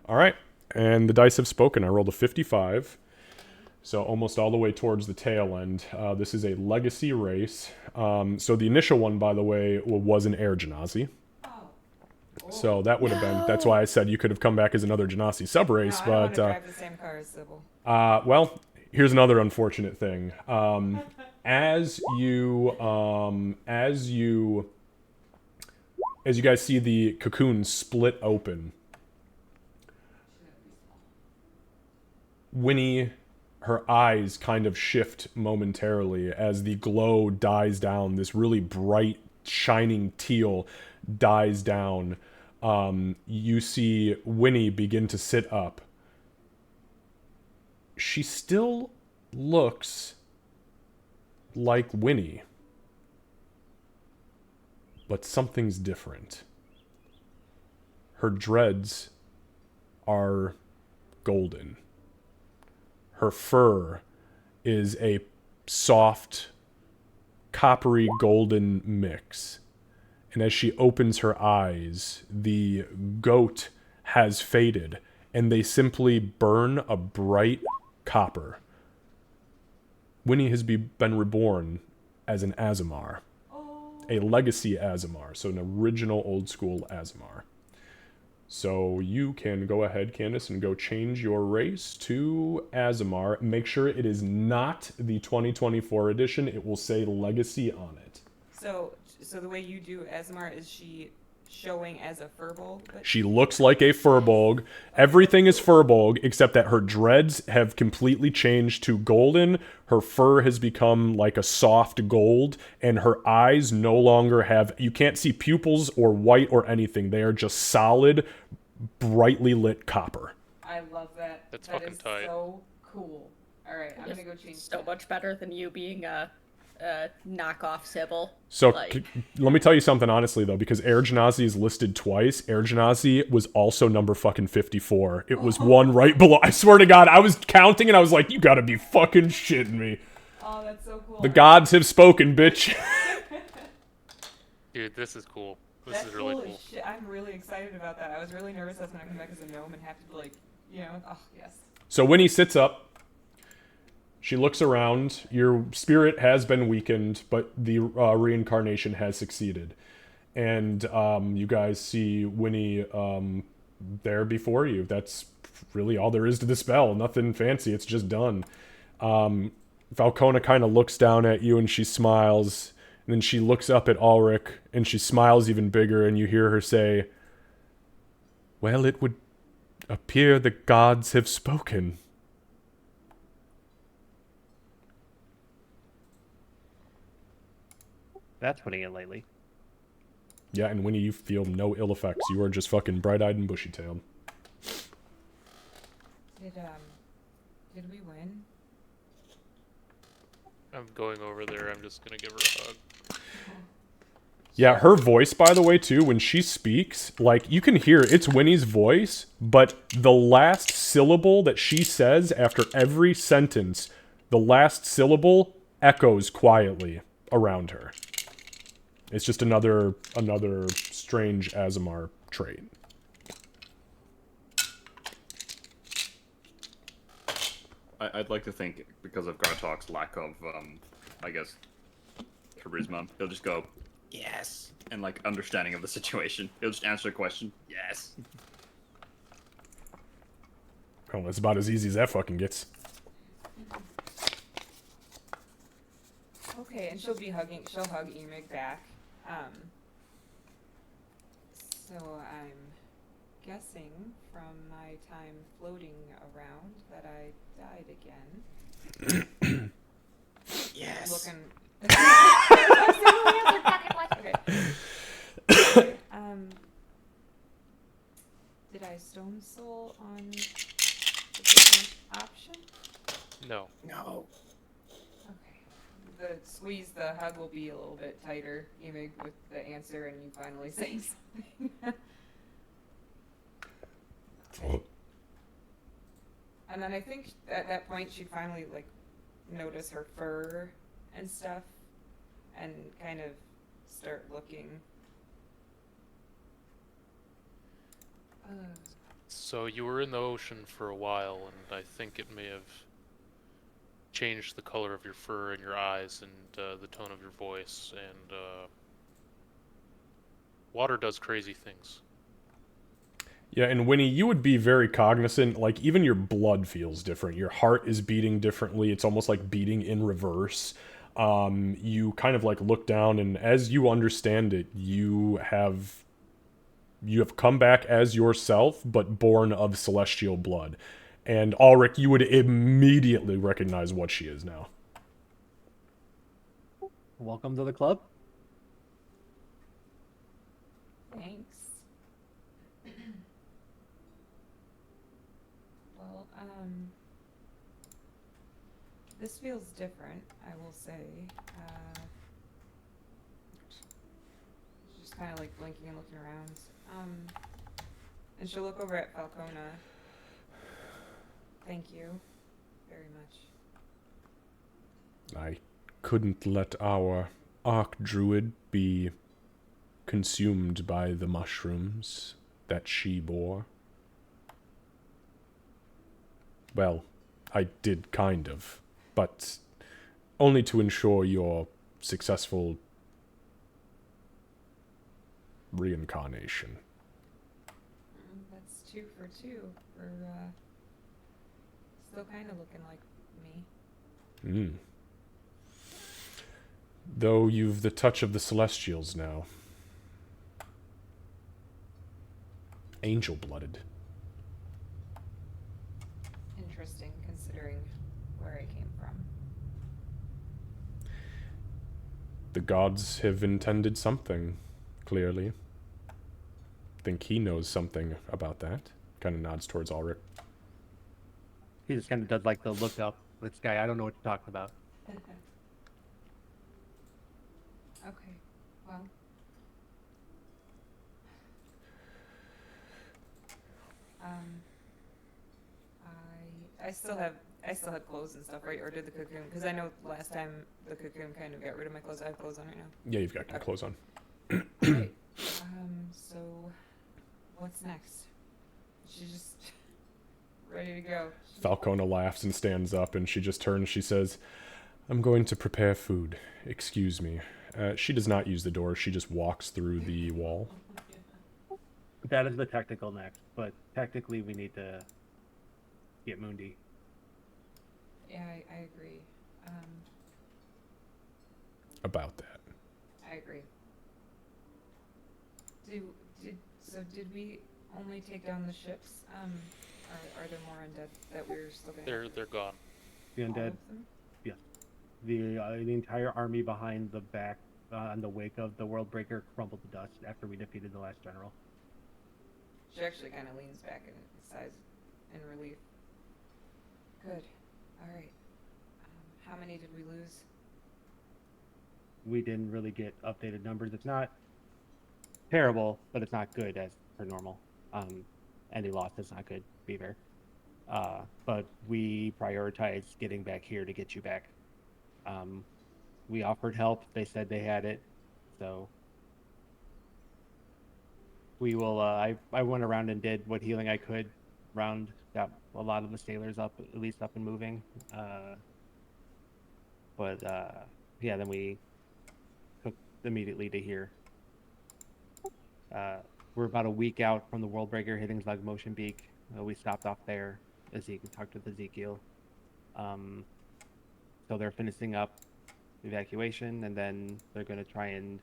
All right, and the dice have spoken. I rolled a 55, so almost all the way towards the tail end. This is a legacy race. So the initial one, by the way, was an air genasi. Oh. So that would have been. That's why I said you could have come back as another genasi sub No, race. I don't want But to drive the same car as Sybil. well, here's another unfortunate thing. As you guys see the cocoon split open, Wynni, her eyes kind of shift momentarily as the glow dies down. This really bright, shining teal dies down. You see Wynni begin to sit up. She still looks like Wynni, but something's different. Her dreads are golden. Her fur is a soft, coppery golden mix. And as she opens her eyes, the goat has faded, and they simply burn a bright copper. Wynni has been reborn as an Azamar, a legacy Azamar, so an original old school Azamar. So you can go ahead, Candace, and go change your race to Azamar. Make sure it is not the 2024 edition. It will say Legacy on it. So the way you do Azamar, is she showing as a Furbolg? But She looks like a Furbolg. Everything is Furbolg, except that her dreads have completely changed to golden. Her fur has become like a soft gold, and her eyes no longer have... You can't see pupils or white or anything. They are just solid, brightly lit copper. I love that. That's That fucking is tight. so cool. All right, I'm gonna go change So that. much better than you being a knockoff Sybil. So Like- let me tell you something honestly though, because Air Genasi is listed twice. Air Genasi was also number fucking 54. It was one right below. I swear to God, I was counting and I was like, you gotta be fucking shitting me. Oh, that's so cool. The gods have spoken, bitch. Dude, this is cool. This That's is really cool cool. as shit. I'm really excited about that. I was really nervous I was gonna come back as a gnome and have to like, oh yes. So Wynni sits up. She looks around. Your spirit has been weakened, but the reincarnation has succeeded. And you guys see Wynni there before you. That's really all there is to the spell. Nothing fancy. It's just done. Falcona kind of looks down at you and she smiles. And then she looks up at Ulrich and she smiles even bigger. And you hear her say, "Well, it would appear the gods have spoken." That's putting it lightly. Yeah, and Wynni, you feel no ill effects. You are just fucking bright-eyed and bushy-tailed. Did we win? I'm going over there. I'm just gonna give her a hug. Yeah, her voice, by the way, too, when she speaks, like, you can hear it's Winnie's voice, but the last syllable that she says after every sentence, the last syllable echoes quietly around her. It's just another strange Azamar trait. I'd like to think, because of Gartok's lack of, I guess, charisma, he'll just go, yes, and, like, understanding of the situation. He'll just answer a question, yes. Well, that's about as easy as that fucking gets. Okay, and she'll hug Emig back. So I'm guessing from my time floating around that I died again. Yes. Looking. Okay. Did I stone soul on the different option? No. No. Okay. The hug will be a little bit tighter, Emig, with the answer, and you finally say something. And then I think at that point she'd finally like notice her fur and stuff, and kind of start looking. So you were in the ocean for a while, and I think it may have changed the color of your fur and your eyes and the tone of your voice, and water does crazy things. Yeah, and Winnie, you would be very cognizant, like, even your blood feels different. Your heart is beating differently. It's almost like beating in reverse. You kind of, like, look down, and as you understand it, you have come back as yourself, but born of celestial blood. And Ulrich, you would immediately recognize what she is now. Welcome to the club. Thanks. Well, this feels different, I will say. Just kind of like blinking and looking around. And she'll look over at Falcona. Thank you very much. I couldn't let our archdruid be consumed by the mushrooms that she bore. Well, I did kind of, but only to ensure your successful reincarnation. That's 2 for 2. We're still kind of looking like me. Though you've the touch of the Celestials now. Angel-blooded. Interesting, considering where I came from. The gods have intended something, clearly. think he knows something about that. Kind of nods towards Ulrich. He just kind of does like the look up. This guy, I don't know what you're talking about. Okay, well. I still have clothes and stuff, right? Or did the cocoon? Because I know last time the cocoon kind of got rid of my clothes. I have clothes on right now. Yeah, you've got your Okay. clothes on. Right. So what's next? She's just ready to go. Falcona laughs and stands up, and she just turns. She says, "I'm going to prepare food. Excuse me." She does not use the door. She just walks through the wall. That is the technical next, but technically we need to get Mundi. Yeah, I agree. About that. I agree. Did we only take down the ships? Are there more undead that we're still gonna? They're gone. The all undead, of them? the entire army behind the back on the wake of the Worldbreaker crumbled to dust after we defeated the last general. She actually kind of leans back in size in relief. Good. All right. How many did we lose? We didn't really get updated numbers. It's not terrible, but it's not good as per normal. Any loss is not good, be fair. But we prioritized getting back here to get you back. We offered help. They said they had it, so we will. I went around and did what healing I could, got a lot of the sailors up, at least up and moving. Yeah, then we took immediately to here. We're about a week out from the Worldbreaker hitting Motion Beak. We stopped off there. Talked with Ezekiel. So they're finishing up evacuation, and then they're going to try and.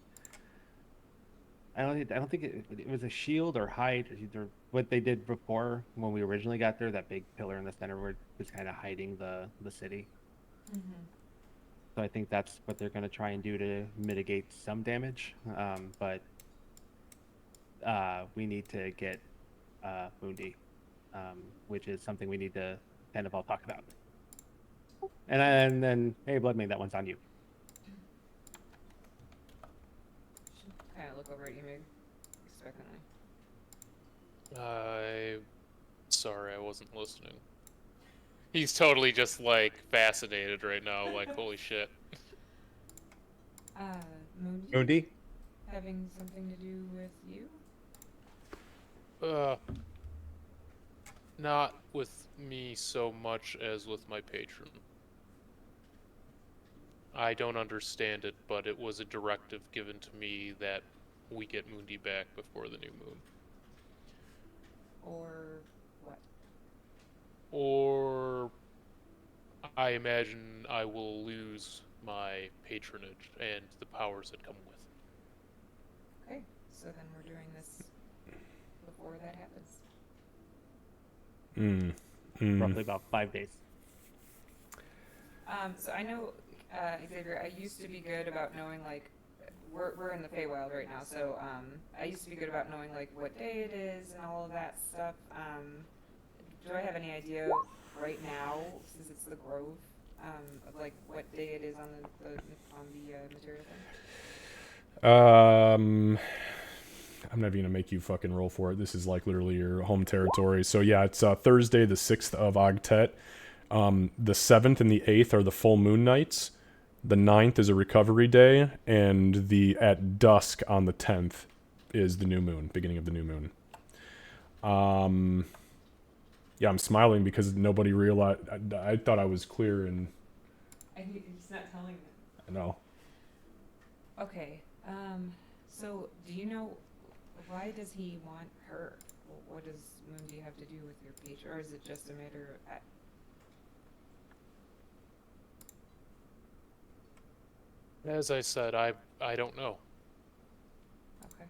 I don't think it was a shield or hide. Either what they did before when we originally got there. That big pillar in the center was kind of hiding the city. Mm-hmm. So I think that's what they're going to try and do to mitigate some damage. But we need to get Mundi, which is something we need to kind of all talk about. And then, hey, Bloodmane, that one's on you. Kind of look over at you, Mig, expectantly. Sorry, I wasn't listening. He's totally just like fascinated right now, like holy shit. Mundi? Mundi? Having something to do with you? Not with me so much as with my patron. I don't understand it, but it was a directive given to me that we get Mundi back before the new moon. Or what? Or I imagine I will lose my patronage and the powers that come with. Okay, so then we're doing this before that happens. Roughly about 5 days. So I know, Xavier, I used to be good about knowing, like, we're in the Feywild right now, so I used to be good about knowing, like, what day it is and all of that stuff. Do I have any idea right now, since it's the Grove, of, like, what day it is on the material thing? I'm not even gonna make you fucking roll for it. This is like literally your home territory. So yeah, it's Thursday, the 6th of Ogtet. The 7th and the 8th are the full moon nights. The 9th is a recovery day, and at dusk on the 10th is the new moon, beginning of the new moon. Yeah, I'm smiling because nobody realized. I thought I was clear, and He's not telling them. I know. Okay, so do you know, why does he want her? What does Mundi have to do with your page, or is it just a matter of... As I said, I don't know. Okay.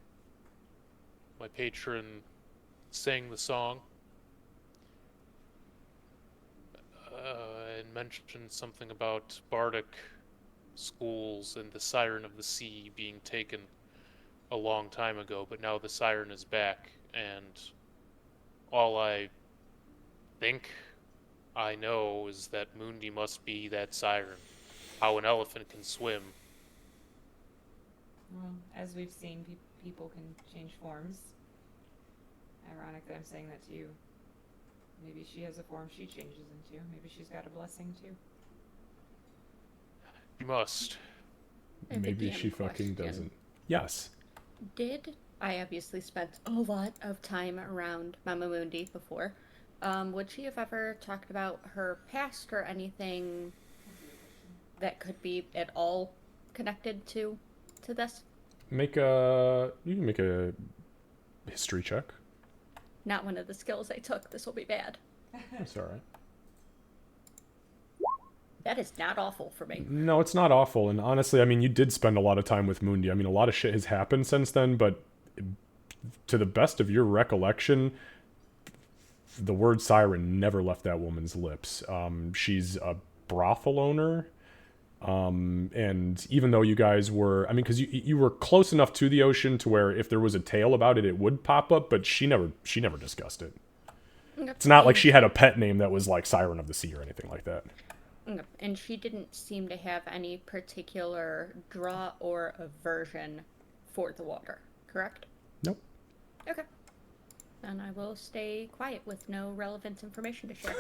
My patron sang the song and mentioned something about bardic schools and the Siren of the Sea being taken a long time ago, but now the siren is back, and all I think I know is that Mundi must be that siren. How an elephant can swim. Well, as we've seen, people can change forms. Ironic that I'm saying that to you. Maybe she has a form she changes into. Maybe she's got a blessing too. You must. I have a Maybe DM she fucking question. doesn't. Yes. Did I obviously spent a lot of time around Mama Mundi before? Would she have ever talked about her past or anything that could be at all connected to this? You can make a history check. Not one of the skills I took. This will be bad. That's all right. That is not awful for me. No, it's not awful. And honestly, I mean, you did spend a lot of time with Mundi. I mean, a lot of shit has happened since then, but to the best of your recollection, the word siren never left that woman's lips. She's a brothel owner. And even though you guys were, I mean, because you were close enough to the ocean to where if there was a tale about it, it would pop up, but she never discussed it. It's not like she had a pet name that was like Siren of the Sea or anything like that. And she didn't seem to have any particular draw or aversion for the water, correct? Nope. Okay. Then I will stay quiet with no relevant information to share.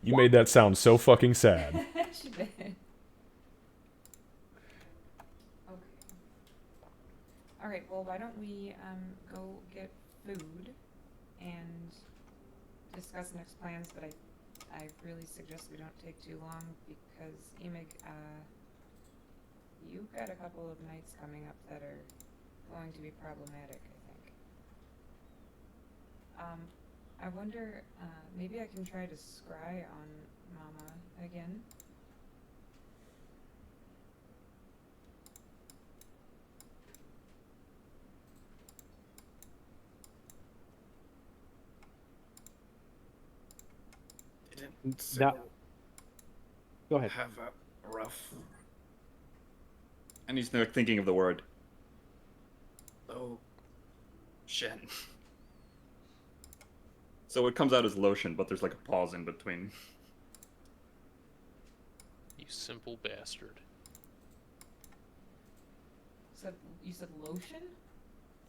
You made that sound so fucking sad. She did. Okay. All right. Well, why don't we go get food and discuss next plans? But I really suggest we don't take too long because Emig, you've got a couple of nights coming up that are going to be problematic, I think. I wonder, maybe I can try to scry on Mama again. Didn't Now- Go ahead. have a rough And he's now thinking of the word. Shen. So it comes out as lotion, but there's like a pause in between. You simple bastard. You said lotion?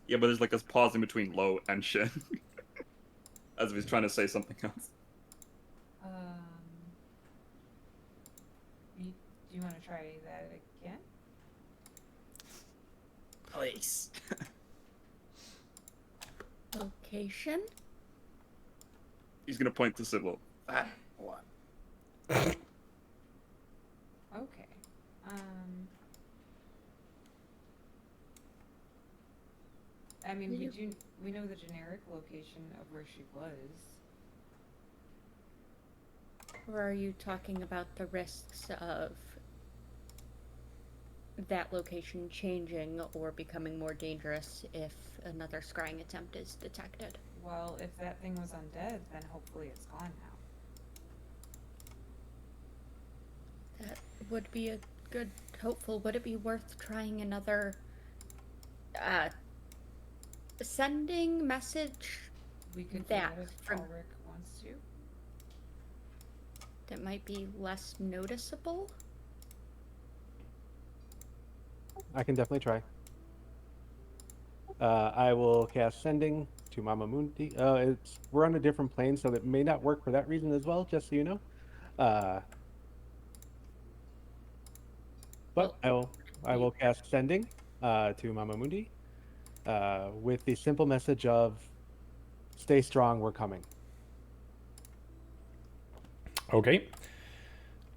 Yeah, but there's like this pause in between low and shin. As if he's trying to say something else. Do you want to try that again? Place. Location? He's gonna point to Sybil. That one. Okay. I mean, we know the generic location of where she was. Or are you talking about the risks of that location changing or becoming more dangerous if another scrying attempt is detected? Well, if that thing was undead, then hopefully it's gone now. That would be a good hopeful. Would it be worth trying another sending message We could do that that if from Ulrich wants to. that might be less noticeable? I can definitely try. I will cast Sending to Mama Mundi. We're on a different plane, so it may not work for that reason as well, just so you know. But I will cast Sending to Mama Mundi with the simple message of "Stay strong, we're coming." Okay.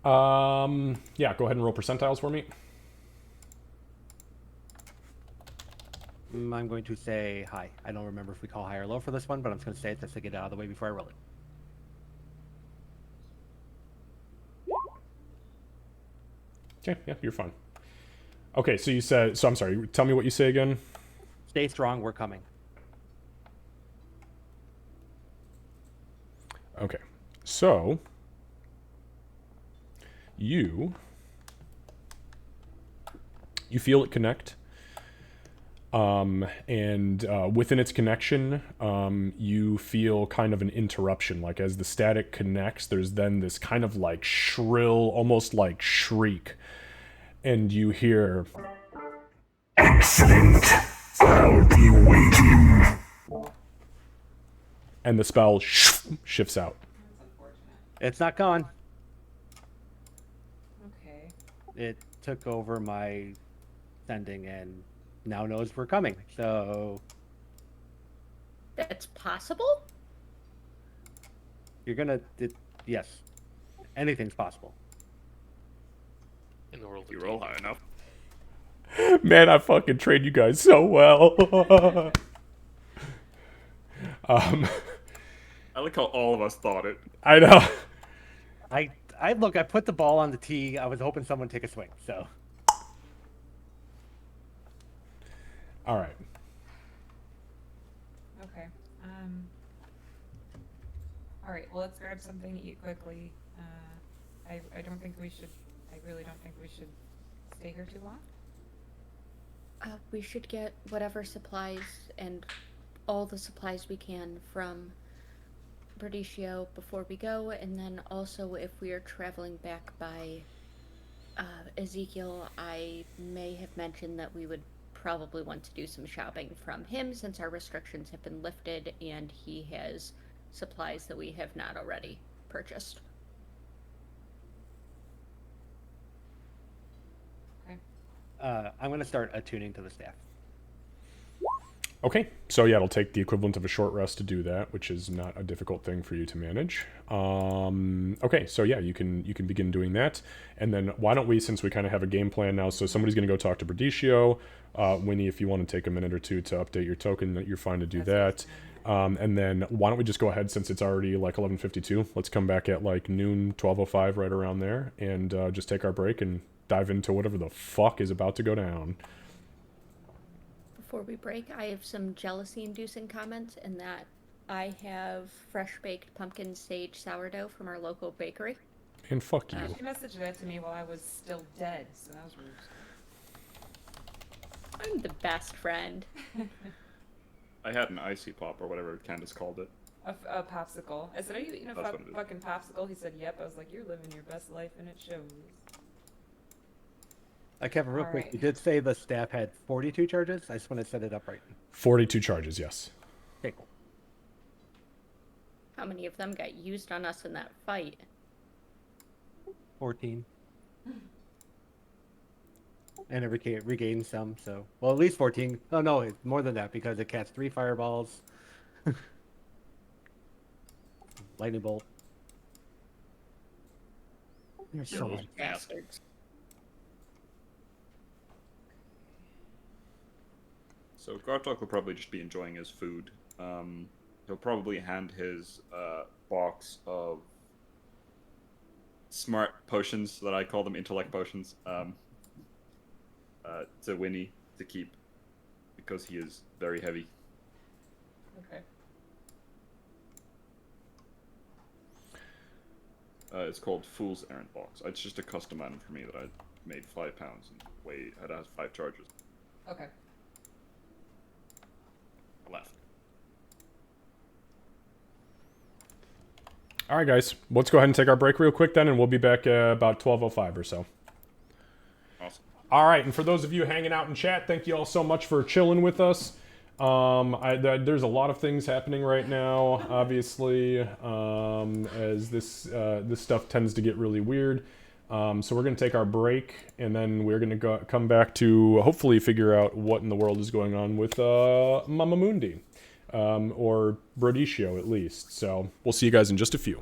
Yeah, go ahead and roll percentiles for me. I'm going to say high. I don't remember if we call high or low for this one, but I'm just going to say it just to get it out of the way before I roll it. Okay, yeah, you're fine. Okay, so you said, so I'm sorry, tell me what you say again. Stay strong, we're coming. Okay, so you feel it connect. And within its connection, you feel kind of an interruption. Like as the static connects, there's then this kind of like shrill, almost like shriek, and you hear, Excellent. I'll be waiting. and the spell shifts out. That's unfortunate. It's not gone. Okay. It took over my sending and now knows we're coming. So That's possible? you're gonna. Yes. Anything's possible. In the world of You roll D&D. high enough. Man, I fucking trained you guys so well. I like how all of us thought it. I know. I look. I put the ball on the tee. I was hoping someone would take a swing. So All right. Okay. All right. Well, let's grab something to eat quickly. I don't think we should. I really don't think we should stay here too long. We should get whatever supplies and all the supplies we can from Berdicio before we go, and then also if we are traveling back by Ezekiel, I may have mentioned that we would probably want to do some shopping from him since our restrictions have been lifted and he has supplies that we have not already purchased. I'm gonna start attuning to the staff. Okay, so yeah, it'll take the equivalent of a short rest to do that, which is not a difficult thing for you to manage. Okay, so yeah, you can begin doing that, and then why don't we, since we kind of have a game plan now, so somebody's going to go talk to Berdicio. Wynni, if you want to take a minute or two to update your token, that you're fine to do that. And then why don't we just go ahead, since it's already like 11:52, let's come back at like noon, 12:05, right around there, and just take our break and dive into whatever the fuck is about to go down. Before we break, I have some jealousy-inducing comments in that I have fresh-baked pumpkin sage sourdough from our local bakery. And fuck you. She messaged that to me while I was still dead, so that was rude. I'm the best friend. I had an icy pop or whatever Candace called it. A popsicle. I said, "Are you eating a That's what it is. fucking popsicle?" He said, "Yep." I was like, "You're living your best life, and it shows." Kevin, real quick, Alright. you did say the staff had 42 charges. I just want to set it up right. 42 charges, yes. Okay, cool. How many of them got used on us in that fight? 14. And it regained some, so... Well, at least 14. Oh, no, it's more than that, because it cast 3 fireballs. Lightning bolt. There's so much. Bastards. So Gartok will probably just be enjoying his food. He'll probably hand his box of smart potions, that I call them intellect potions, to Wynni to keep, because he is very heavy. Okay. It's called Fool's Errand Box. It's just a custom item for me that I made 5 pounds and it has 5 charges Okay. left. All right, guys. Let's go ahead and take our break real quick then, and we'll be back about 12:05 or so. Awesome. All right, and for those of you hanging out in chat, thank you all so much for chilling with us. There's a lot of things happening right now, obviously, as this stuff tends to get really weird. So we're going to take our break, and then we're going to come back to hopefully figure out what in the world is going on with Mama Mundi, or Berdicio at least. So we'll see you guys in just a few.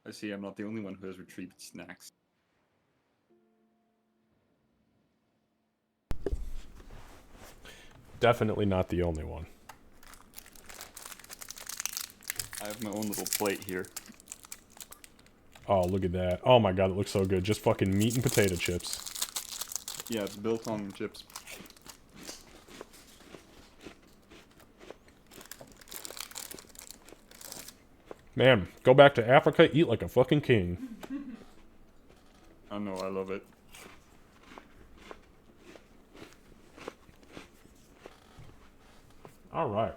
I see I'm not the only one who has retrieved snacks. Definitely not the only one. I have my own little plate here. Oh, look at that. Oh my god, it looks so good. Just fucking meat and potato chips. Yeah, it's built on chips. Man, go back to Africa, eat like a fucking king. I know, I love it. Alright.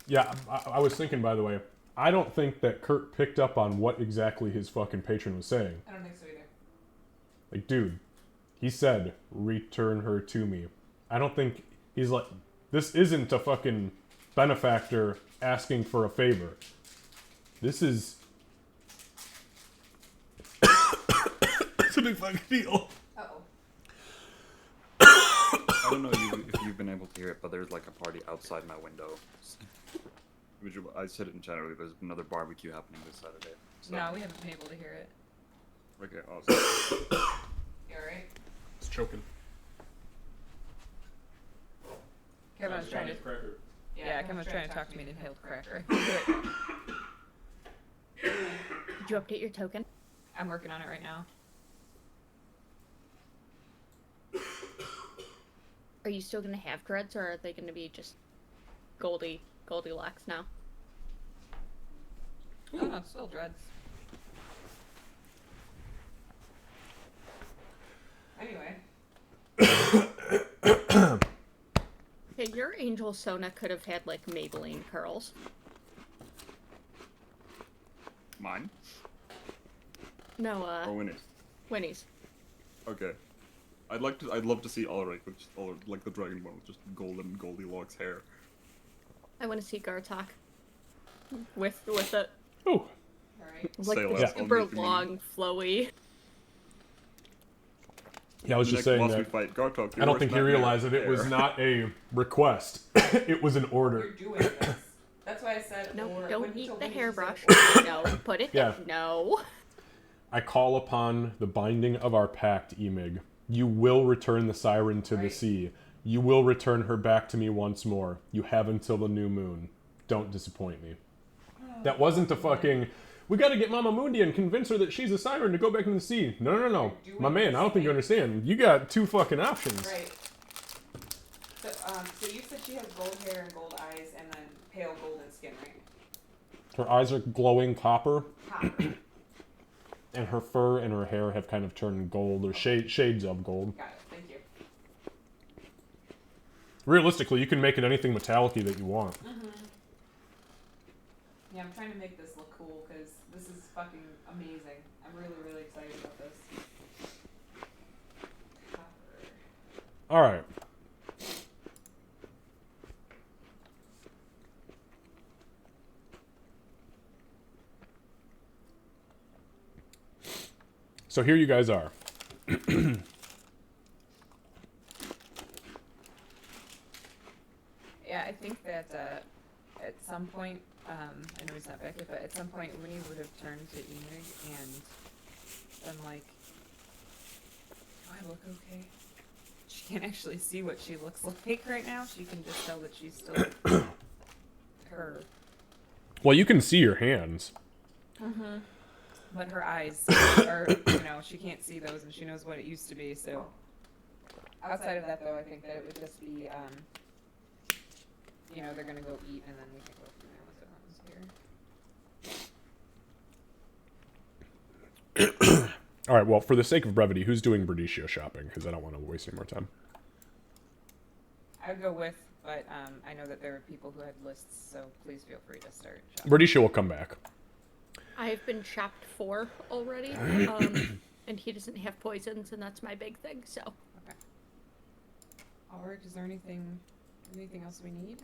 Yeah, I was thinking, by the way, I don't think that Kurt picked up on what exactly his fucking patron was saying. I don't think so either. Like, dude, he said, return her to me. I don't think he's like, this isn't a fucking benefactor asking for a favor. This is... it's a big fucking deal. Uh-oh. I don't know if you've been able to hear it, but there's like a party outside my window. I said it in chat earlier, there's another barbecue happening this Saturday. So. No, we haven't been able to hear it. Okay, awesome. You alright? It's choking. Kevin was trying to... Yeah, Kevin was trying to talk to me and inhaled cracker. Did you update your token? I'm working on it right now. Are you still gonna have dreads, or are they gonna be just Goldilocks now? Oh no, it's still dreads. Anyway. Yeah, your Angel Sona could have had like Maybelline curls. Mine? No, Or Wynni's? Wynni's. Okay. I'd love to see Ulrich, like the dragon one with just golden Goldilocks hair. I want to see Gartok with it. Ooh. Alright. Like Say the less, I'll super make you long, flowy. Yeah, I was The just next saying boss we that. fight, Gartok, I don't think he realized that it was not a request. It was an You're order. doing this. That's why I said... No, or don't when he eat told the me, he said hairbrush. or. No, put it Yeah. down. No. I call upon the binding of our pact, Emig. You will return the siren to the Right. sea. You will return her back to me once more. You have until the new moon. Don't disappoint me. That wasn't a fucking... We gotta get Mama Mundi and convince her that she's a siren to go back in the sea. No, no, no. You're doing My man, I don't think you understand. You got two fucking options. Right. So you said she has gold hair and gold eyes and then pale golden skin, right? Her eyes are glowing copper, Copper. and her fur and her hair have kind of turned gold, or shades of gold. Got it. Thank you. Realistically, you can make it anything metallic-y that you want. Yeah, I'm trying to make this look cool because this is fucking amazing. I'm really, really excited about this. Copper. All right. So here you guys are. Yeah, I think that at some point, I know he's not back yet, but at some point Wynni would have turned to Emig and been like, do I look okay? She can't actually see what she looks like right now. She can just tell that she's still her. Well, you can see your hands. But her eyes are, she can't see those and she knows what it used to be, so. Outside of that, though, I think that it would just be, they're gonna go eat and then we can go from there once it happens here. All right. Well, for the sake of brevity, who's doing Berdiccio shopping? Because I don't want to waste any more time. I would go with, but I know that there are people who had lists, so please feel free to start shopping. Berdiccio will come back. I've been shopped for already, and he doesn't have poisons, and that's my big thing. So. Okay. Alright, is there anything else we need?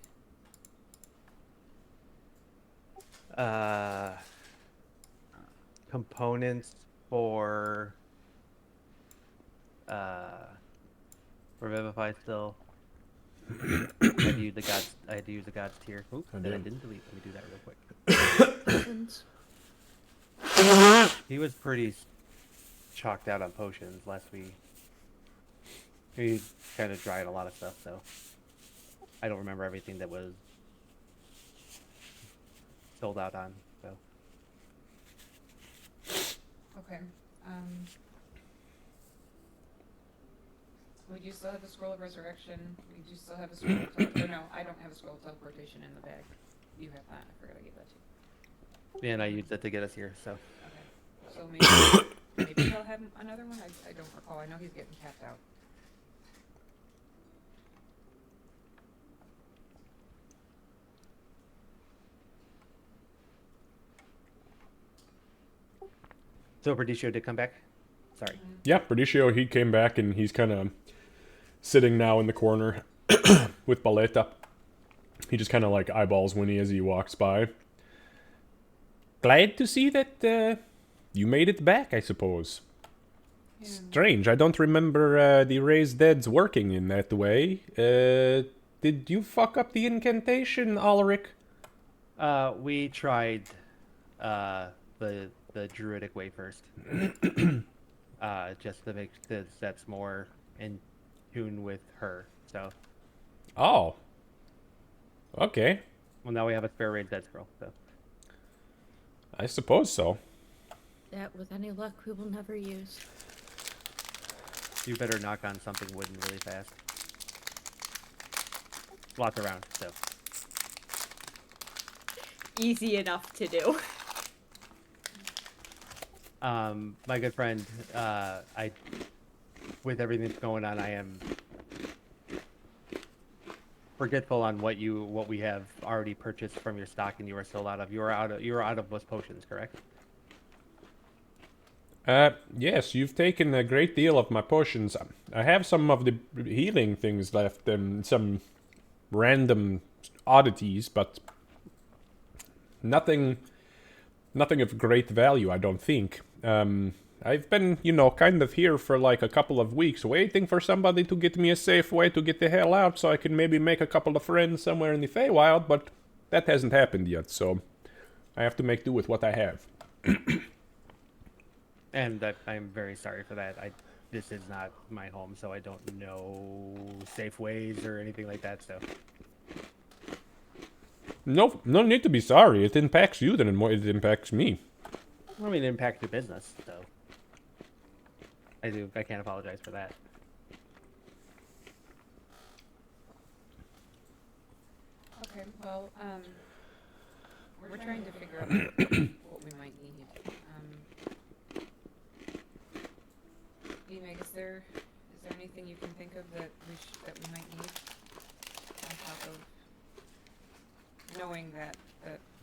Components for Revivify still. I had to use the god's tear. Oops, that I damn. didn't delete. Let me do that real quick. Potions. He was pretty chalked out on potions last week. He kind of dried a lot of stuff, so I don't remember everything that was sold out on. So Okay. We do still have a scroll of resurrection. We do still have a scroll of or no, I don't have a scroll of teleportation in the bag. You have that. I forgot I gave that to you. and I used it to get us here. So Okay. So maybe he'll have another one. I don't recall. I know he's getting capped out. Berdicio did come back. Sorry. Yeah, Berdicio, he came back and he's kind of sitting now in the corner with Baleta. He just kind of like eyeballs Wynni as he walks by. Glad to see that you made it back, I suppose. Yeah. Strange, I don't remember the raised deads working in that way. Did you fuck up the incantation, Ulrich? We tried the druidic way first, just to make that's more in tune with her. So, Oh. Okay. well, now we have a spare raid dead scroll. So I suppose so. That, with any luck, we will never use. you better knock on something wooden really fast. Lots around. So Easy enough to do. my good friend, with everything that's going on, I am forgetful on what we have already purchased from your stock, and you are still out of. You are out of those potions, correct? Yes, you've taken a great deal of my potions. I have some of the healing things left and some random oddities, but nothing of great value, I don't think. I've been, kind of here for like a couple of weeks waiting for somebody to get me a safe way to get the hell out so I can maybe make a couple of friends somewhere in the Feywild, but that hasn't happened yet, so I have to make do with what I have. And I'm very sorry for that. This is not my home, so I don't know safe ways or anything like that. So No need to be sorry. It impacts you than it impacts me. I mean, it impacts your business. So I can't apologize for that. Okay, well, we're trying to figure out what we might need. Meg, is there anything you can think of that we might need on top of knowing that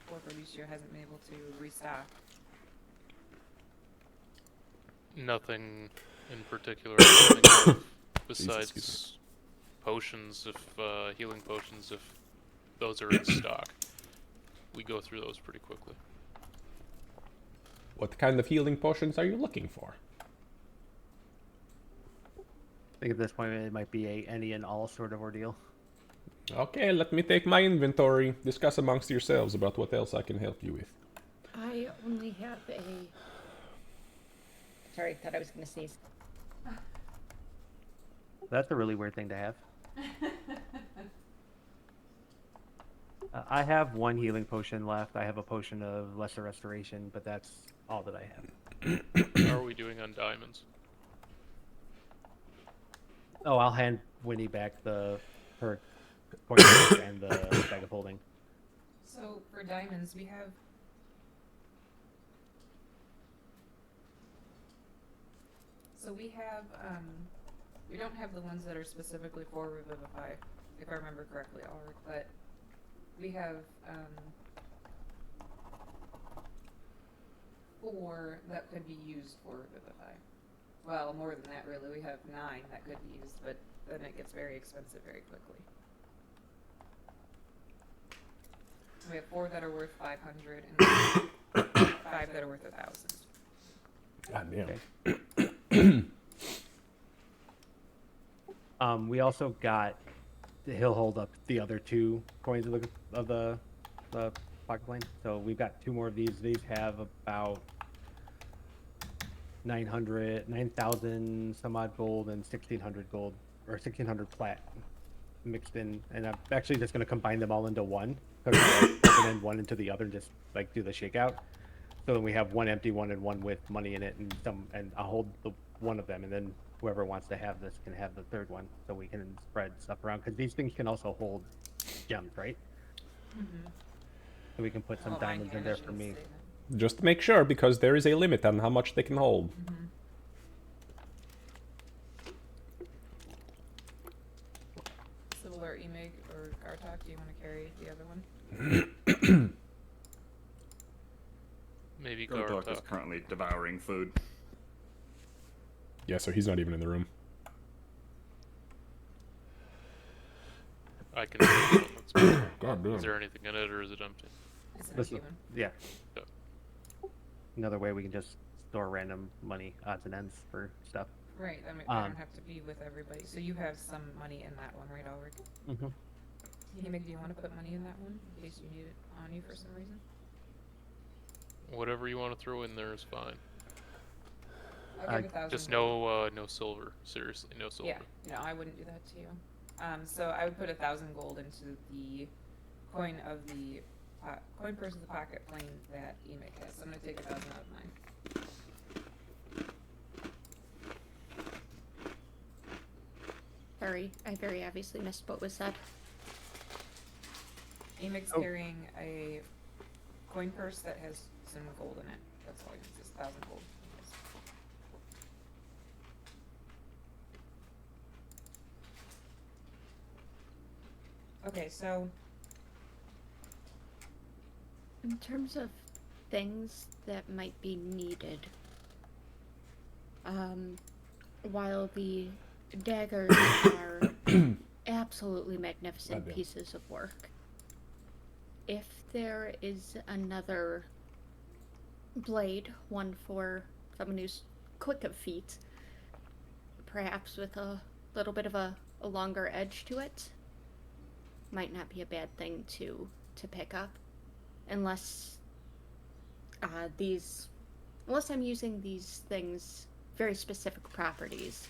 poor Berlucio hasn't been able to restock? Nothing in particular I can think of besides potions, if healing potions, if those are in stock. We go through those pretty quickly. What kind of healing potions are you looking for? I think at this point it might be a any and all sort of ordeal. Okay, let me take my inventory. Discuss amongst yourselves about what else I can help you with. I only have a... Sorry, thought I was going to sneeze. That's a really weird thing to have. I have one healing potion left. I have a potion of lesser restoration, but that's all that I have. How are we doing on diamonds? Oh, I'll hand Wynni back her points and the bag of holding. So for diamonds, we have. We don't have the ones that are specifically for Revivify, if I remember correctly, Ulrich, but we have 4 that could be used for Revivify. Well, more than that, really. We have 9 that could be used, but then it gets very expensive very quickly. We have 4 that are worth 500 and 5 that are worth 1,000. God damn. We also got. He'll hold up the other 2 coins of the pocket plane. So we've got 2 more of these. These have about 9,000 some odd gold and 1,600 gold or 1,600 plat mixed in, and I'm actually just going to combine them all into one. So open in one into the other, and just like do the shakeout. So then we have one empty one and one with money in it, and I'll hold one of them, and then whoever wants to have this can have the third one, so we can spread stuff around, because these things can also hold gems, right? Mm-hmm. So we can put some diamonds in there for me. Just to make sure, because there is a limit on how much they can hold. Mm-hmm. Sybil or Emig or Gartok, do you want to carry the other one? Maybe Gartok is Gartok. currently devouring food. Yeah, so he's not even in the room. I can take one. That's fine. God damn. Is there anything in it, or is it empty? It's an This empty is- one. Yeah. Yeah. Another way we can just store random money, odds and ends for stuff. Right, I mean, I don't have to be with everybody. So you have some money in that one, right, Ulrich? Mm-hmm. Emig, do you want to put money in that one, in case you need it on you for some reason? Whatever you want to throw in there is fine. I'll give 1,000 Just gold. no silver. Seriously, no silver. Yeah, no, I wouldn't do that to you. So I would put 1,000 gold into the coin of the coin purse of the pocket plane that Emig has. So I'm gonna take 1,000 out of mine. Sorry, I very obviously missed what was said. Emig's Oh. carrying a coin purse that has some gold in it. That's all I need. Just 1,000 gold. Okay, so In terms of things that might be needed, while the daggers are absolutely magnificent Goddamn. pieces of work, if there is another blade, one for someone who's quick of feet, perhaps with a little bit of a longer edge to it, might not be a bad thing to pick up, unless unless I'm using these things very specific properties,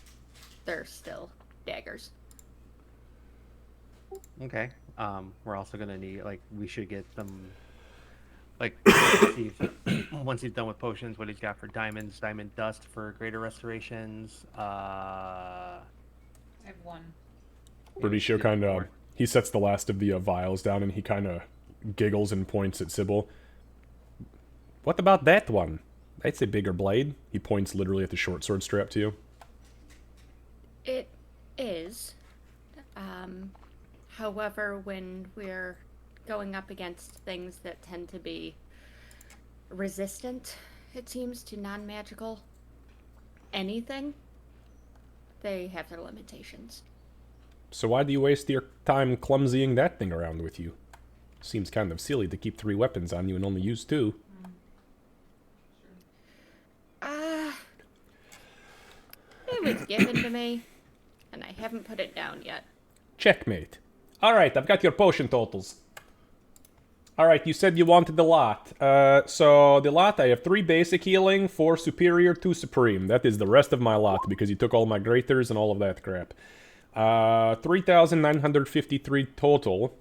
they're still daggers. Okay. We're also gonna need, like, we should get some, like, once he's done with potions, what he's got for diamonds, diamond dust for greater restorations. I have one. Pretty sure Yeah, kind of... more. He sets the last of the vials down and he kind of giggles and points at Sybil. What about that one? That's a bigger blade. He points literally at the short sword strap to you. It is. However, when we're going up against things that tend to be resistant, it seems, to non-magical anything, they have their limitations. So why do you waste your time clumsying that thing around with you? Seems kind of silly to keep 3 weapons on you and only use 2. It was given to me, and I haven't put it down yet. Checkmate. Alright, I've got your potion totals. Alright, you said you wanted the lot. So the lot, I have 3 basic healing, 4 superior, 2 supreme. That is the rest of my lot, because you took all my greaters and all of that crap. 3,953 total.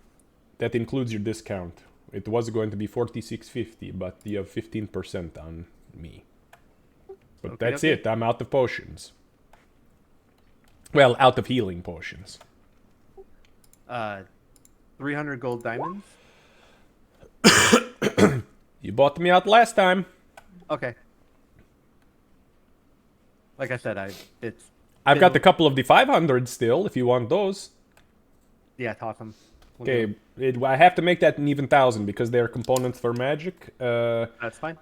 That includes your discount. It was going to be 46.50, but you have 15% on me. But Okay, that's okay. it, I'm out of potions. Well, out of healing potions. 300 gold diamonds. You bought me out last time. Okay. Like I said, it's I've got a couple of the 500 still, if you want those. yeah, toss them. We'll do Okay, I have to make that an even 1,000 because they are components for magic. it. That's fine.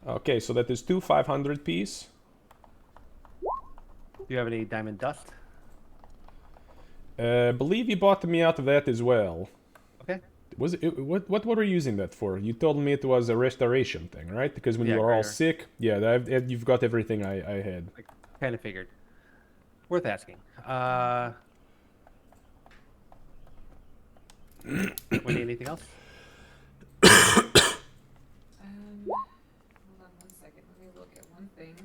Okay, so that is 2 500 piece. Do you have any diamond dust? Believe you bought me out of that as well. Okay. Was it what were you using that for? You told me it was a restoration thing, right? Because when Yeah, you were all greater. sick, yeah, you've got everything I had. Kind of figured. Worth asking. Wynni, anything else? Hold on one second. Let me look at one thing.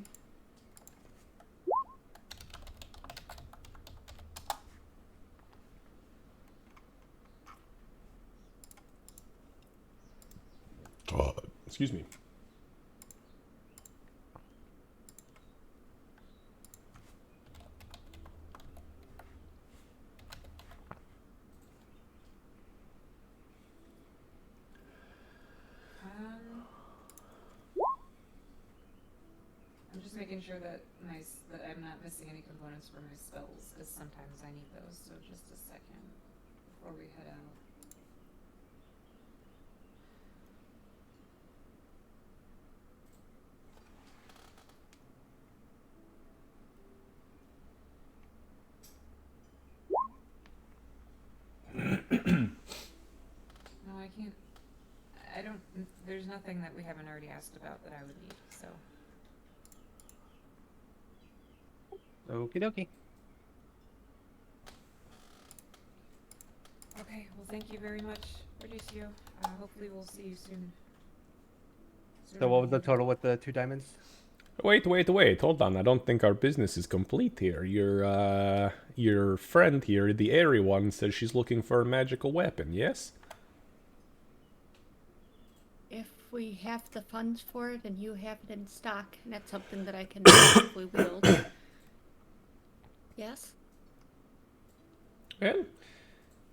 Excuse me. I'm just making sure that that I'm not missing any components for my spells, because sometimes I need those. So just a second before we head out. No, I can't. I don't. There's nothing that we haven't already asked about that I would need. So. Okie dokie. Okay, well, thank you very much, Reducio. Hopefully we'll see you soon. So what was the total with the 2 diamonds? Wait. Hold on. I don't think our business is complete here. Your friend here, the airy one, says she's looking for a magical weapon, yes? If we have the funds for it and you have it in stock, and that's something that I can possibly wield. Yes? Well,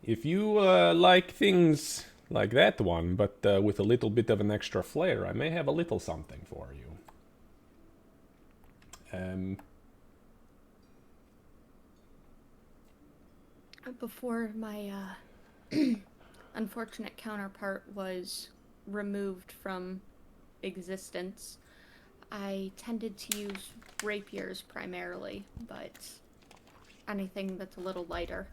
if you like things like that one, but with a little bit of an extra flair, I may have a little something for you. Before my unfortunate counterpart was removed from existence, I tended to use rapiers primarily, but anything that's a little lighter,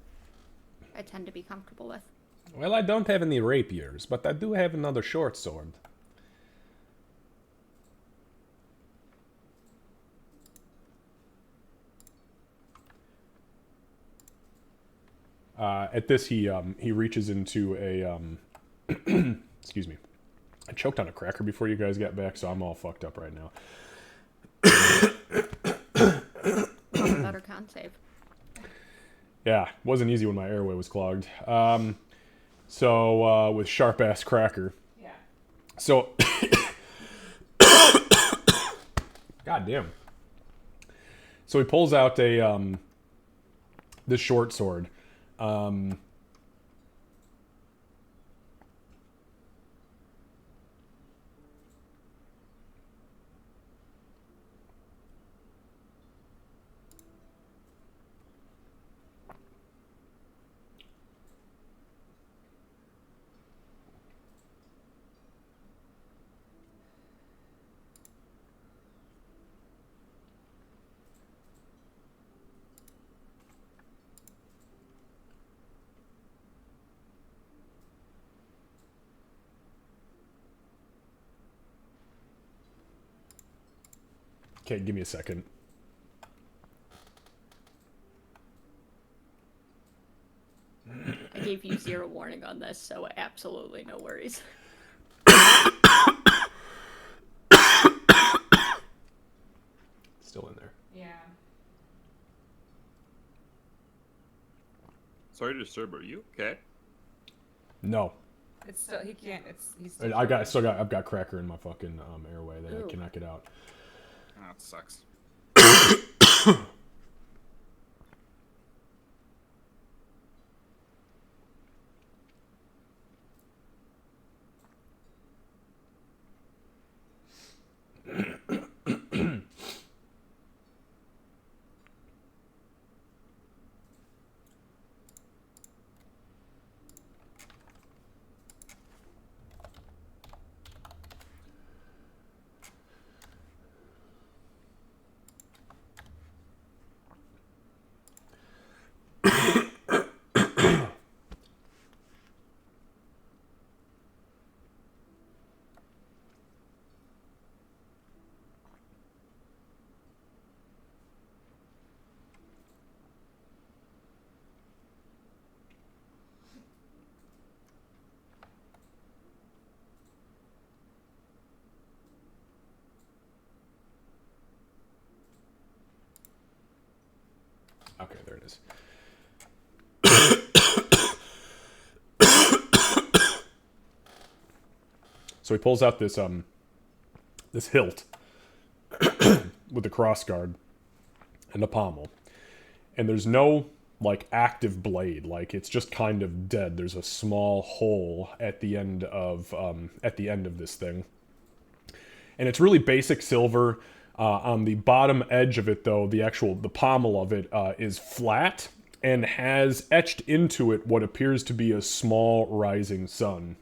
I tend to be comfortable with. Well, I don't have any rapiers, but I do have another short sword. At this, he reaches into a excuse me. I choked on a cracker before you guys got back, so I'm all fucked up right now. Better con save. Yeah, wasn't easy when my airway was clogged. So with sharp ass cracker. Yeah. So, God damn. So he pulls out a this short sword. Okay, give me a second. I gave you 0 warning on this, so absolutely no worries. Still in there. Yeah. Sorry to disturb. Are you okay? No, It's still he can't. He's still. I've got cracker in my fucking airway that Ooh. I cannot get out. Oh, that sucks. Okay, there it is. So he pulls out this this hilt with a crossguard and a pommel, and there's no like active blade. Like it's just kind of dead. There's a small hole at the end of this thing, and it's really basic silver. On the bottom edge of it, though, the pommel of it is flat and has etched into it what appears to be a small rising sun.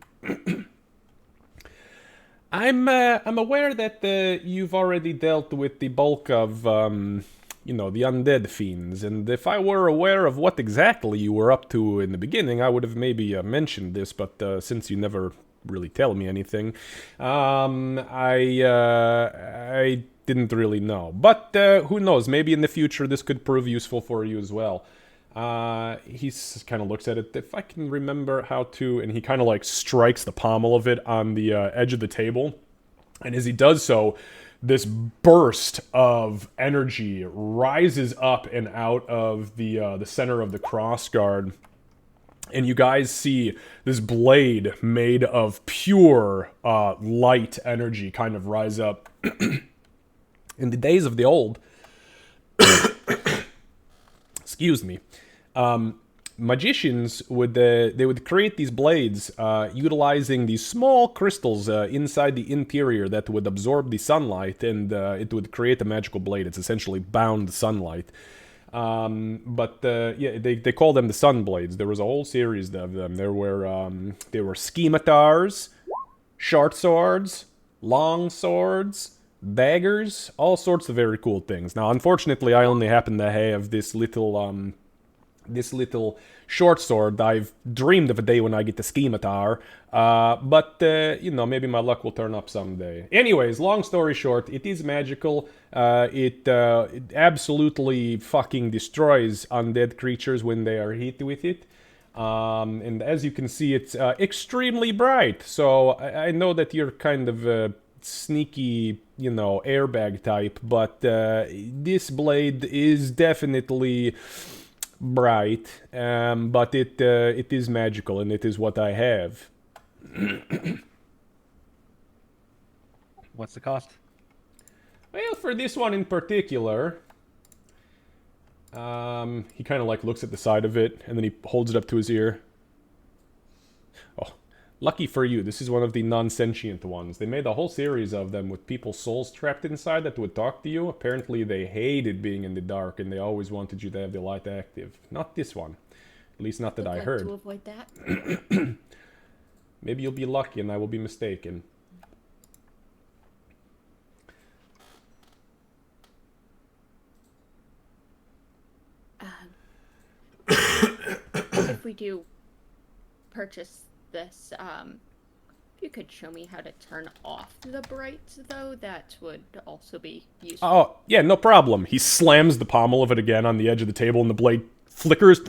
I'm aware that you've already dealt with the bulk of the undead fiends, and if I were aware of what exactly you were up to in the beginning, I would have maybe mentioned this. But since you never really tell me anything, I didn't really know. But who knows? Maybe in the future this could prove useful for you as well. He kind of looks at it. If I can remember how to, and he kind of like strikes the pommel of it on the edge of the table. And as he does so, this burst of energy rises up and out of the center of the crossguard. And you guys see this blade made of pure light energy kind of rise up. In the days of the old, excuse me, magicians would create these blades utilizing these small crystals inside the interior that would absorb the sunlight, and it would create a magical blade. It's essentially bound sunlight. They call them the sun blades. There was a whole series of them. There were scimitars, short swords, long swords, daggers, all sorts of very cool things. Now, unfortunately, I only happen to have this little short sword. I've dreamed of a day when I get the scimitar, but maybe my luck will turn up someday. Anyways, long story short, it is magical. It absolutely fucking destroys undead creatures when they are hit with it. And as you can see, it's extremely bright. So I know that you're kind of sneaky, airbag type, but this blade is definitely bright, but it is magical, and it is what I have. What's the cost? Well, for this one in particular, he kind of like looks at the side of it, and then he holds it up to his ear. Oh, lucky for you, this is one of the non-sentient ones. They made a whole series of them with people's souls trapped inside that would talk to you. Apparently they hated being in the dark, and they always wanted you to have the light active. Not this one. At least not that I heard. To avoid that. Maybe you'll be lucky and I will be mistaken. If we do purchase this, if you could show me how to turn off the brights, though, that would also be useful. Oh, yeah, no problem. He slams the pommel of it again on the edge of the table, and the blade flickers.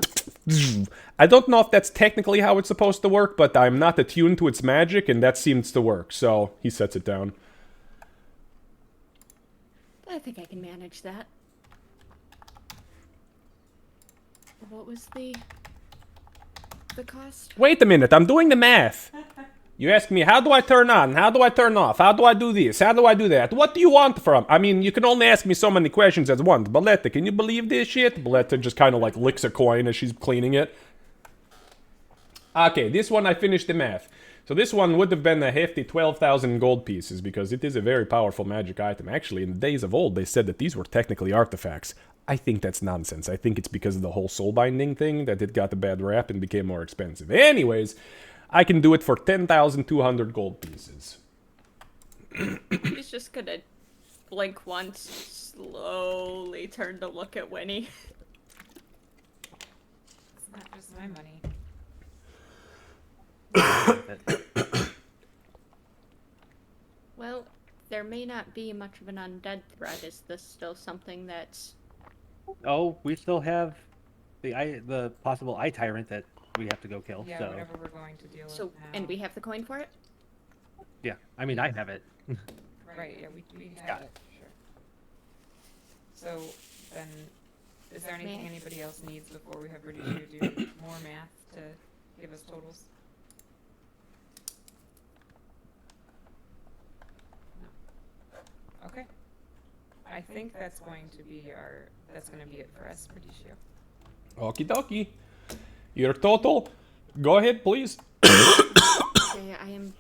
I don't know if that's technically how it's supposed to work, but I'm not attuned to its magic, and that seems to work. So he sets it down. I think I can manage that. What was the cost? Wait a minute, I'm doing the math. You ask me, how do I turn on? How do I turn off? How do I do this? How do I do that? What do you want from? I mean, you can only ask me so many questions at once. Boletta, can you believe this shit? Boletta just kind of like licks a coin as she's cleaning it. Okay, this one I finished the math. So this one would have been a hefty 12,000 gold pieces because it is a very powerful magic item. Actually, in the days of old, they said that these were technically artifacts. I think that's nonsense. I think it's because of the whole soul binding thing that it got a bad rap and became more expensive. Anyways, I can do it for 10,200 gold pieces. He's just gonna blink once, slowly turn to look at Wynni. It's not just my money. Well, there may not be much of an undead threat. Is this still something that's... Oh, we still have the possible eye tyrant that we have to go kill. Yeah, so whatever we're going to deal So, with now. and we have the coin for it? yeah, I mean I have it. Right, yeah, we Yeah. have it, sure. So, then, Is there anything May I? anybody else needs before we have Britishu do more math to give us totals? No. Okay. I think that's going to be it for us, Britishu. Okie dokie. Your total. Go ahead, please. Okay, I am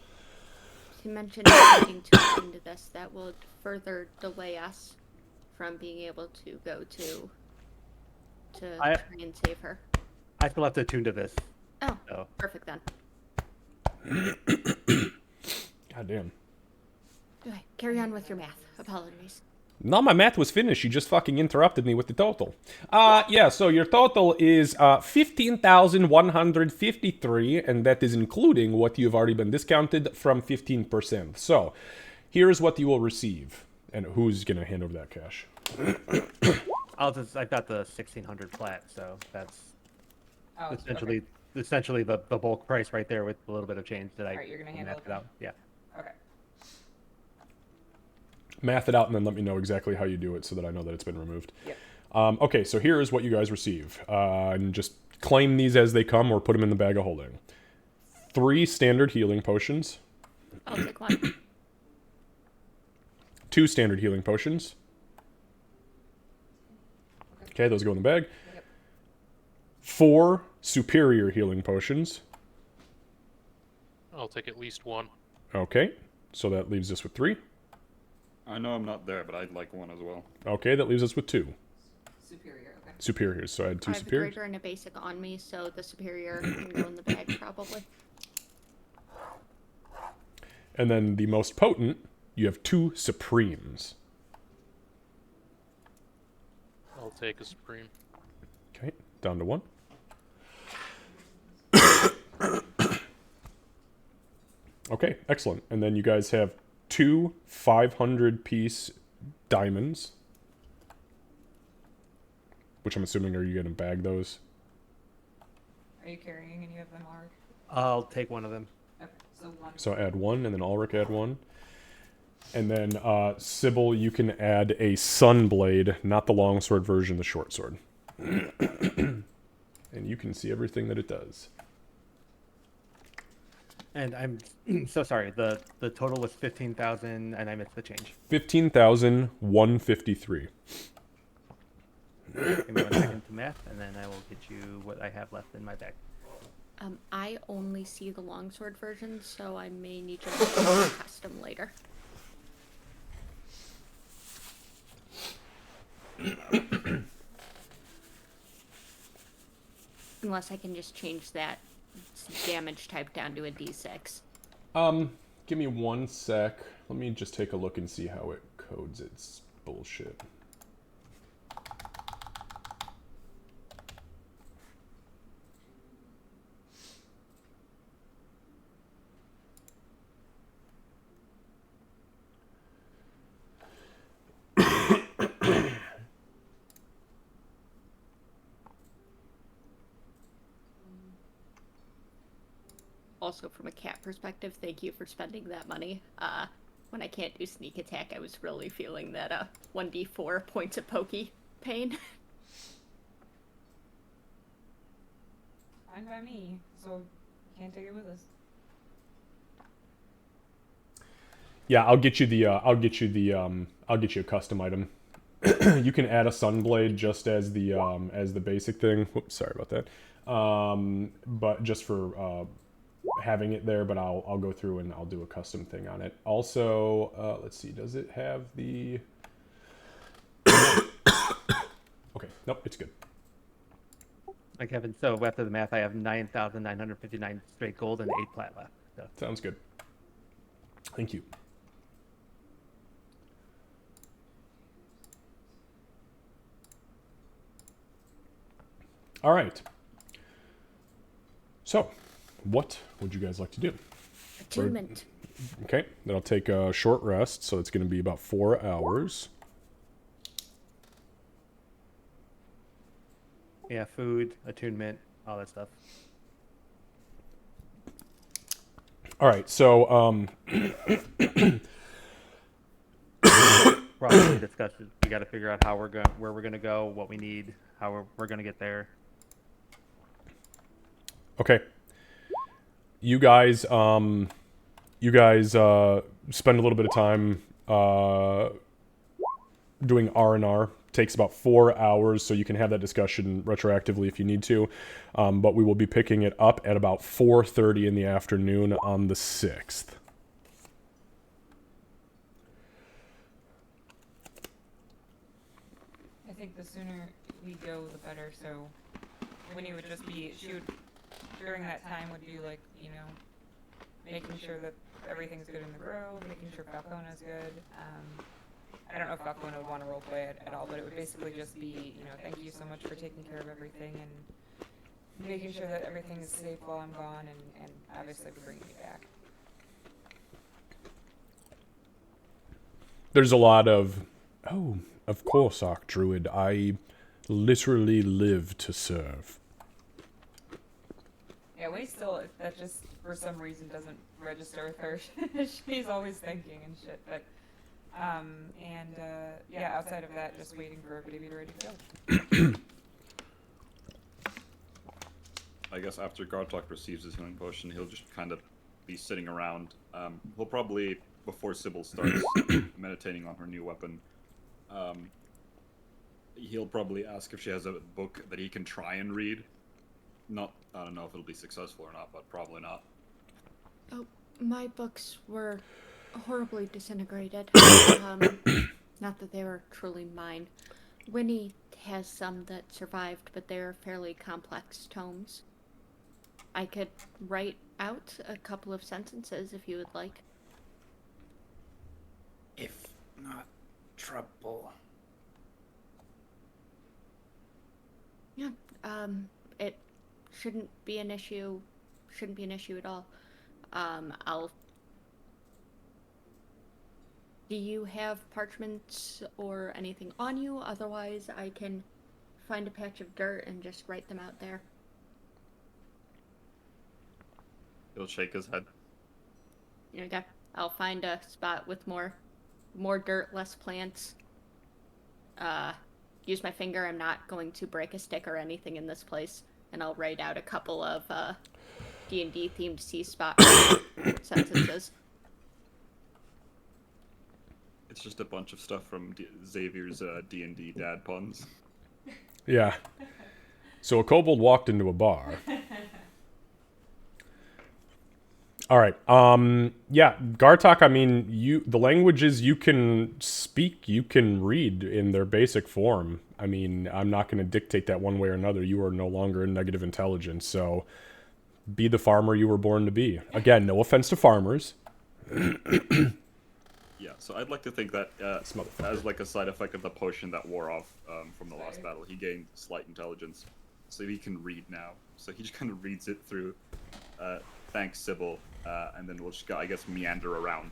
to mention needing to look into this. That will further delay us from being able to go to I- try and save her. I still have to attune to this. Oh, So perfect then. God damn. Okay, carry on with your math. Apologies. No, my math was finished. You just fucking interrupted me with the total. Yeah, so your total is 15,153, and that is including what you've already been discounted from 15%. So, here's what you will receive. And who's going to hand over that cash? I've got the 1,600 flat, so that's Oh, essentially the bulk price right there with a little bit of change that I Alright, you're gonna handle mapped it it out. Yeah. Okay. Math it out and then let me know exactly how you do it so that I know that it's been removed. Yep. Okay, so here is what you guys receive. And just claim these as they come or put them in the bag of holding. 3 standard healing potions. I'll take one. 2 standard healing potions. Okay, those go in the bag. Yep. 4 superior healing potions. I'll take at least one. Okay, so that leaves us with 3. I know I'm not there, but I'd like one as well. Okay, that leaves us with 2 Superior, okay. superiors. So I had 2 I have a superiors. greater and a basic on me, so the superior can go in the bag probably. And then the most potent, you have 2 supremes. I'll take a supreme. Okay, down to 1. Okay, excellent. And then you guys have 2 500-piece diamonds. Which I'm assuming, are you going to bag those? Are you carrying any of them, Arg? I'll take one of them. Okay, so one. So add 1, and then Ulrich add 1. And then, Sybil, you can add a Sunblade, not the longsword version, the short sword. And you can see everything that it does. And I'm so sorry. The total was 15,000, and I missed the change. 15,153. Give me 1 second to math, and then I will get you what I have left in my bag. I only see the longsword version, so I may need to make a custom later. Unless I can just change that damage type down to a d6. Give me 1 sec. Let me just take a look and see how it codes its bullshit. Also, from a cat perspective, thank you for spending that money. When I can't do sneak attack, I was really feeling that 1d4 points of pokey pain. Fine by me, so can't take it with us. Yeah, I'll get you I'll get you a custom item. You can add a Sunblade just as the basic thing. Whoops, sorry about that. But just for having it there, but I'll go through and I'll do a custom thing on it. Also, let's see, does it have the... Okay, nope, it's good. Like Kevin, so after the math, I have 9,959 straight gold and 8 plat left. So. Sounds good. Thank you. All right. So, what would you guys like to do? Attunement. Okay, then I'll take a short rest, so it's going to be about 4 hours. Yeah, food, attunement, all that stuff. All right, so probably discuss it. We got to figure out how where we're gonna go, what we need, how we're gonna get there. Okay. You guys spend a little bit of time doing R&R. Takes about 4 hours, so you can have that discussion retroactively if you need to. But we will be picking it up at about 4:30 in the afternoon on the 6th. I think the sooner we go, the better. So Wynni would just be, during that time would be like, making sure that everything's good in the grove, making sure Falcona's good. I don't know if Falcona would want to roleplay it at all, but it would basically just be, thank you so much for taking care of everything and making sure that everything is safe while I'm gone, and obviously bringing me back. There's a lot of, oh, of course, Archdruid. I literally live to serve. Yeah, Wynni still, that just for some reason doesn't register with her. She's always thinking and shit, but yeah, outside of that, just waiting for everybody to be ready to go. I guess after Gartok receives his healing potion, he'll just kind of be sitting around. He'll probably, before Sybil starts meditating on her new weapon, he'll probably ask if she has a book that he can try and read. I don't know if it'll be successful or not, but probably not. Oh, my books were horribly disintegrated. Not that they were truly mine. Wynni has some that survived, but they're fairly complex tomes. I could write out a couple of sentences if you would like. If not trouble. Yeah, it shouldn't be an issue. Shouldn't be an issue at all. Do you have parchments or anything on you? Otherwise, I can find a patch of dirt and just write them out there. He'll shake his head. Okay, I'll find a spot with more dirt, less plants. Use my finger. I'm not going to break a stick or anything in this place, and I'll write out a couple of D&D themed sea spot sentences. It's just a bunch of stuff from Xavier's D&D dad puns. Yeah. So a kobold walked into a bar. All right. Yeah, Gartok, I mean, the languages you can speak, you can read in their basic form. I mean, I'm not going to dictate that one way or another. You are no longer in negative intelligence, so be the farmer you were born to be. Again, no offense to farmers. Yeah, so I'd like to think that as like a side effect of the potion that wore off from the last battle, he gained slight intelligence, so he can read now. So he just kind of reads it through. Thanks, Sybil, and then we'll just, I guess, meander around.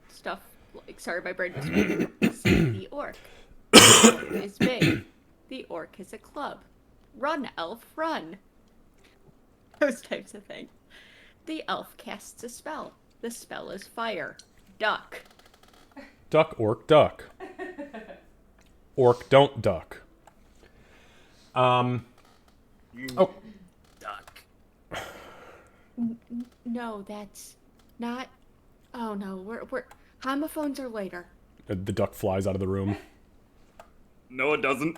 Stuff like, sorry, my brain was see the orc. The orc is big. The orc is a club. Run, elf, run. Those types of things. The elf casts a spell. The spell is fire. Duck. Duck, orc, duck. Orc, don't duck. Oh. Duck. No, that's not. Oh no, we're homophones are later. The duck flies out of the room. No, it doesn't.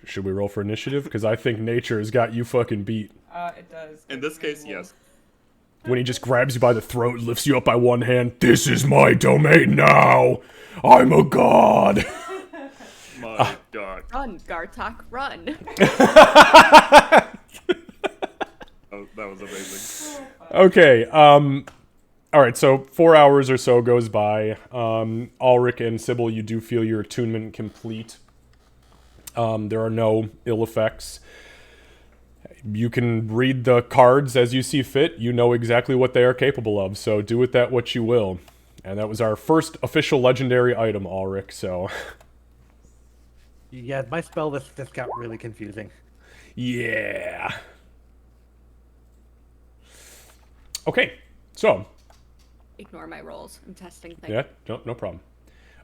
Should we roll for initiative? Because I think nature has got you fucking beat. It does. In this case, yes. When he just grabs you by the throat, lifts you up by one hand. This is my domain now. I'm a god. My God. Run, Gartok, run. Oh, that was amazing. Okay. All right. So 4 hours or so goes by. Ulrich and Sybil, you do feel your attunement complete. There are no ill effects. You can read the cards as you see fit. You know exactly what they are capable of, so do with that what you will. And that was our first official legendary item, Ulrich, so... Yeah, my spell list just got really confusing. Yeah. Okay, so... ignore my rolls. I'm testing things. Yeah, no problem.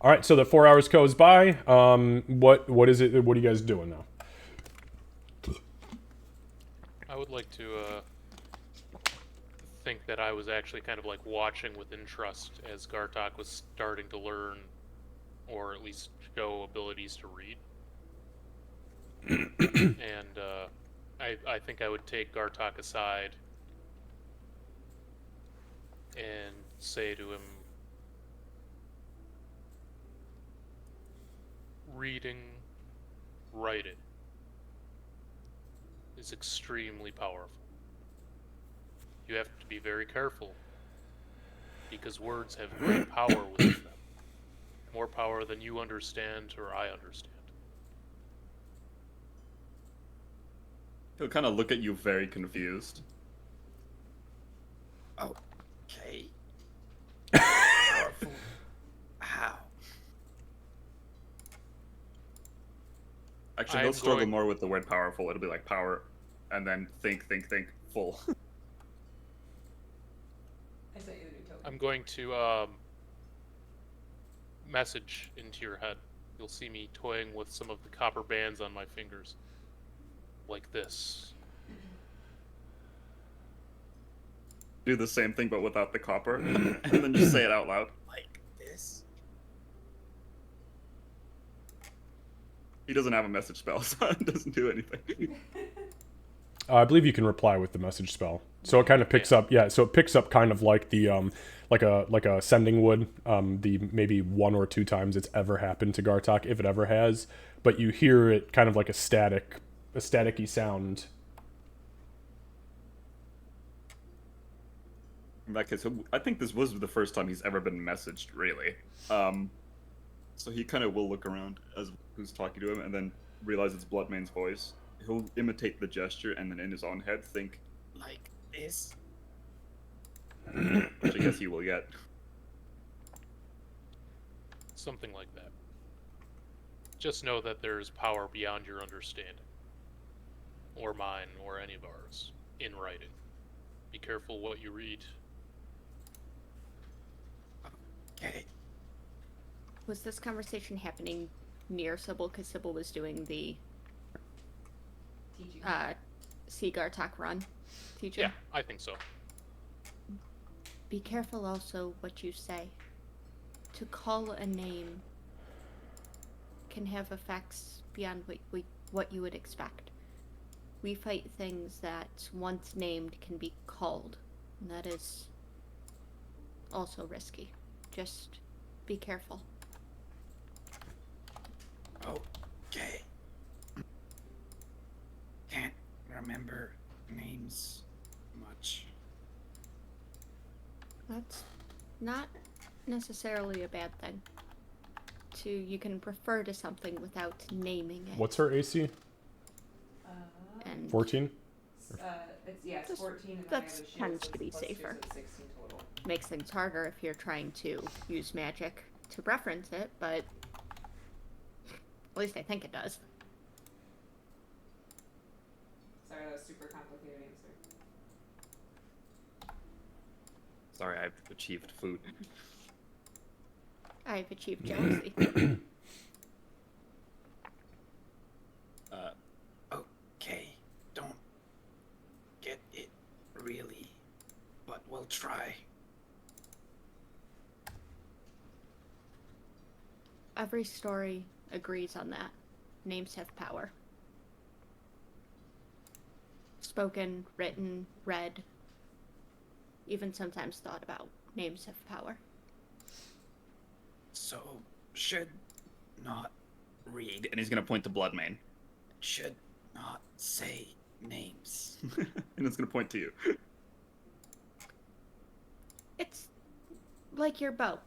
All right, so the 4 hours goes by. What is it? What are you guys doing now? I would like to think that I was actually kind of like watching with interest as Gartok was starting to learn, or at least show abilities to read. And I think I would take Gartok aside and say to him, reading, writing is extremely powerful. You have to be very careful, because words have great power within them. More power than you understand or I understand. He'll kind of look at you very confused. Okay. Powerful. How? Actually, I'm he'll struggle going- more with the word powerful. It'll be like power, and then think, full. I sent you the new token. I'm going to message into your head. You'll see me toying with some of the copper bands on my fingers. Like this. Do the same thing, but without the copper, and then just say it out loud. Like this? He doesn't have a message spell, so it doesn't do anything. I believe you can reply with the message spell. So it kind of picks up, so it picks up kind of like the like a sending would, the maybe 1 or 2 times it's ever happened to Gartok, if it ever has, but you hear it kind of like a staticky sound. In that case, I think this was the first time he's ever been messaged, really. So he kind of will look around as who's talking to him, and then realize it's Bloodmane's voice. He'll imitate the gesture, and then in his own head think, Like this? which I guess he will get. Something like that. Just know that there is power beyond your understanding. Or mine, or any of ours, in writing. Be careful what you read. Okay. Was this conversation happening near Sybil? Because Sybil was doing the Teaching. see Gartok run teaching? Yeah, I think so. Be careful also what you say. To call a name can have effects beyond what you would expect. We fight things that once named can be called, and that is also risky. Just be careful. Okay. Can't remember names much. That's not necessarily a bad thing. You can refer to something without naming it. What's her AC? And 14? It's 14, and then I that have a shield, tends so to be it's +2, safer. so it's 16 total. makes things harder if you're trying to use magic to reference it, but at least I think it does. Sorry, that was super complicated answer. Sorry, I've achieved food. I've achieved jealousy. Okay. Don't get it really, but we'll try. Every story agrees on that. Names have power. Spoken, written, read, even sometimes thought about. Names have power. So, should not read, And he's gonna point to Bloodmane. should not say names. And it's gonna point to you. It's like your bow.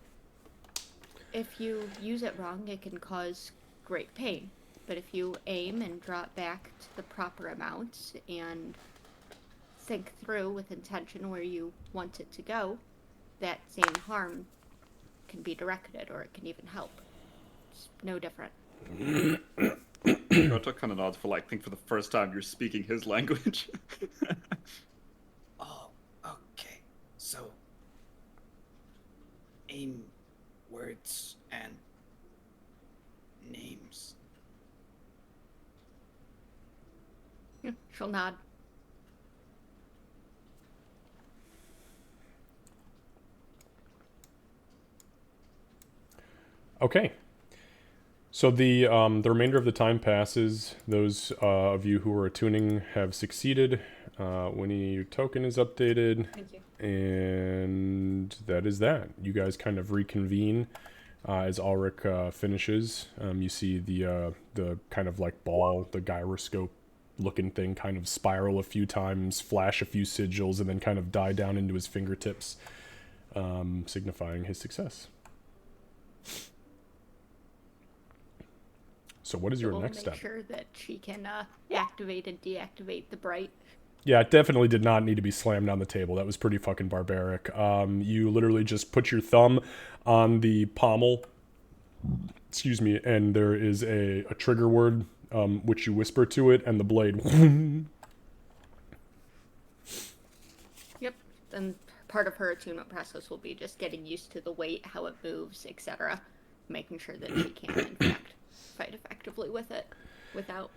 If you use it wrong, it can cause great pain. But if you aim and draw it back to the proper amount and think through with intention where you want it to go, that same harm can be directed, or it can even help. It's no different. Gartok kind of nods for like, think for the first time you're speaking his language. Oh, okay. So, name words and names. She'll nod. Okay. So the remainder of the time passes. Those of you who are attuning have succeeded. Wynni, your token is updated. Thank you. And that is that. You guys kind of reconvene as Ulrich finishes. You see the kind of like ball, the gyroscope looking thing kind of spiral a few times, flash a few sigils, and then kind of die down into his fingertips, signifying his success. So what is your We'll next make step? sure that she can activate and deactivate the bright. Yeah, it definitely did not need to be slammed on the table. That was pretty fucking barbaric. You literally just put your thumb on the pommel, excuse me, and there is a trigger word, which you whisper to it, and the blade. Yep. And part of her attunement process will be just getting used to the weight, how it moves, etc. Making sure that she can, in fact, fight effectively with it without,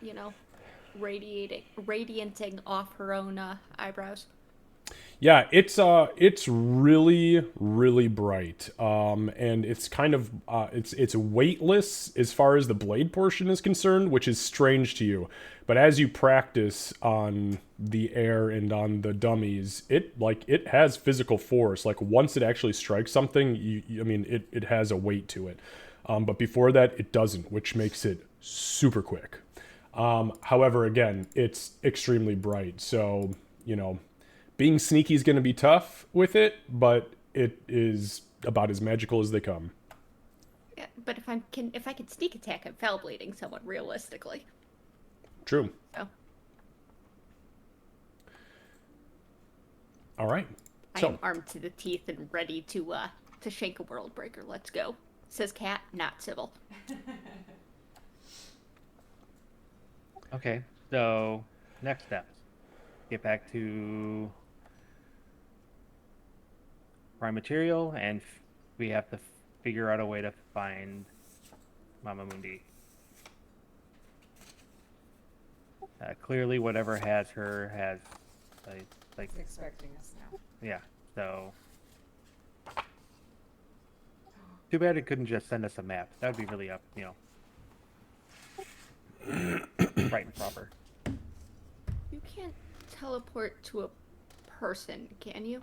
radiating off her own eyebrows. Yeah, it's really really bright, and it's kind of it's weightless as far as the blade portion is concerned, which is strange to you. But as you practice on the air and on the dummies, it has physical force. Like once it actually strikes something, it has a weight to it. But before that, it doesn't, which makes it super quick. However, again, it's extremely bright, so being sneaky is going to be tough with it, but it is about as magical as they come. Yeah, but if I can sneak attack, I'm foul bleeding someone realistically. True. So All right. I So am armed to the teeth and ready to shank a world breaker. Let's go. Says Cat, not Sybil. Okay, so next steps. Get back to prime material, and we have to figure out a way to find Mama Mundi. Clearly, whatever has her has, like, He's expecting us now. yeah. So, too bad it couldn't just send us a map. That would be really right and proper. You can't teleport to a person, can you?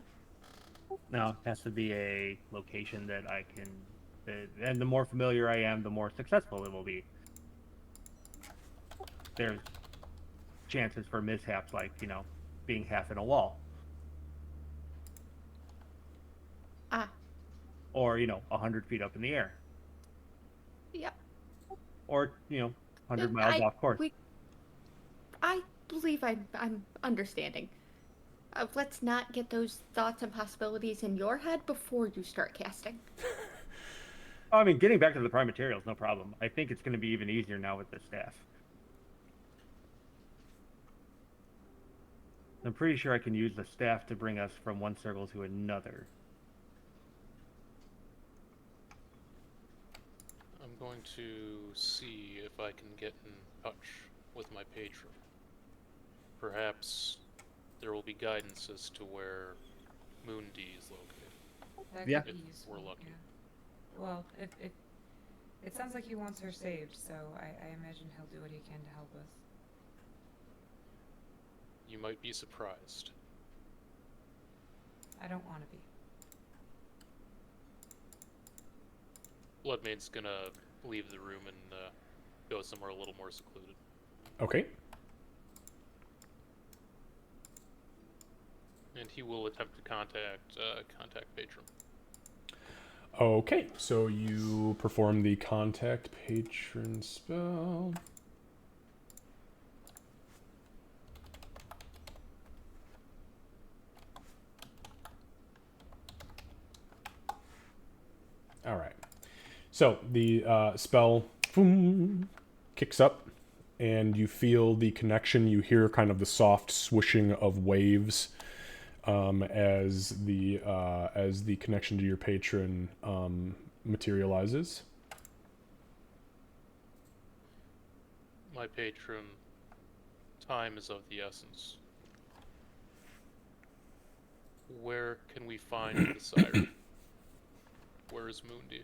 No, it has to be a location that I can. And the more familiar I am, the more successful it will be. There's chances for mishaps, like being half in a wall, or 100 feet up in the air, Yep. or 100 miles off course. I believe I'm understanding. Let's not get those thoughts and possibilities in your head before you start casting. I mean, getting back to the prime material is no problem. I think it's going to be even easier now with the staff. I'm pretty sure I can use the staff to bring us from one circle to another. I'm going to see if I can get in touch with my patron. Perhaps there will be guidance as to where Mundi is located. That Yeah. could be If useful, we're lucky. yeah. Well, if it sounds like he wants her saved, so I imagine he'll do what he can to help us. You might be surprised. I don't want to be. Bloodmaid's gonna leave the room and go somewhere a little more secluded. okay. And he will attempt to contact patron. Okay, so you perform the contact patron spell. All right. So the spell kicks up, and you feel the connection. You hear kind of the soft swishing of waves as the connection to your patron materializes. My patron, time is of the essence. Where can we find the siren? Where is Mundi?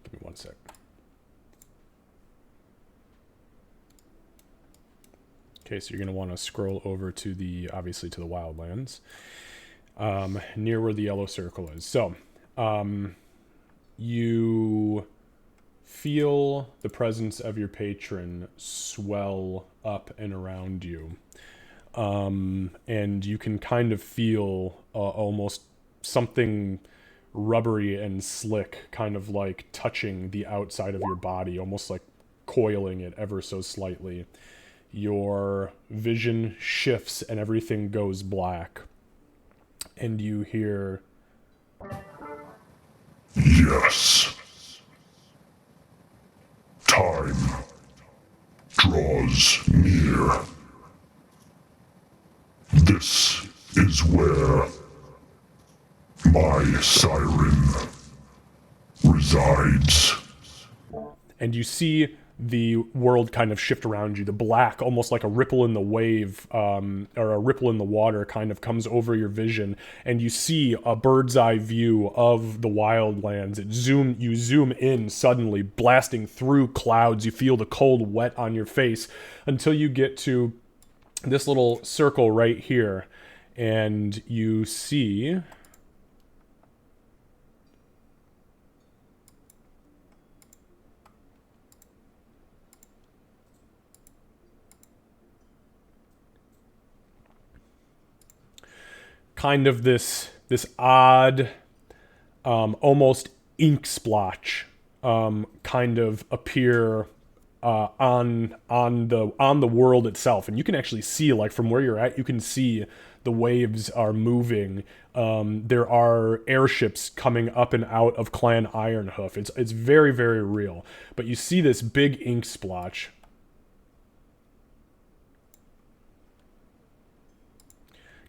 Give me one sec. Okay, so you're going to want to scroll over to the, obviously, to the Wildlands, near where the yellow circle is. So, you feel the presence of your patron swell up and around you. And you can kind of feel almost something rubbery and slick kind of like touching the outside of your body, almost like coiling it ever so slightly. Your vision shifts and everything goes black. And you hear, Yes. Time draws near. This is where my siren resides. and you see the world kind of shift around you. The black, almost like a ripple in the wave, or a ripple in the water, kind of comes over your vision, and you see a bird's eye view of the Wildlands. You zoom in suddenly, blasting through clouds. You feel the cold wet on your face until you get to this little circle right here, and you see kind of this odd, almost ink splotch, kind of appear on the world itself, and you can actually see, like, from where you're at, you can see the waves are moving. There are airships coming up and out of Clan Ironhoof. It's very, very real. But you see this big ink splotch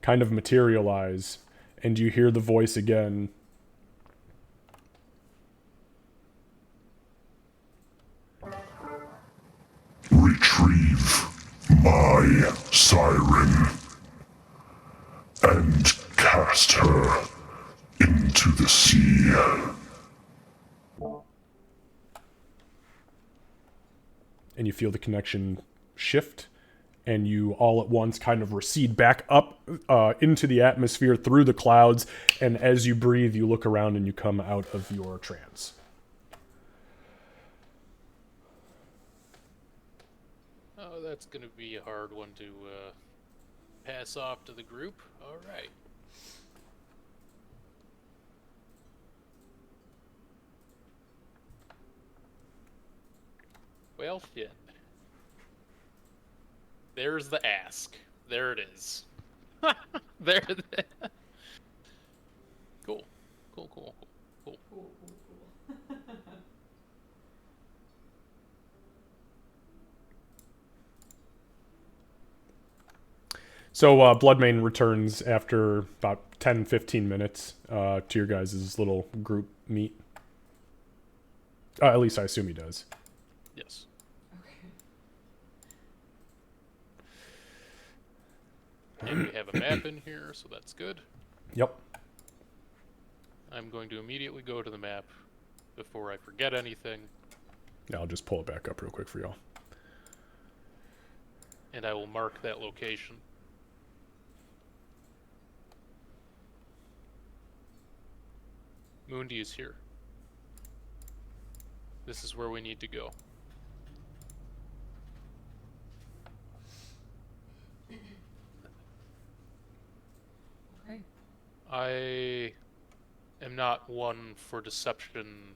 kind of materialize, and you hear the voice again. Retrieve my siren and cast her into the sea. And you feel the connection shift, and you all at once kind of recede back up into the atmosphere through the clouds, and as you breathe, you look around and you come out of your trance. Oh, that's gonna be a hard one to pass off to the group. All right. Well, shit. There's the ask. There it is. There it is. Cool. Cool. So Bloodmane returns after about 10-15 minutes to your guys' little group meet. At least I assume he does. Yes. And we have a map in here, so that's good. Yep. I'm going to immediately go to the map before I forget anything, Yeah, I'll just pull it back up real quick for y'all. and I will mark that location. Mundi is here. This is where we need to go. Okay. I am not one for deception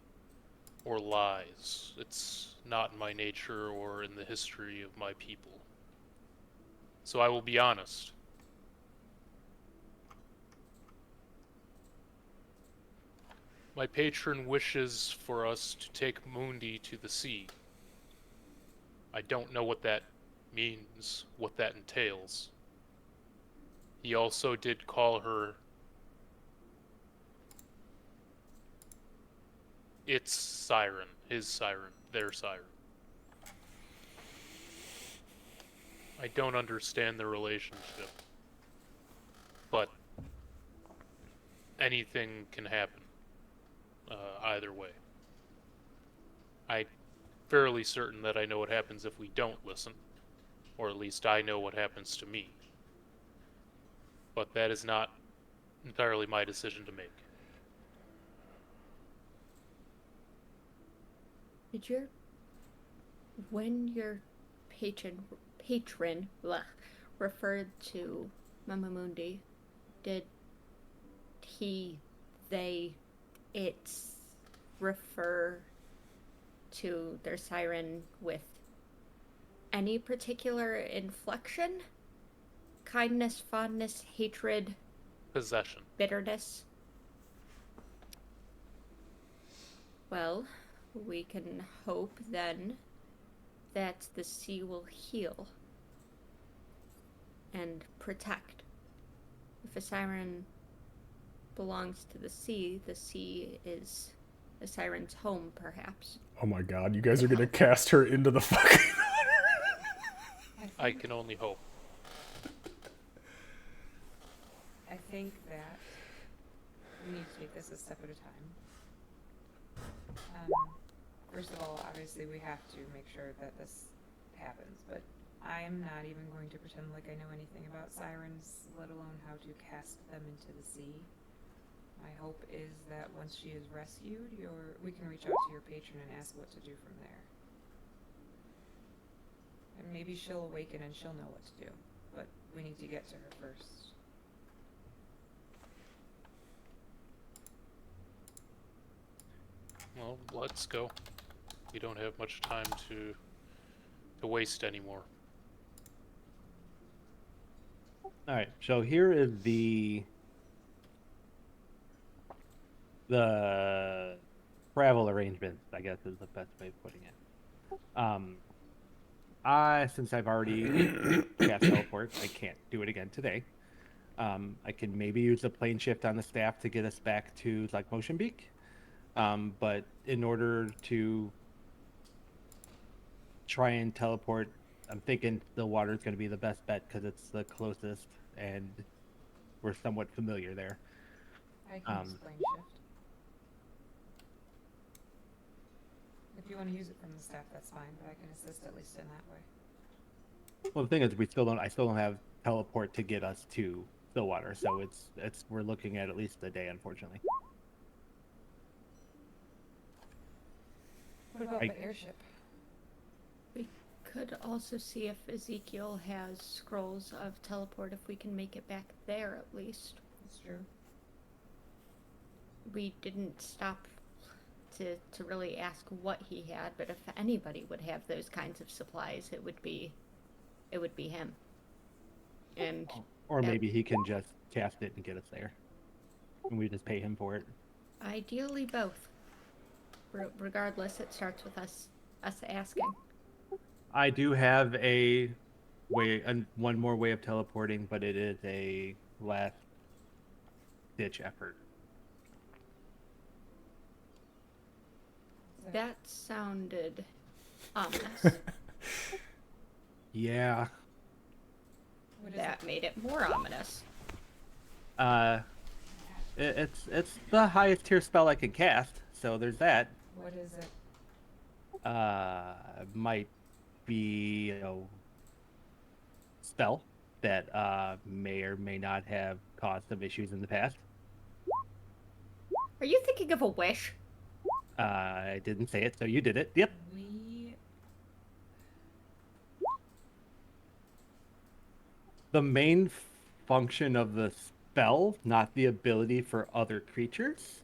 or lies. It's not in my nature or in the history of my people. So I will be honest. My patron wishes for us to take Mundi to the sea. I don't know what that means, what that entails. He also did call her its siren, his siren, their siren. I don't understand the relationship, but anything can happen either way. I'm fairly certain that I know what happens if we don't listen, or at least I know what happens to me. But that is not entirely my decision to make. When your patron referred to Mamamundi, did it refer to their siren with any particular inflection? Kindness, fondness, hatred, Possession. bitterness? Well, we can hope then that the sea will heal and protect. If a siren belongs to the sea is a siren's home, perhaps. Oh my god, you guys are gonna cast her into the fucking... I can only hope. I think that we need to take this a step at a time. First of all, obviously we have to make sure that this happens, but I am not even going to pretend like I know anything about sirens, let alone how to cast them into the sea. My hope is that once she is rescued, we can reach out to your patron and ask what to do from there. And maybe she'll awaken and she'll know what to do, but we need to get to her first. Well, let's go. We don't have much time to waste anymore. All right, so here is the travel arrangements, I guess is the best way of putting it. Since I've already cast teleport, I can't do it again today. I can maybe use the plane shift on the staff to get us back to like Motion Beak. But in order to try and teleport, I'm thinking the water is going to be the best bet because it's the closest and we're somewhat familiar there. I can explain shift. If you want to use it from the staff, that's fine, but I can assist at least in that way. Well, the thing is, I still don't have teleport to get us to Stillwater, so we're looking at least a day, unfortunately. What about the airship? We could also see if Ezekiel has scrolls of teleport, if we can make it back there at least. That's true. We didn't stop to really ask what he had, but if anybody would have those kinds of supplies, it would be him. And or maybe he can just cast it and get us there, and we just pay him for it. Ideally, both. Regardless, it starts with us asking. I do have one more way of teleporting, but it is a last ditch effort. That sounded ominous. Yeah. That made it more ominous. It's the highest tier spell I can cast, so there's that. What is it? Might be a spell that may or may not have caused some issues in the past. Are you thinking of a wish? I didn't say it, so you did it. Yep. The main function of the spell, not the ability for other creatures,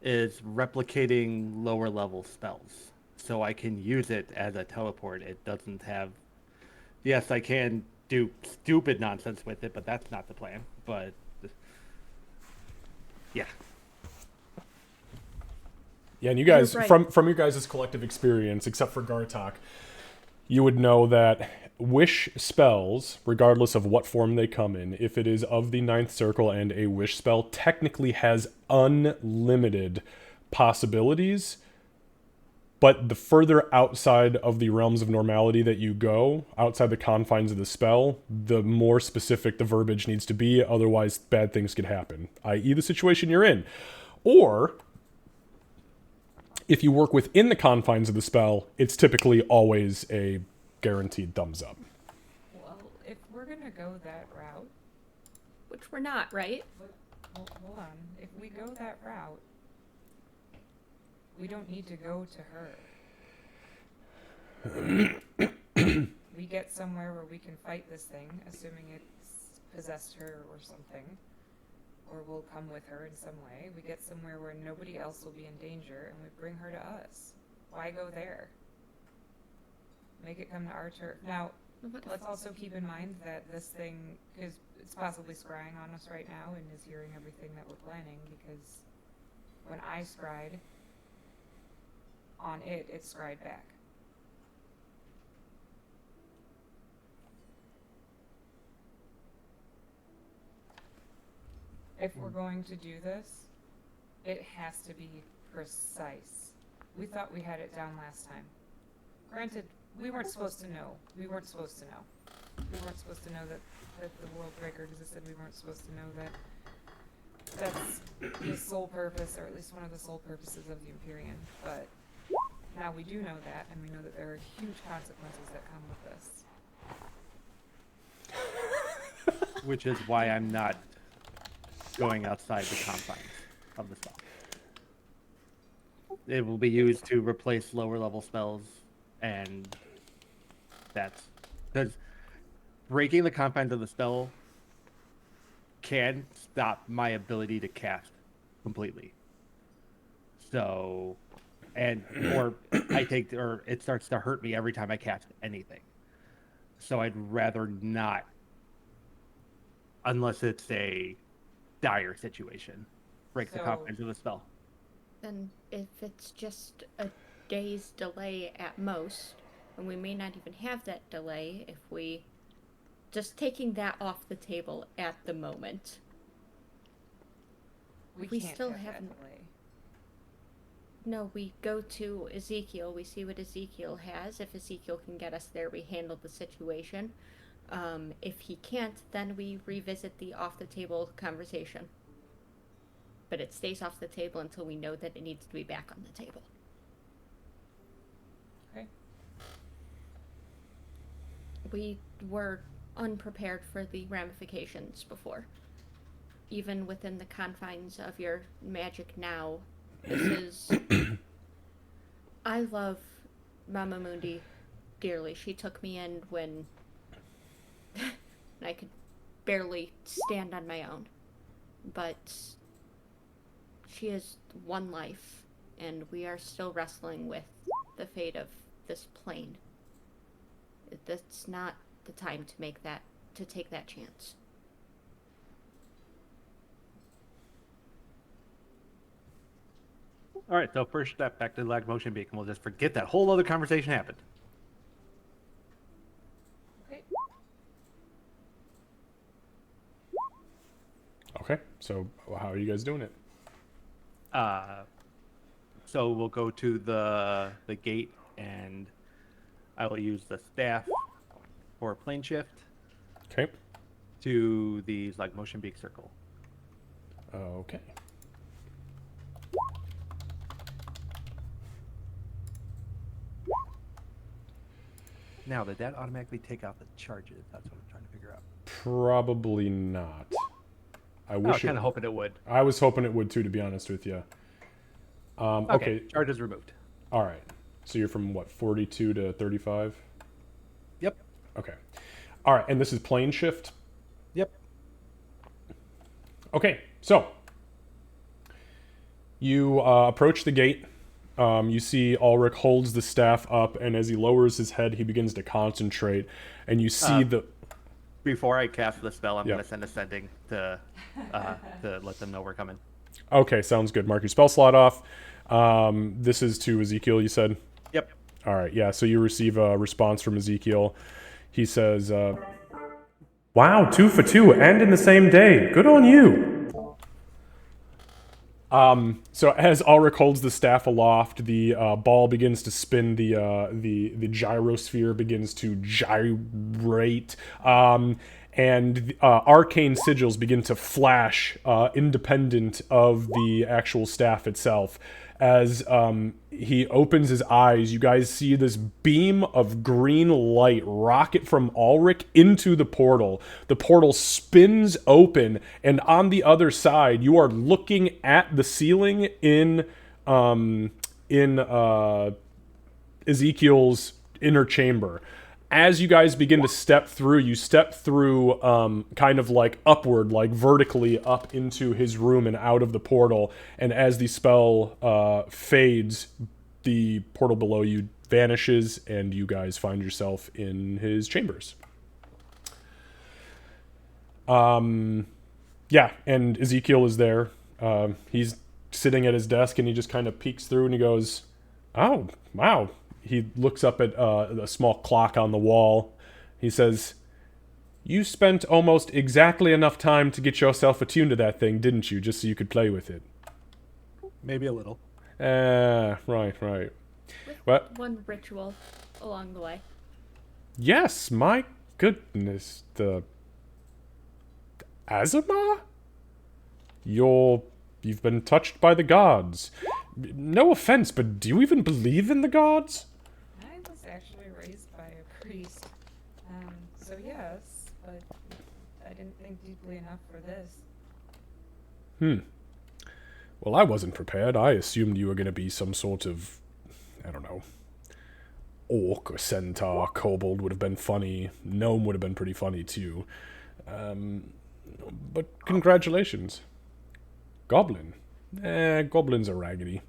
is replicating lower level spells. So I can use it as a teleport. It doesn't have... Yes, I can do stupid nonsense with it, but that's not the plan. But... yeah. Yeah, and you guys, Right. from your guys' collective experience, except for Gartok, you would know that wish spells, regardless of what form they come in, if it is of the ninth circle and a wish spell, technically has unlimited possibilities. But the further outside of the realms of normality that you go, outside the confines of the spell, the more specific the verbiage needs to be, otherwise bad things could happen, i.e. the situation you're in. Or, if you work within the confines of the spell, it's typically always a guaranteed thumbs up. Well, if we're gonna go that route, Which we're not, right? hold on. If we go that route, we don't need to go to her. We get somewhere where we can fight this thing, assuming it's possessed her or something, or we'll come with her in some way. We get somewhere where nobody else will be in danger, and we bring her to us. Why go there? Make it come to our turf. Now, let's also keep in mind that this thing, because it's possibly scrying on us right now and is hearing everything that we're planning, because when I scryed on it, it scryed back. If we're going to do this, it has to be precise. We thought we had it down last time. Granted, we weren't supposed to know. We weren't supposed to know. We weren't supposed to know that the world breaker existed. We weren't supposed to know that that's the sole purpose, or at least one of the sole purposes of the Empyrean. But now we do know that, and we know that there are huge consequences that come with this. Which is why I'm not going outside the confines of the spell. It will be used to replace lower level spells, and that's because breaking the confines of the spell can stop my ability to cast completely. So, or it starts to hurt me every time I cast anything. So I'd rather not, unless it's a dire situation, break the confines of the spell. Then if it's just a day's delay at most, and we may not even have that delay if we just taking that off the table at the moment. We can't still have that haven't. delay. No, we go to Ezekiel, we see what Ezekiel has. If Ezekiel can get us there, we handle the situation. If he can't, then we revisit the off-the-table conversation. But it stays off the table until we know that it needs to be back on the table. Okay. We were unprepared for the ramifications before. Even within the confines of your magic now, this is... I love Mama Mundi dearly. She took me in when I could barely stand on my own. But she is one life, and we are still wrestling with the fate of this plane. That's not the time to take that chance. All right, so first step back to the lag motion beacon. We'll just forget that whole other conversation happened. Okay. Okay, so how are you guys doing it? So we'll go to the gate, and I will use the staff for plane shift Okay. to the lag motion beak circle. Okay. Now, did that automatically take out the charges? That's what I'm trying to figure out. Probably not. I wish kind of hoping it would. I was hoping it would too, to be honest with you. Okay. Charges removed. All right. So you're from what, 42 to 35? Yep. Okay. All right. And this is plane shift? Yep. Okay. So you approach the gate. You see Ulrich holds the staff up, and as he lowers his head, he begins to concentrate. And you see Before I cast the spell, I'm Yeah. going to send a sending to let them know we're coming. Okay, sounds good. Mark your spell slot off. This is to Ezekiel, you said? Yep. All right, yeah, so you receive a response from Ezekiel. He says, wow, 2 for 2, and in the same day. Good on you. So as Ulrich holds the staff aloft, the ball begins to spin. The gyrosphere begins to gyrate, and arcane sigils begin to flash, independent of the actual staff itself. As he opens his eyes, you guys see this beam of green light rocket from Ulrich into the portal. The portal spins open, and on the other side, you are looking at the ceiling in Ezekiel's inner chamber. As you guys begin to step through, you step through kind of like upward, like vertically up into his room and out of the portal. And as the spell fades, the portal below you vanishes, and you guys find yourself in his chambers. Yeah, and Ezekiel is there. He's sitting at his desk, and he just kind of peeks through, and he goes, "Oh, wow." He looks up at a small clock on the wall. He says, "You spent almost exactly enough time to get yourself attuned to that thing, didn't you? Just so you could play with it." Maybe a little. Right. With What? one ritual along the way. Yes, my goodness. The Azuma? You've been touched by the gods. No offense, but do you even believe in the gods? I was actually raised by a priest. So yes, but I didn't think deeply enough for this. Well, I wasn't prepared. I assumed you were going to be some sort of, I don't know, orc or centaur. Kobold would have been funny. Gnome would have been pretty funny, too. But congratulations. Goblin. Goblins are raggedy.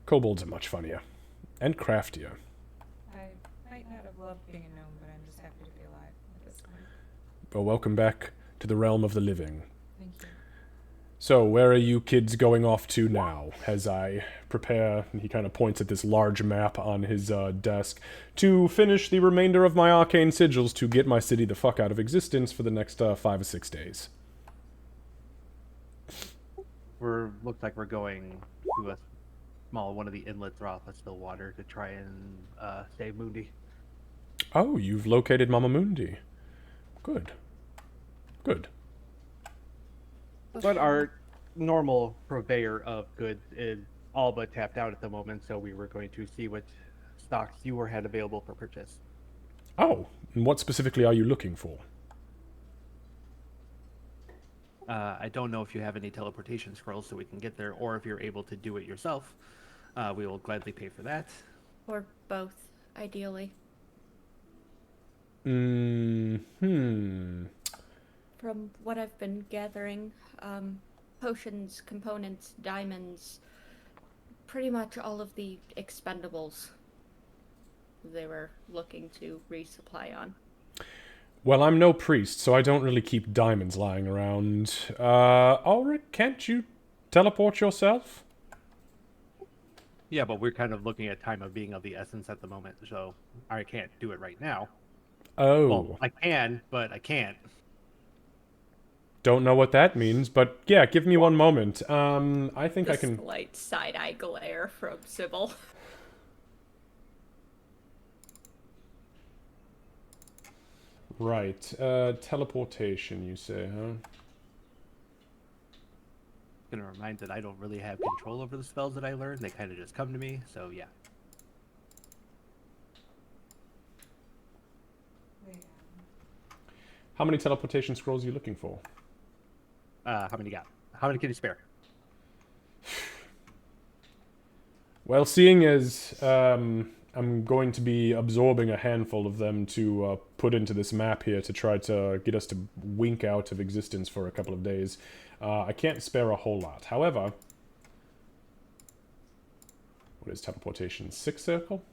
Kobolds are much funnier. And craftier. I might not have loved being a gnome, but I'm just happy to be alive at this point. Well, welcome back to the realm of the living. Thank you. So, where are you kids going off to now? As I prepare, and he kind of points at this large map on his desk, to finish the remainder of my arcane sigils to get my city the fuck out of existence for the next 5 or 6 days. Looks like we're going to a one of the inlets off of Stillwater to try and save Mundi. Oh, you've located Mama Mundi. Good. But our normal purveyor of goods is all but tapped out at the moment, so we were going to see what stocks you had available for purchase. Oh, and what specifically are you looking for? I don't know if you have any teleportation scrolls so we can get there, or if you're able to do it yourself. We will gladly pay for that. Or both, ideally. Hmm. From what I've been gathering, potions, components, diamonds, pretty much all of the expendables they were looking to resupply on. Well, I'm no priest, so I don't really keep diamonds lying around. Ulrich, can't you teleport yourself? Yeah, but we're kind of looking at time of being of the essence at the moment, so I can't do it right now. Oh. Well, I can, but I can't. Don't know what that means, but yeah, give me one moment. I think I can... Slight side-eye glare from Sybil. Right. Teleportation, you say, huh? I'm gonna remind that I don't really have control over the spells that I learn. They kind of just come to me, so yeah. How many teleportation scrolls are you looking for? How many got? How many can you spare? Well, seeing as I'm going to be absorbing a handful of them to put into this map here to try to get us to wink out of existence for a couple of days, I can't spare a whole lot. However, what is teleportation? 6th circle?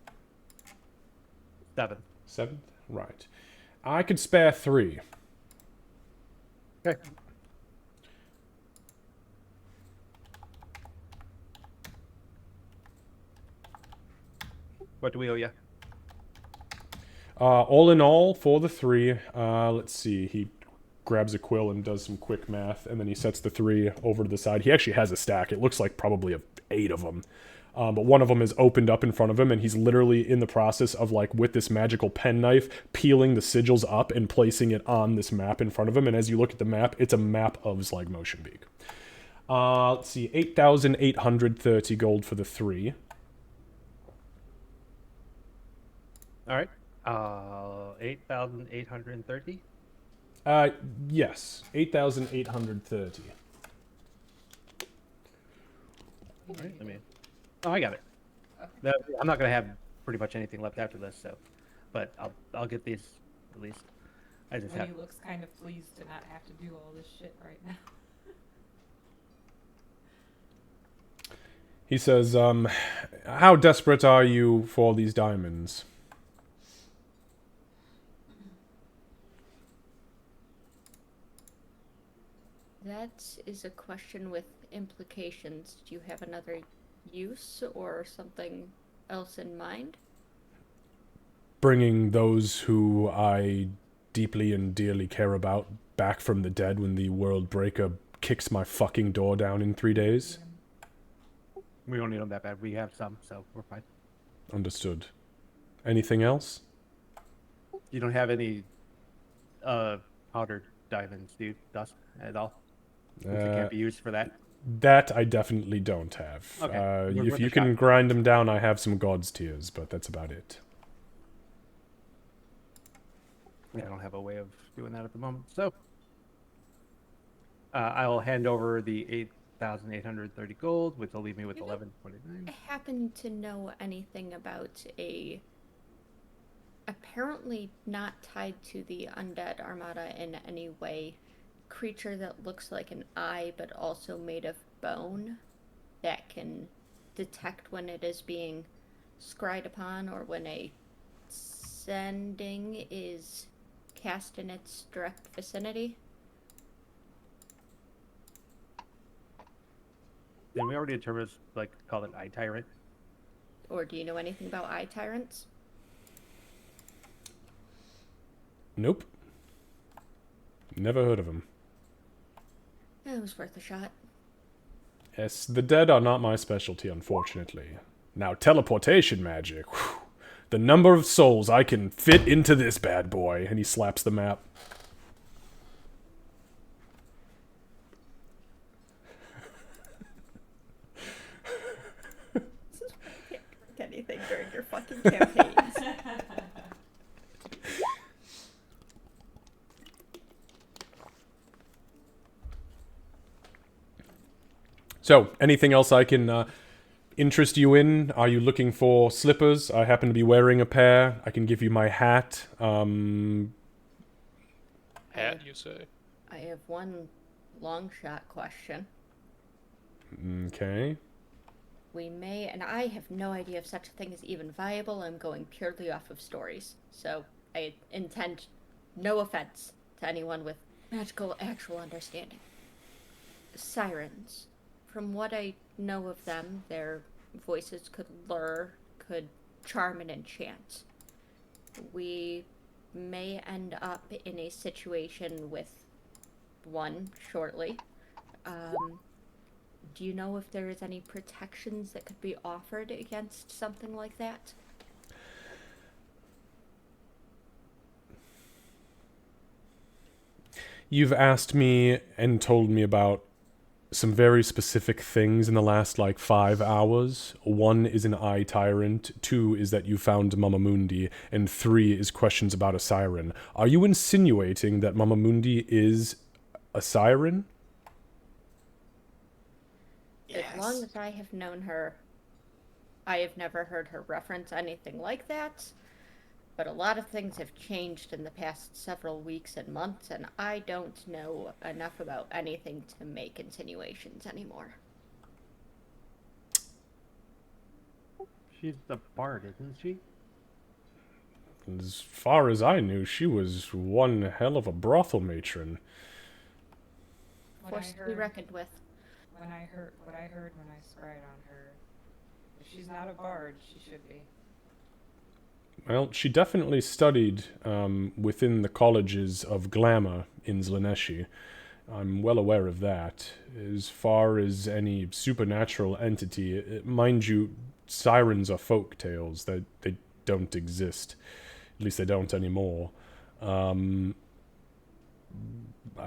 7. 7th? Right. I could spare 3. Okay. What do we owe you? All in all, for the 3, let's see. He grabs a quill and does some quick math, and then he sets the 3 over to the side. He actually has a stack. It looks like probably 8 of them. But one of them is opened up in front of him, and he's literally in the process of, like, with this magical penknife, peeling the sigils up and placing it on this map in front of him. And as you look at the map, it's a map of Slag Motionbeak. Let's see, 8,830 gold for the 3. All right. 8,830. Yes, 8,830. All right. Oh, I got it. I'm not gonna have pretty much anything left after this, so, but I'll get these at least. I just have. Wynni looks kind of pleased to not have to do all this shit right now. He says, how desperate are you for these diamonds? That is a question with implications. Do you have another use or something else in mind? Bringing those who I deeply and dearly care about back from the dead when the World Breaker kicks my fucking door down in 3 days? We don't need them that bad. We have some, so we're fine. Understood. Anything else? You don't have any powdered diamonds, do you, Dust, at all? Since it can't be used for that. That I definitely don't have. Okay. If you can grind them down, I have some God's Tears, but that's about it. Yeah, I don't have a way of doing that at the moment. So, I'll hand over the 8,830 gold, which will leave me with 1129. Happen to know anything about a apparently not tied to the undead armada in any way creature that looks like an eye but also made of bone that can detect when it is being scryed upon or when a sending is cast in its direct vicinity? Did we already determine it's, like, call it Eye Tyrant? Or do you know anything about eye tyrants? Nope. Never heard of him. It was worth a shot. Yes, the dead are not my specialty, unfortunately. Now, teleportation magic. Whew. The number of souls I can fit into this bad boy. And he slaps the map. This is why I can't drink anything during your fucking campaigns. So, anything else I can interest you in? Are you looking for slippers? I happen to be wearing a pair. I can give you my hat. Hat, you say? I have one long shot question. Okay. We may, and I have no idea if such a thing is even viable. I'm going purely off of stories. So I intend no offense to anyone with magical actual understanding. Sirens. From what I know of them, their voices could lure, could charm and enchant. We may end up in a situation with one shortly. Do you know if there is any protections that could be offered against something like that? You've asked me and told me about some very specific things in the last, 5 hours. 1 is an eye tyrant, 2 is that you found Mama Mundi, and 3 is questions about a siren. Are you insinuating that Mama Mundi is a siren? As long as I have known her, I have never heard her reference anything like that. But a lot of things have changed in the past several weeks and months, and I don't know enough about anything to make insinuations anymore. She's the bard, isn't she? As far as I knew, she was one hell of a brothel matron. Force to be reckoned with. What I heard when I scryed on her, if she's not a bard, she should be. Well, she definitely studied within the colleges of Glamour in Zlaneshi. I'm well aware of that. As far as any supernatural entity, mind you, sirens are folk tales. They don't exist. At least they don't anymore. I'm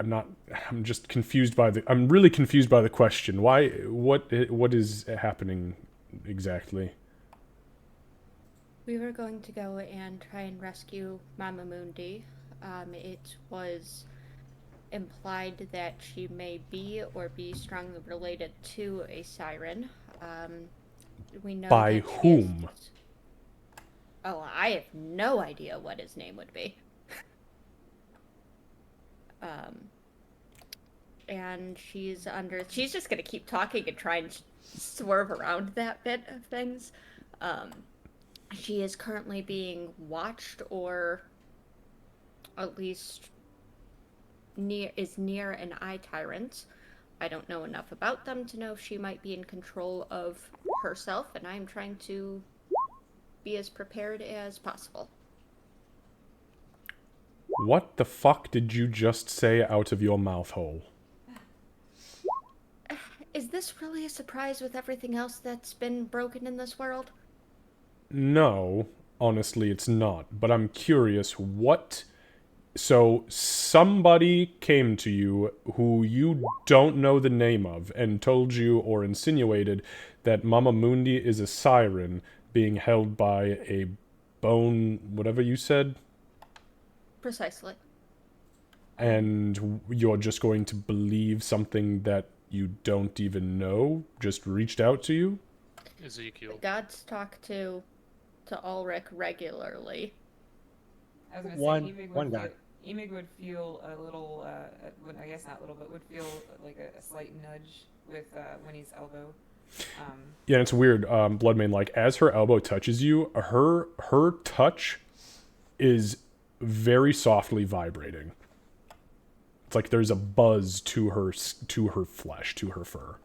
not. I'm just confused by the. I'm really confused by the question. Why? What is happening exactly? We were going to go and try and rescue Mama Mundi. It was implied that she may be or be strongly related to a siren. We know By that whom? Oh, I have no idea what his name would be. And she's just gonna keep talking and try and swerve around that bit of things. She is currently being watched, or at least near an eye tyrant. I don't know enough about them to know if she might be in control of herself, and I'm trying to be as prepared as possible. What the fuck did you just say out of your mouth hole? Is this really a surprise with everything else that's been broken in this world? No, honestly, it's not. But I'm curious, what... So, somebody came to you who you don't know the name of and told you or insinuated that Mama Mundi is a siren being held by a bone... whatever you said? Precisely. And you're just going to believe something that you don't even know just reached out to you? Ezekiel. Gods talk to Ulrich regularly. I was gonna One- say Emig one would guy. Emig would feel a little, I guess not little, but would feel like a slight nudge with Wynni's elbow. Yeah, it's weird, Bloodmane, like, as her elbow touches you, her touch is very softly vibrating. It's like there's a buzz to her flesh, to her fur.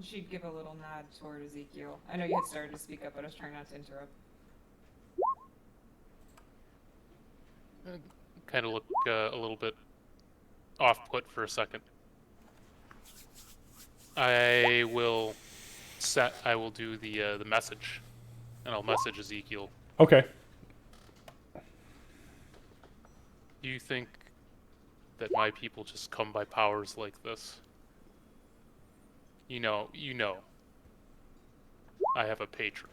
She'd give a little nod toward Ezekiel. I know you had started to speak up, but I was trying not to interrupt. Kind of look a little bit off-put for a second. I will do the message, and I'll message Ezekiel. Okay. Do you think that my people just come by powers like this? You know. I have a patron.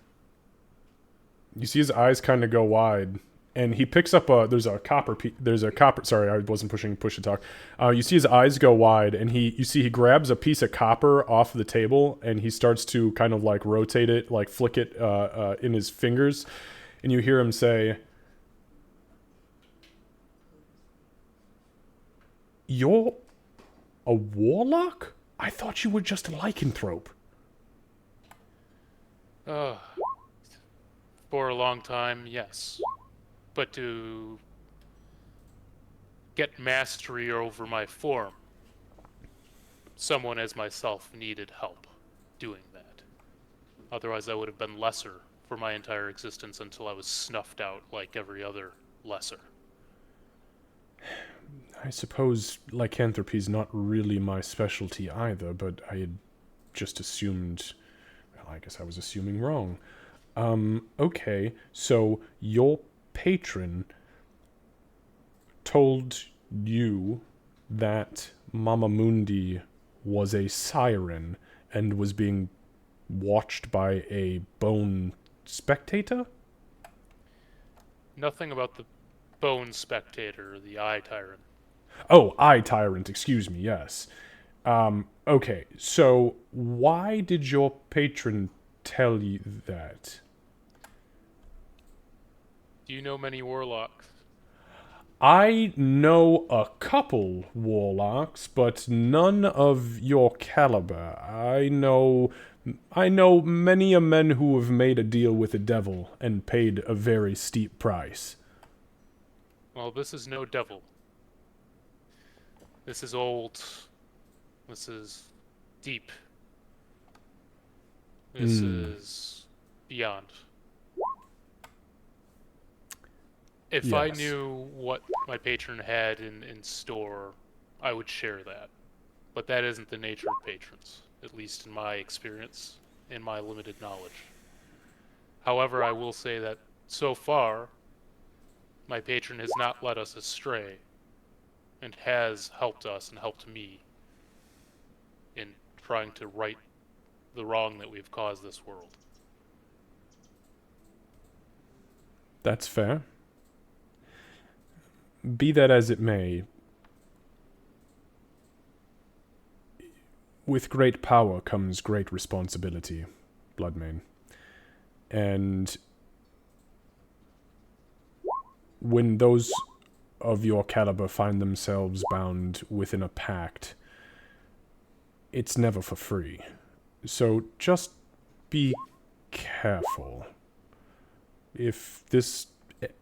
You see his eyes kind of go wide, and he picks up there's a copper, sorry, I wasn't push to talk. You see his eyes go wide, and you see he grabs a piece of copper off the table, and he starts to kind of like rotate it, like flick it in his fingers, and you hear him say, "You're a warlock? I thought you were just a lycanthrope." For a long time, yes. But to get mastery over my form, someone as myself needed help doing that. Otherwise, I would have been lesser for my entire existence until I was snuffed out like every other lesser. I suppose lycanthropy's not really my specialty either, but I had just assumed... Well, I guess I was assuming wrong. Okay, so your patron told you that Mama Mundi was a siren and was being watched by a bone spectator? Nothing about the bone spectator or the eye tyrant. Oh, eye tyrant, excuse me, yes. Okay, so why did your patron tell you that? Do you know many warlocks? I know a couple warlocks, but none of your caliber. I know many a men who have made a deal with the devil and paid a very steep price. Well, this is no devil. This is old. This is deep. This is beyond. If I Yes. knew what my patron had in store, I would share that. But that isn't the nature of patrons, at least in my experience, in my limited knowledge. However, I will say that so far, my patron has not led us astray and has helped us and helped me in trying to right the wrong that we've caused this world. That's fair. Be that as it may, with great power comes great responsibility, Bloodmane. And when those of your caliber find themselves bound within a pact, it's never for free. So just be careful. If this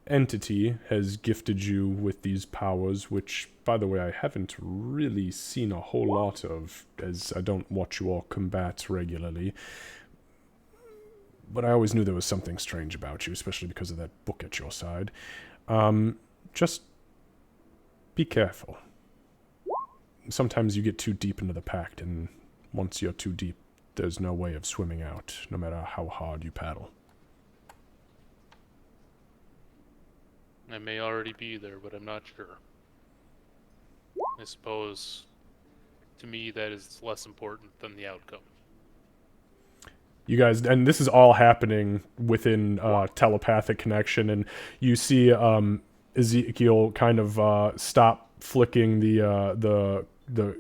entity has gifted you with these powers, which, by the way, I haven't really seen a whole lot of, as I don't watch you all combat regularly, but I always knew there was something strange about you, especially because of that book at your side. Just be careful. Sometimes you get too deep into the pact, and once you're too deep, there's no way of swimming out, no matter how hard you paddle. I may already be there, but I'm not sure. I suppose, to me, that is less important than the outcome. You guys, and this is all happening within telepathic connection, and you see Ezekiel kind of stop flicking the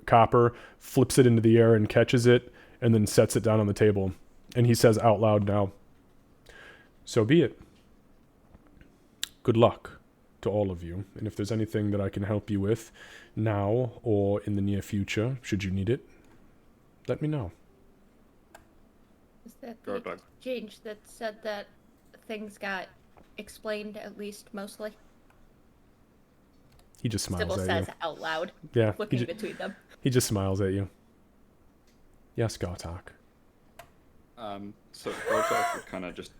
copper, flips it into the air and catches it, and then sets it down on the table. And he says out loud now, "So be it. Good luck to all of you, and if there's anything that I can help you with now or in the near future, should you need it, let me know." Is that Go, the Doug. exchange that said that things got explained, at least mostly? He just smiles Sybil at says you. out loud, Yeah, looking between them. he just smiles at you. Yes, Gartok. So Gortok would kind of just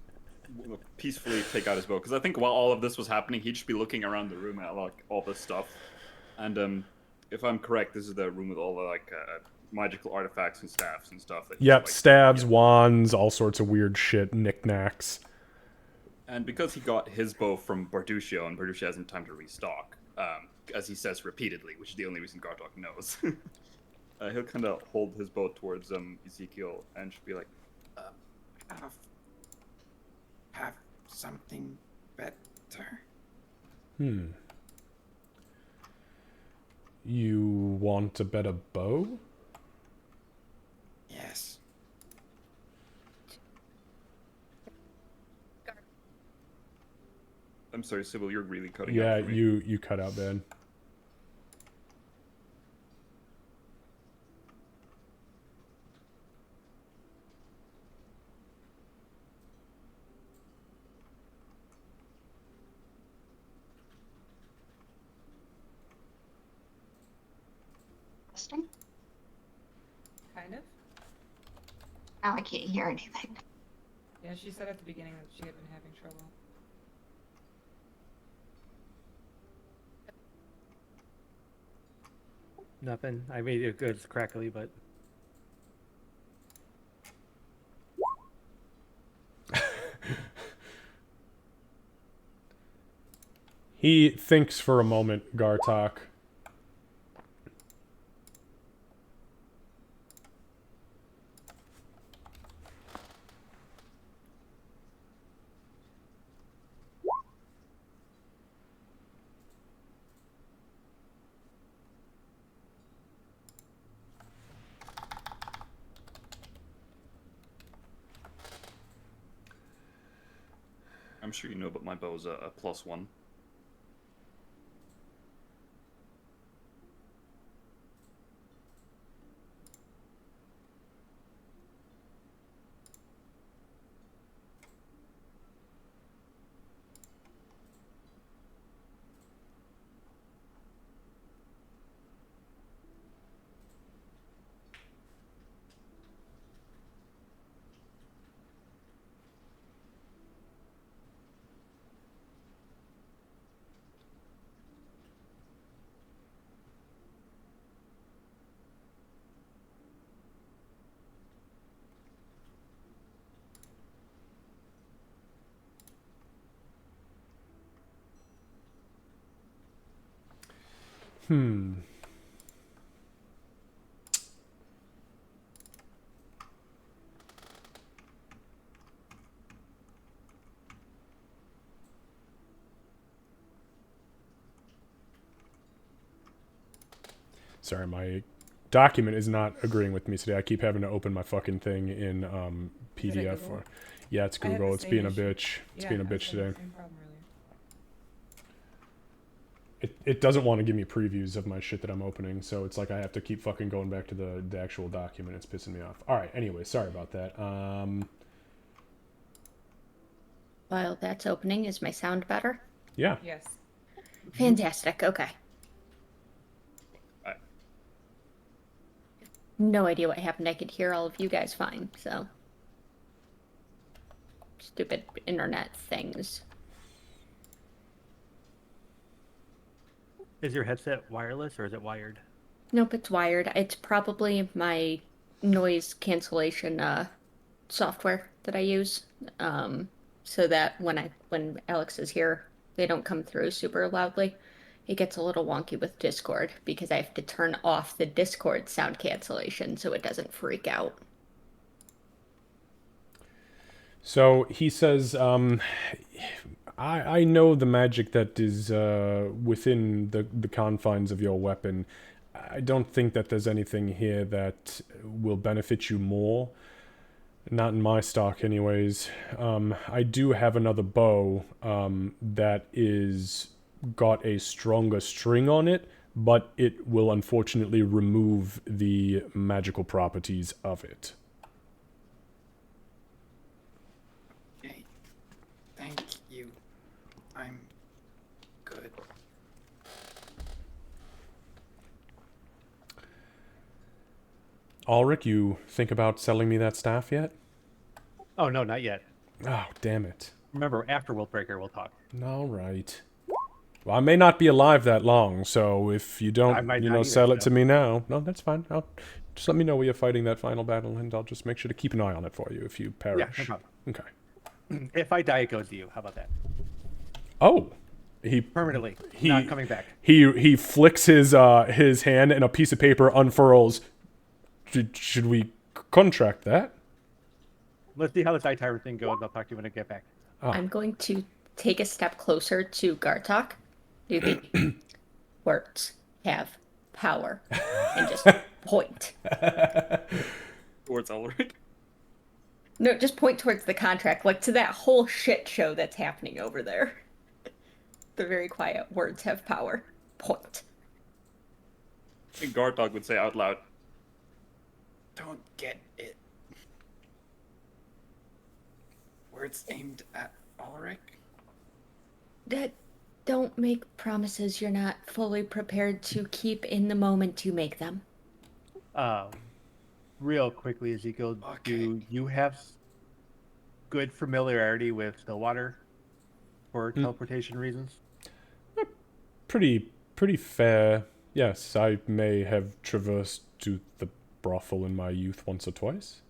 peacefully take out his bow, because I think while all of this was happening, he'd just be looking around the room at like all this stuff. And if I'm correct, this is the room with all the like magical artifacts and staffs and stuff. That Yep, like, stabs, wands, all sorts of weird shit, knickknacks. And because he got his bow from Barduccio, and Barduccio hasn't time to restock, as he says repeatedly, which is the only reason Gartok knows, he'll kind of hold his bow towards Ezekiel and just be like, Have something better. You want a better bow? Yes. I'm sorry, Sybil, you're really cutting Yeah, out for me. you cut out bad. Interesting. Kind of. Now I can't hear anything. Yeah, she said at the beginning that she had been having trouble. Nothing. I mean, it goes crackly, but He thinks for a moment, Gartok. I'm sure you know, but my bow's a +1. Sorry, my document is not agreeing with me today. I keep having to open my fucking thing in Is it PDF. Google? Yeah, it's I had Google. the It's same being a issue. bitch. It's Yeah, being a I was bitch having the today. same problem earlier. It doesn't want to give me previews of my shit that I'm opening, so it's like I have to keep fucking going back to the actual document. It's pissing me off. All right. Anyway, sorry about that. While that's opening, is my sound better? Yeah. Yes. Fantastic. Okay. Alright. No idea what happened. I could hear all of you guys fine, so. Stupid internet things. Is your headset wireless or is it wired? Nope, it's wired. It's probably my noise cancellation software that I use. So that when Alex is here, they don't come through super loudly. It gets a little wonky with Discord because I have to turn off the Discord sound cancellation so it doesn't freak out. So he says, I know the magic that is within the confines of your weapon. I don't think that there's anything here that will benefit you more. Not in my stock, anyways. I do have another bow that is got a stronger string on it, but it will unfortunately remove the magical properties of it. Okay. Thank you. I'm good. Ulrich, you think about selling me that staff yet? Oh no, not yet. Oh, damn it. Remember, after Worldbreaker, we'll talk. All right. Well, I may not be alive that long, so if you I don't, might not either, sell it so. to me now, no, that's fine. Just let me know where you're fighting that final battle, and I'll just make sure to keep an eye on it for you if you perish. Yeah, no problem. Okay. If I die, it goes to you. How about that? Oh, he Permanently, not coming back. He flicks his hand, and a piece of paper unfurls. Should we contract that? Let's see how the Die Tyrant thing goes. I'll talk to you when I get back. I'm going to take a step closer to Gartok. Do the words have power and just point. Towards Ulrich. No, just point towards the contract, like to that whole shit show that's happening over there. The very quiet words have power. Point. And Gartok would say out loud, Don't get it. Words aimed at Ulrich? Don't make promises you're not fully prepared to keep in the moment you make them. Real quickly, Ezekiel, do you have good familiarity with Stillwater for teleportation reasons? Pretty fair. Yes, I may have traversed to the brothel in my youth once or twice.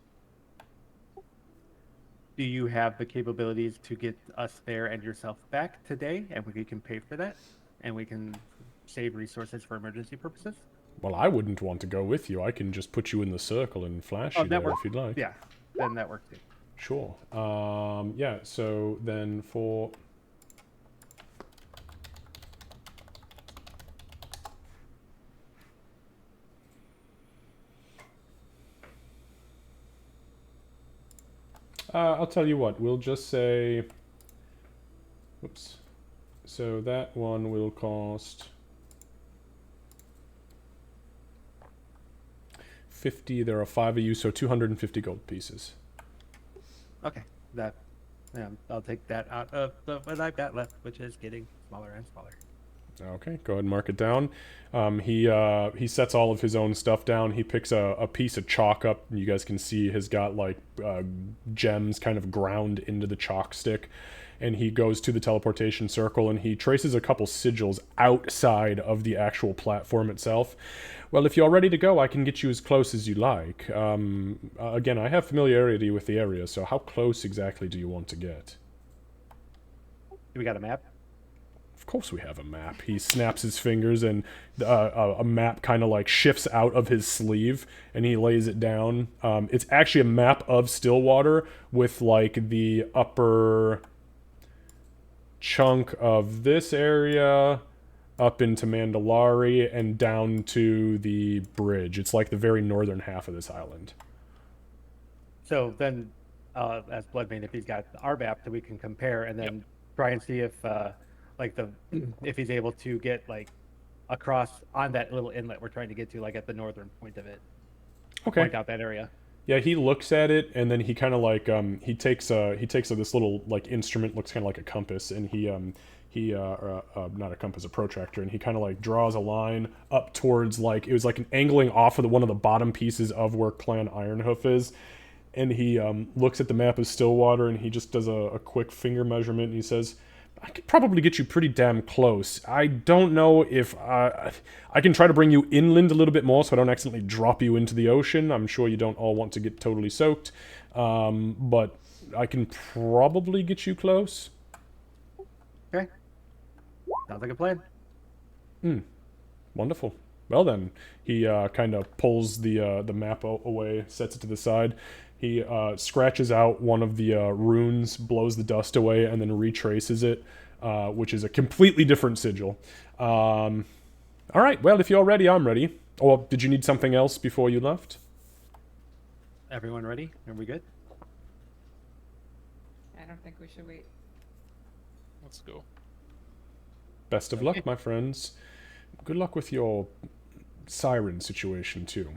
Do you have the capabilities to get us there and yourself back today, and we can pay for that, and we can save resources for emergency purposes? Well, I wouldn't want to go with you. I can just put you in the circle and flash you there if you'd like. Yeah, then that works too. Sure. Yeah, so then for... I'll tell you what, we'll just say... Whoops. So that one will cost... 50, there are 5 of you, so 250 gold pieces. Okay, that. Yeah, I'll take that out of what I've got left, which is getting smaller and smaller. Okay, go ahead and mark it down. He sets all of his own stuff down. He picks a piece of chalk up, and you guys can see has got like gems kind of ground into the chalk stick. And he goes to the teleportation circle, and he traces a couple sigils outside of the actual platform itself. Well, if you're ready to go, I can get you as close as you like. Again, I have familiarity with the area, so how close exactly do you want to get? Do we got a map? Of course we have a map. He snaps his fingers and a map kind of like shifts out of his sleeve and he lays it down. It's actually a map of Stillwater with like the upper chunk of this area up into Mandalari and down to the bridge. It's like the very northern half of this island. So then, as Bloodbane, if he's got our map that we can compare, and then try and see if, if he's able to get like across on that little inlet we're trying to get to, like at the northern point of it. Okay. Point out that area. Yeah, he looks at it and then he kind of like he takes this little like instrument, looks kind of like a compass, and he not a compass, a protractor, and he kind of like draws a line up towards like it was like an angling off of one of the bottom pieces of where Clan Ironhoof is. And he looks at the map of Stillwater and he just does a quick finger measurement and he says, I could probably get you pretty damn close. I don't know if I can try to bring you inland a little bit more so I don't accidentally drop you into the ocean. I'm sure you don't all want to get totally soaked. But I can probably get you close. Okay. Sounds like a plan. Wonderful. Well then, he kind of pulls the map away, sets it to the side. He scratches out one of the runes, blows the dust away, and then retraces it, which is a completely different sigil. All right, well, if you're ready, I'm ready. Or did you need something else before you left? Everyone ready? Are we good? I don't think we should wait. Let's go. Best of luck, my friends. Good luck with your siren situation, too.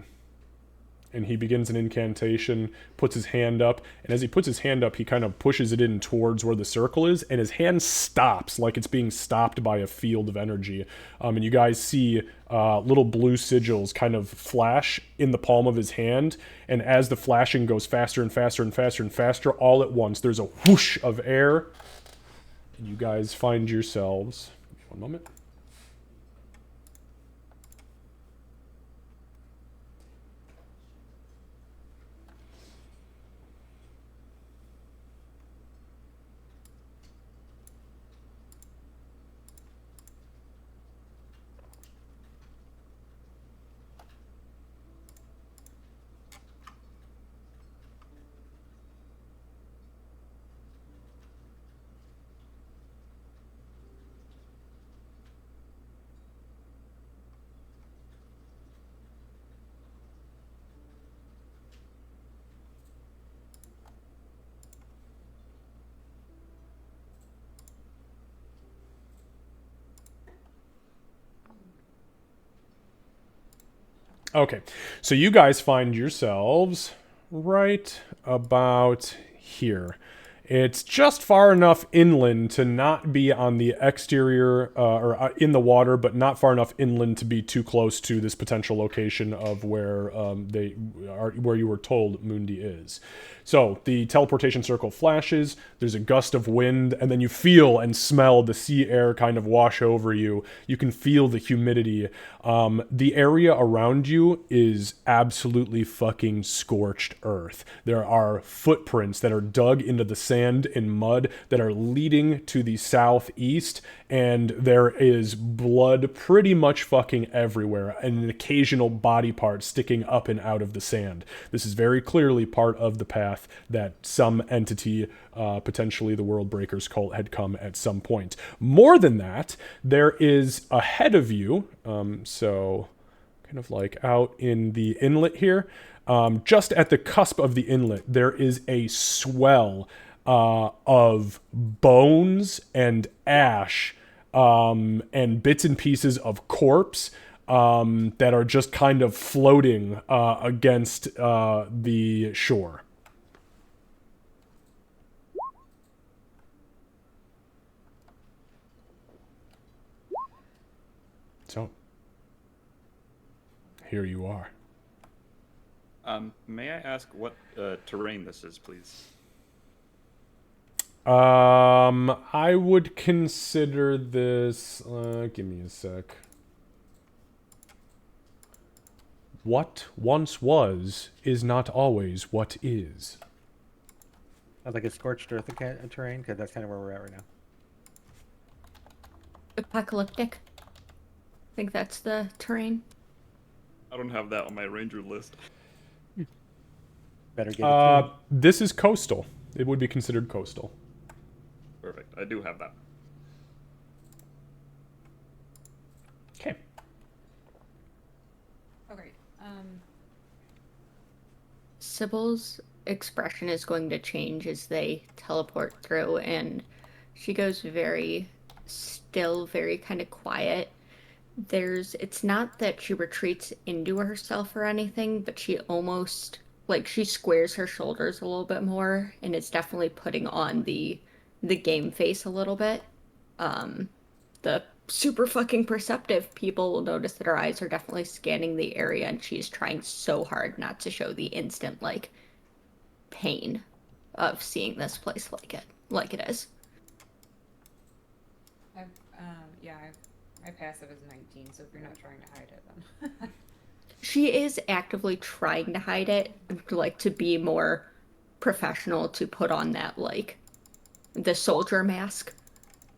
And he begins an incantation, puts his hand up, and as he puts his hand up, he kind of pushes it in towards where the circle is, and his hand stops like it's being stopped by a field of energy. And you guys see little blue sigils kind of flash in the palm of his hand, and as the flashing goes faster and faster and faster and faster, all at once, there's a whoosh of air, and you guys find yourselves... One moment. Okay, so you guys find yourselves right about here. It's just far enough inland to not be on the exterior or in the water, but not far enough inland to be too close to this potential location of where where you were told Mundi is. So the teleportation circle flashes, there's a gust of wind, and then you feel and smell the sea air kind of wash over you. You can feel the humidity. The area around you is absolutely fucking scorched earth. There are footprints that are dug into the sand and mud that are leading to the southeast, and there is blood pretty much fucking everywhere, and an occasional body part sticking up and out of the sand. This is very clearly part of the path that some entity, potentially the World Breakers cult, had come at some point. More than that, there is ahead of you, so kind of like out in the inlet here, just at the cusp of the inlet, there is a swell of bones and ash and bits and pieces of corpse that are just kind of floating against the shore. So, here you are. May I ask what terrain this is, please? I would consider this... give me a sec. What once was is not always what is. Sounds like a scorched earth terrain, because that's kind of where we're at right now. apocalyptic. I think that's the terrain. I don't have that on my ranger list. Better get it to him. This is coastal. It would be considered coastal. Perfect. I do have that. Okay. Okay. Sybil's expression is going to change as they teleport through, and she goes very still, very kind of quiet. It's not that she retreats into herself or anything, but she almost, like, she squares her shoulders a little bit more, and it's definitely putting on the game face a little bit. The super fucking perceptive people will notice that her eyes are definitely scanning the area, and she's trying so hard not to show the instant, like, pain of seeing this place like it is. My passive is 19, so if you're not trying to hide it, then. She is actively trying to hide it, like, to be more professional, to put on that, like, the soldier mask.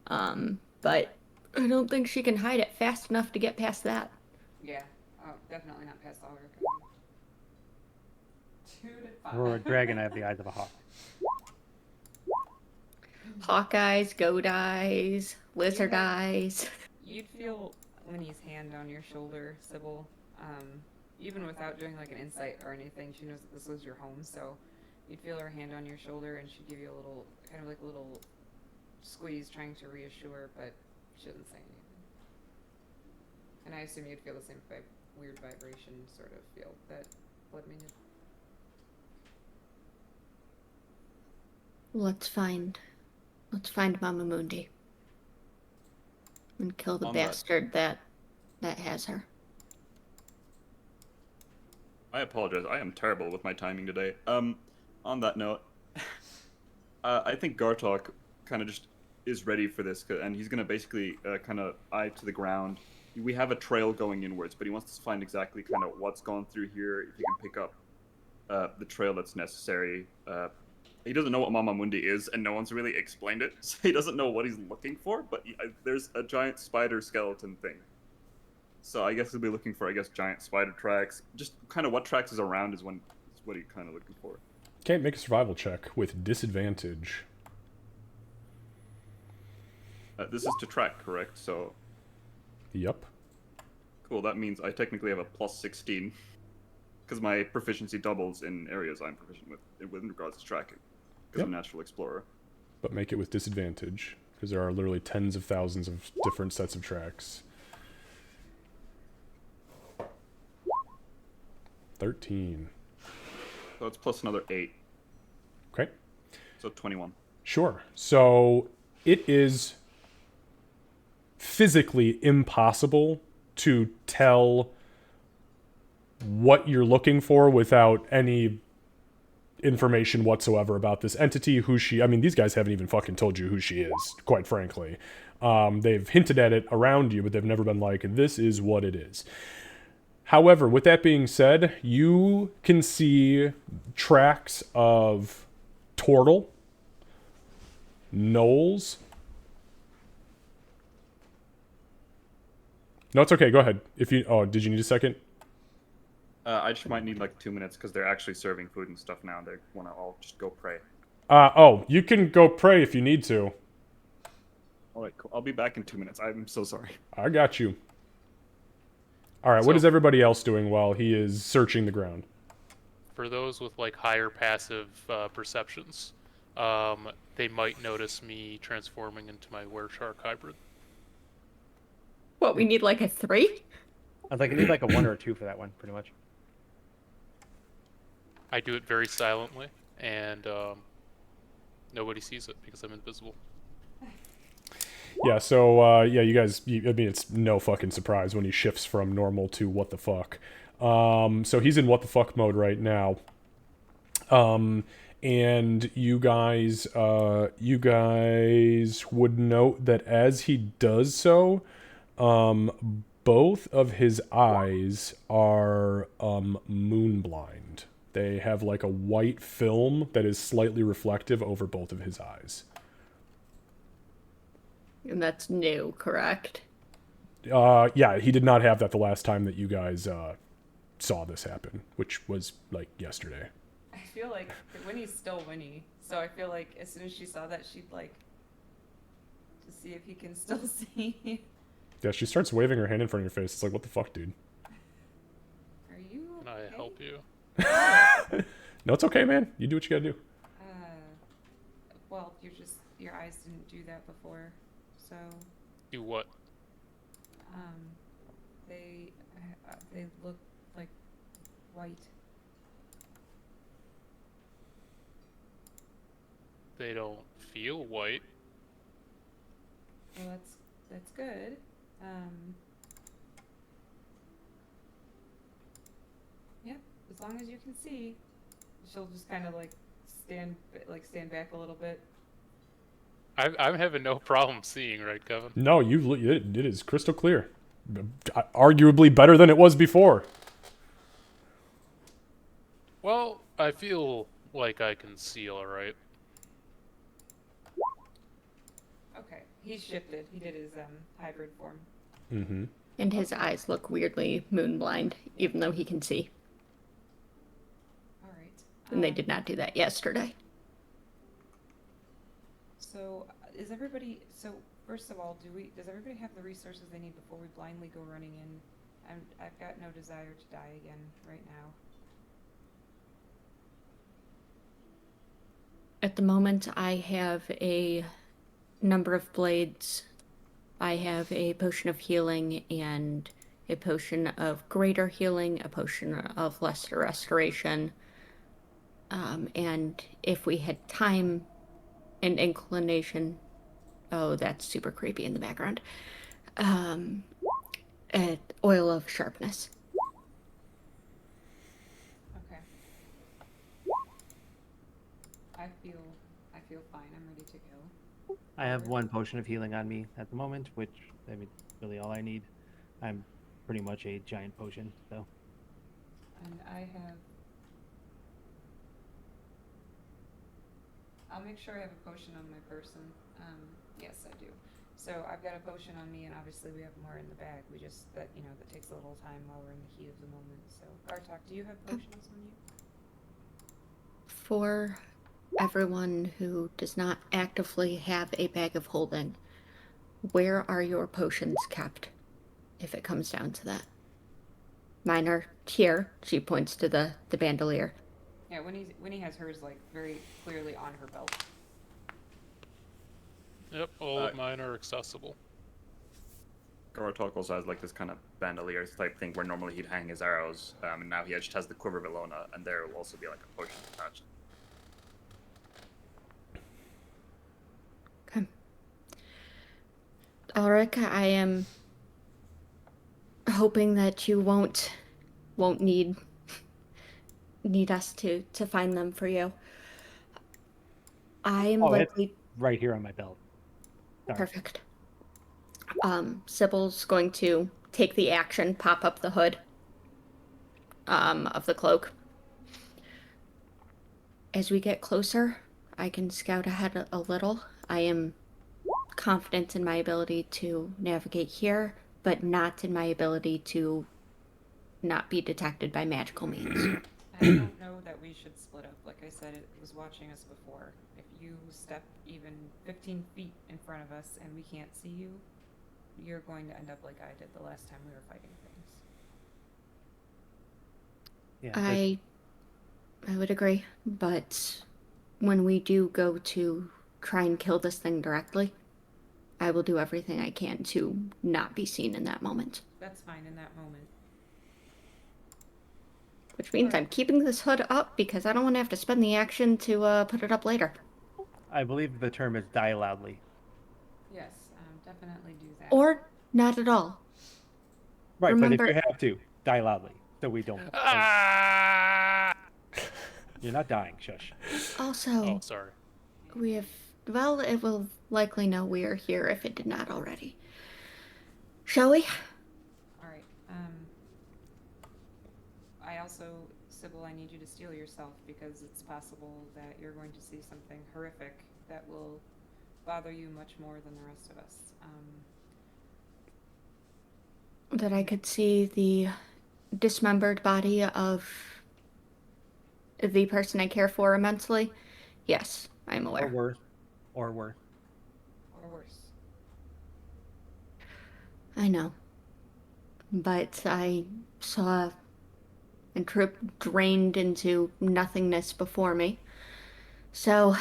But I don't think she can hide it fast enough to get past that. Yeah. Oh, definitely not past all her. 2 to 5. For a dragon, I have the eyes of a hawk. Hawk eyes, goat eyes, lizard eyes. You'd feel Wynni's hand on your shoulder, Sybil. Even without doing like an insight or anything, she knows that this was your home, so you'd feel her hand on your shoulder and she'd give you a little, kind of like a little squeeze trying to reassure, but she doesn't say anything. And I assume you'd feel the same weird vibration sort of feel that Blood Minion. Let's find Mama Mundi. And kill the On that. bastard that has her. I apologize. I am terrible with my timing today. On that note, I think Gartok kind of just is ready for this, and he's gonna basically kind of eye to the ground. We have a trail going inwards, but he wants to find exactly kind of what's gone through here. If he can pick up the trail that's necessary. He doesn't know what Mama Mundi is, and no one's really explained it, so he doesn't know what he's looking for. But there's a giant spider skeleton thing. So I guess he'll be looking for, giant spider tracks. Just kind of what tracks is around is what he's kind of looking for. Okay, make a survival check with disadvantage. This is to track, correct? So, Yep. cool. That means I technically have a plus 16. Because my proficiency doubles in areas I'm proficient with regards to tracking. Because I'm a natural explorer. But make it with disadvantage, because there are literally tens of thousands of different sets of tracks. 13. So it's plus another 8. Okay. So 21. Sure. So it is physically impossible to tell what you're looking for without any information whatsoever about this entity, I mean, these guys haven't even fucking told you who she is, quite frankly. They've hinted at it around you, but they've never been like, this is what it is. However, with that being said, you can see tracks of turtle, gnolls. No, it's okay. Go ahead. Did you need a second? I just might need like 2 minutes because they're actually serving food and stuff now. They want to all just go pray. You can go pray if you need to. All right, cool. I'll be back in 2 minutes. I'm so sorry. I got you. All right, what is everybody else doing while he is searching the ground? For those with like higher passive perceptions, they might notice me transforming into my wereshark hybrid. What, we need like a 3? I was like, I need like a 1 or a 2 for that one, pretty much. I do it very silently, and nobody sees it because I'm invisible. Yeah, so, you guys, I mean, it's no fucking surprise when he shifts from normal to what the fuck. So he's in what the fuck mode right now. And you guys would note that as he does so, both of his eyes are moon blind. They have like a white film that is slightly reflective over both of his eyes. And that's new, correct? Yeah, he did not have that the last time that you guys saw this happen, which was like yesterday. I feel like Winnie's still Winnie, so I feel like as soon as she saw that, she'd like to see if he can still see. Yeah, she starts waving her hand in front of your face. It's like, what the fuck, dude? Are you? Can I okay? help you? No, it's okay, man. You do what you gotta do. Well, your eyes didn't do that before, so Do what? they look like white. They don't feel white. Well, that's good. Yeah, as long as you can see, she'll just kind of like stand back a little bit. I'm having no problem seeing, right, Kevin? No, it is crystal clear. Arguably better than it was before. Well, I feel like I can see all right. Okay, he's shifted. He did his hybrid form. Mm-hmm. And his eyes look weirdly moonblind, even though he can see. All right. And they did not do that yesterday. So is everybody? So first of all, does everybody have the resources they need before we blindly go running in? I've got no desire to die again right now. At the moment, I have a number of blades. I have a potion of healing and a potion of greater healing, a potion of lesser restoration. And if we had time and inclination, oh, that's super creepy in the background. Oil of sharpness. Okay. I feel fine. I'm ready to go. I have one potion of healing on me at the moment, which I mean, really all I need. I'm pretty much a giant potion, so. And I have. I'll make sure I have a potion on my person. Yes, I do. So I've got a potion on me, and obviously we have more in the bag. We just that takes a little time while we're in the heat of the moment. So Gartok, do you have potions on you? For everyone who does not actively have a bag of holding, where are your potions kept, if it comes down to that? Mine are here. She points to the bandolier. Yeah, Winnie has hers like very clearly on her belt. Yep, all of mine are accessible. Garatok also has like this kind of bandolier type thing where normally he'd hang his arrows, and now he just has the quiver Bellona, and there will also be like a potion attached. Okay. Ulrich, I am hoping that you won't need us to find them for you. I am likely right here on my belt. Sorry. Perfect. Sybil's going to take the action, pop up the hood of the cloak. As we get closer, I can scout ahead a little. I am confident in my ability to navigate here, but not in my ability to not be detected by magical means. I don't know that we should split up. Like I said, it was watching us before. If you step even 15 feet in front of us and we can't see you, you're going to end up like I did the last time we were fighting things. Yeah, I would agree, but when we do go to try and kill this thing directly, I will do everything I can to not be seen in that moment. That's fine in that moment. Which means I'm keeping this hood up because I don't want to have to spend the action to put it up later. I believe the term is die loudly. Yes, definitely do that. Or not at all. Right, Remember- but if you have to, die loudly, so we don't. Ah! You're not dying, shush. Also, Oh, sorry. we have... Well, it will likely know we are here if it did not already. Shall we? All right. I also, Sybil, I need you to steel yourself because it's possible that you're going to see something horrific that will bother you much more than the rest of us. That I could see the dismembered body of the person I care for immensely? Yes, I'm Or aware. worse. Or worse. Or worse. I know. But I saw a troop drained into nothingness before me. So,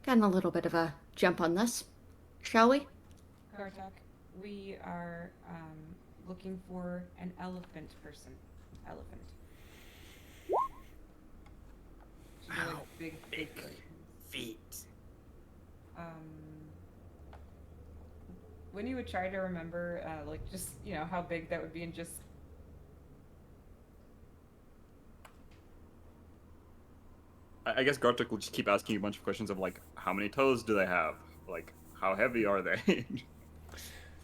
gotten a little bit of a jump on this. Shall we? Kartak, we are looking for an elephant person. Elephant. Should be How like big big like, feet? When you would try to remember, like just how big that would be, and just I guess Gartic will just keep asking you a bunch of questions of like, how many toes do they have? Like, how heavy are they?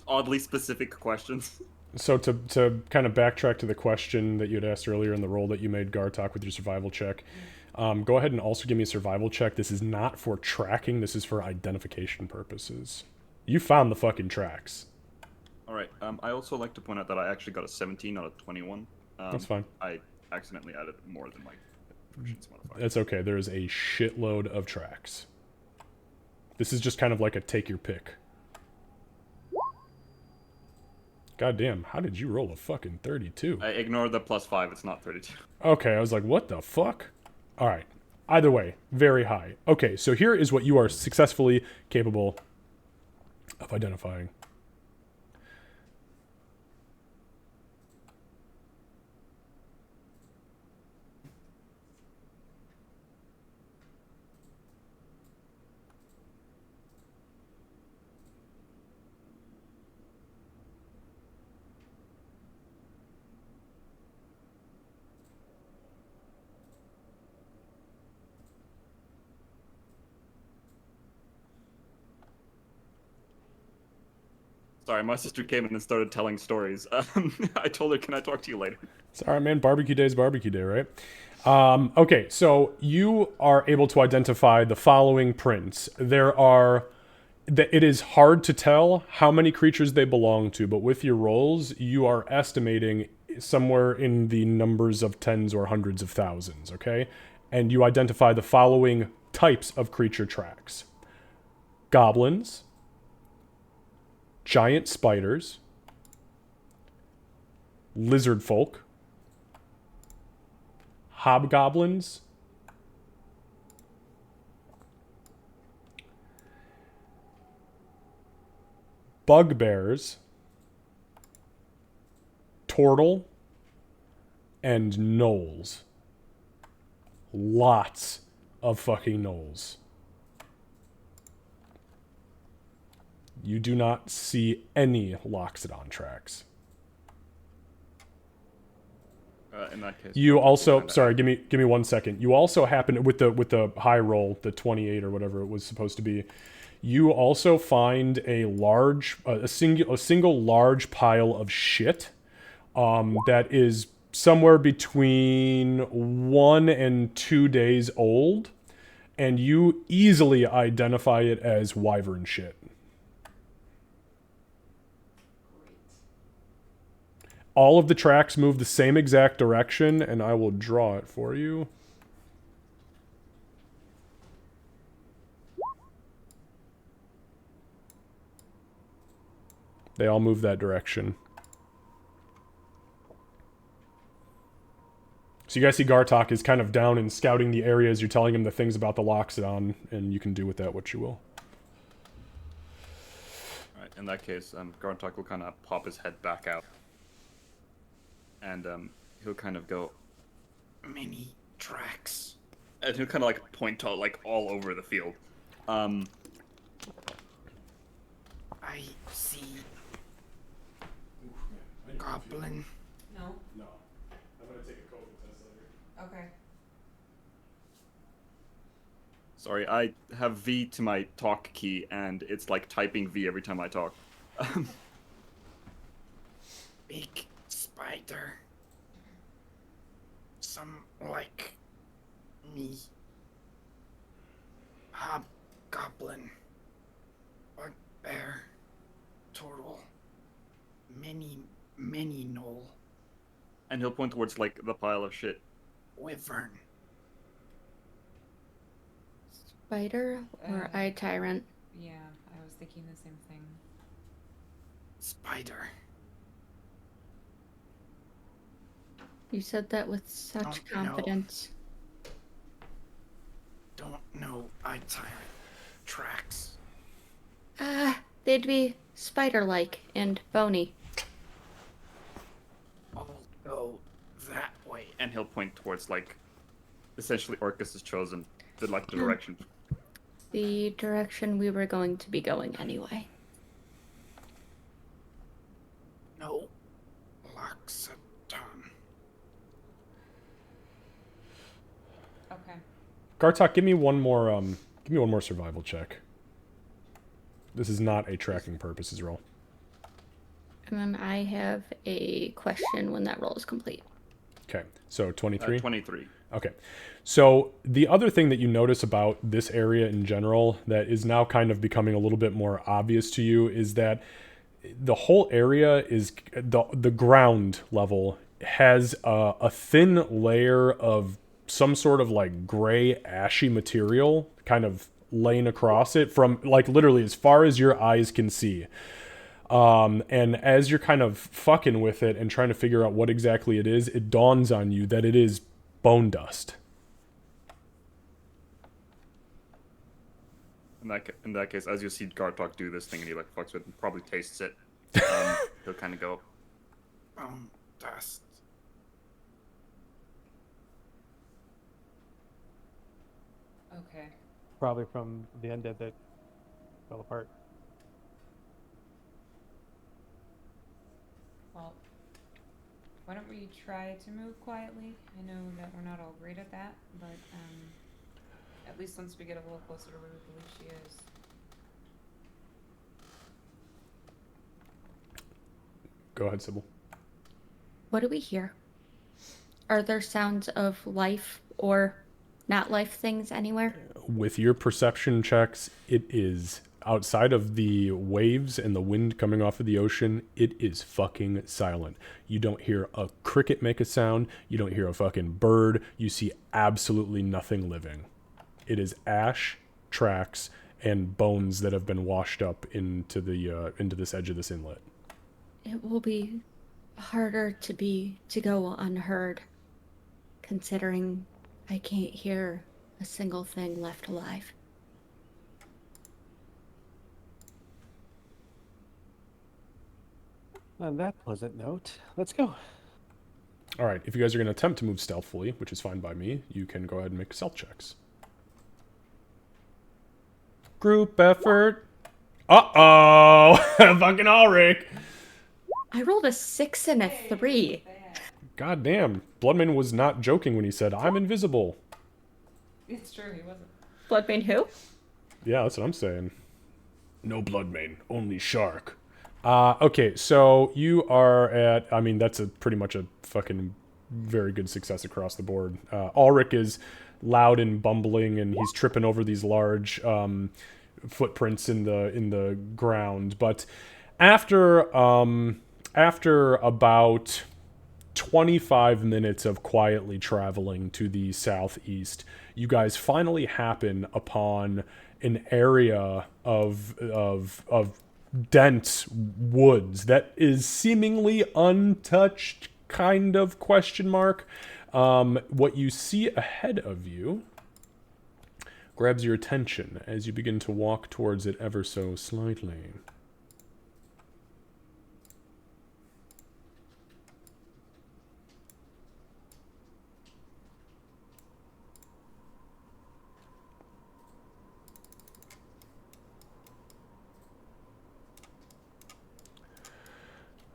Oddly specific questions. So to kind of backtrack to the question that you had asked earlier in the roll that you made, Gartok, with your survival check, go ahead and also give me a survival check. This is not for tracking. This is for identification purposes. You found the fucking tracks. All right. I also like to point out that I actually got a 17 out of 21. That's fine. I accidentally added more than my proficiency modifier. It's okay. There is a shitload of tracks. This is just kind of like a take your pick. God damn, how did you roll a fucking 32? I ignored the +5. It's not 32. Okay, I was like, what the fuck? All right. Either way, very high. Okay, so here is what you are successfully capable of identifying. Sorry, my sister came in and started telling stories. I told her, can I talk to you later? Sorry, man. Barbecue day is barbecue day, right? Okay, so you are able to identify the following prints. It is hard to tell how many creatures they belong to, but with your rolls, you are estimating somewhere in the numbers of tens or hundreds of thousands, okay? And you identify the following types of creature tracks. Goblins, giant spiders, lizard folk, hobgoblins, bugbears, turtle, and gnolls. Lots of fucking gnolls. You do not see any Loxodon tracks. In that case, You also, sorry, give me 1 second. You also happen with the high roll, the 28 or whatever it was supposed to be. You also find a single large pile of shit that is somewhere between 1 and 2 days old, and you easily identify it as wyvern shit. All of the tracks move the same exact direction, and I will draw it for you. They all move that direction. So you guys see Gartok is kind of down and scouting the areas. You're telling him the things about the Loxodon, and you can do with that what you will. Alright, in that case, Gartok will kind of pop his head back out. And he'll kind of go, Many tracks. and he'll kind of like point to like all over the field. I see. Goblin. no. No. I'm going to take a COVID test later. Okay. Sorry, I have V to my talk key, and it's like typing V every time I talk. Big spider. Some like me. Hobgoblin. many knoll. And he'll point towards like the pile of shit. Wyvern. Spider or eye tyrant? Yeah, I was thinking the same thing. Spider. You said that with such Don't know. confidence. Don't know eye tyrant. Tracks. They'd be spider-like and bony. I'll go that way. And he'll point towards like essentially Orcus has chosen the direction. The direction we were going to be going anyway. No. Loxodon. Okay. Gartok, give me one more survival check. This is not a tracking purposes roll. And then I have a question when that roll is complete. Okay, so 23? 23. Okay. So the other thing that you notice about this area in general that is now kind of becoming a little bit more obvious to you is that the whole area is the ground level has a thin layer of some sort of like gray ashy material kind of laying across it from like literally as far as your eyes can see. And as you're kind of fucking with it and trying to figure out what exactly it is, it dawns on you that it is bone dust. In that case, as you see Gartok do this thing and he like fucks with it and probably tastes it, he'll kind of go, Bone dust. Okay. Probably from the undead that fell apart. Well, why don't we try to move quietly? I know that we're not all great at that, but at least once we get a little closer to where we believe she is. Go ahead, Sybil. What do we hear? Are there sounds of life or not life things anywhere? With your perception checks, it is outside of the waves and the wind coming off of the ocean, it is fucking silent. You don't hear a cricket make a sound. You don't hear a fucking bird. You see absolutely nothing living. It is ash, tracks, and bones that have been washed up into this edge of this inlet. It will be harder to go unheard, considering I can't hear a single thing left alive. On that pleasant note, let's go. All right, if you guys are going to attempt to move stealthily, which is fine by me, you can go ahead and make stealth checks. Group effort. Uh-oh! Fucking Ulrich! I rolled a 6 and a 3. God damn. Bloodman was not joking when he said, I'm invisible. It's true, he wasn't. Bloodbane who? Yeah, that's what I'm saying. No Bloodmane, only Shark. Okay, so you are at, I mean, that's pretty much a fucking very good success across the board. Ulrich is loud and bumbling, and he's tripping over these large footprints in the ground. But after about 25 minutes of quietly traveling to the southeast, you guys finally happen upon an area of dense woods that is seemingly untouched, kind of question mark. What you see ahead of you grabs your attention as you begin to walk towards it ever so slightly.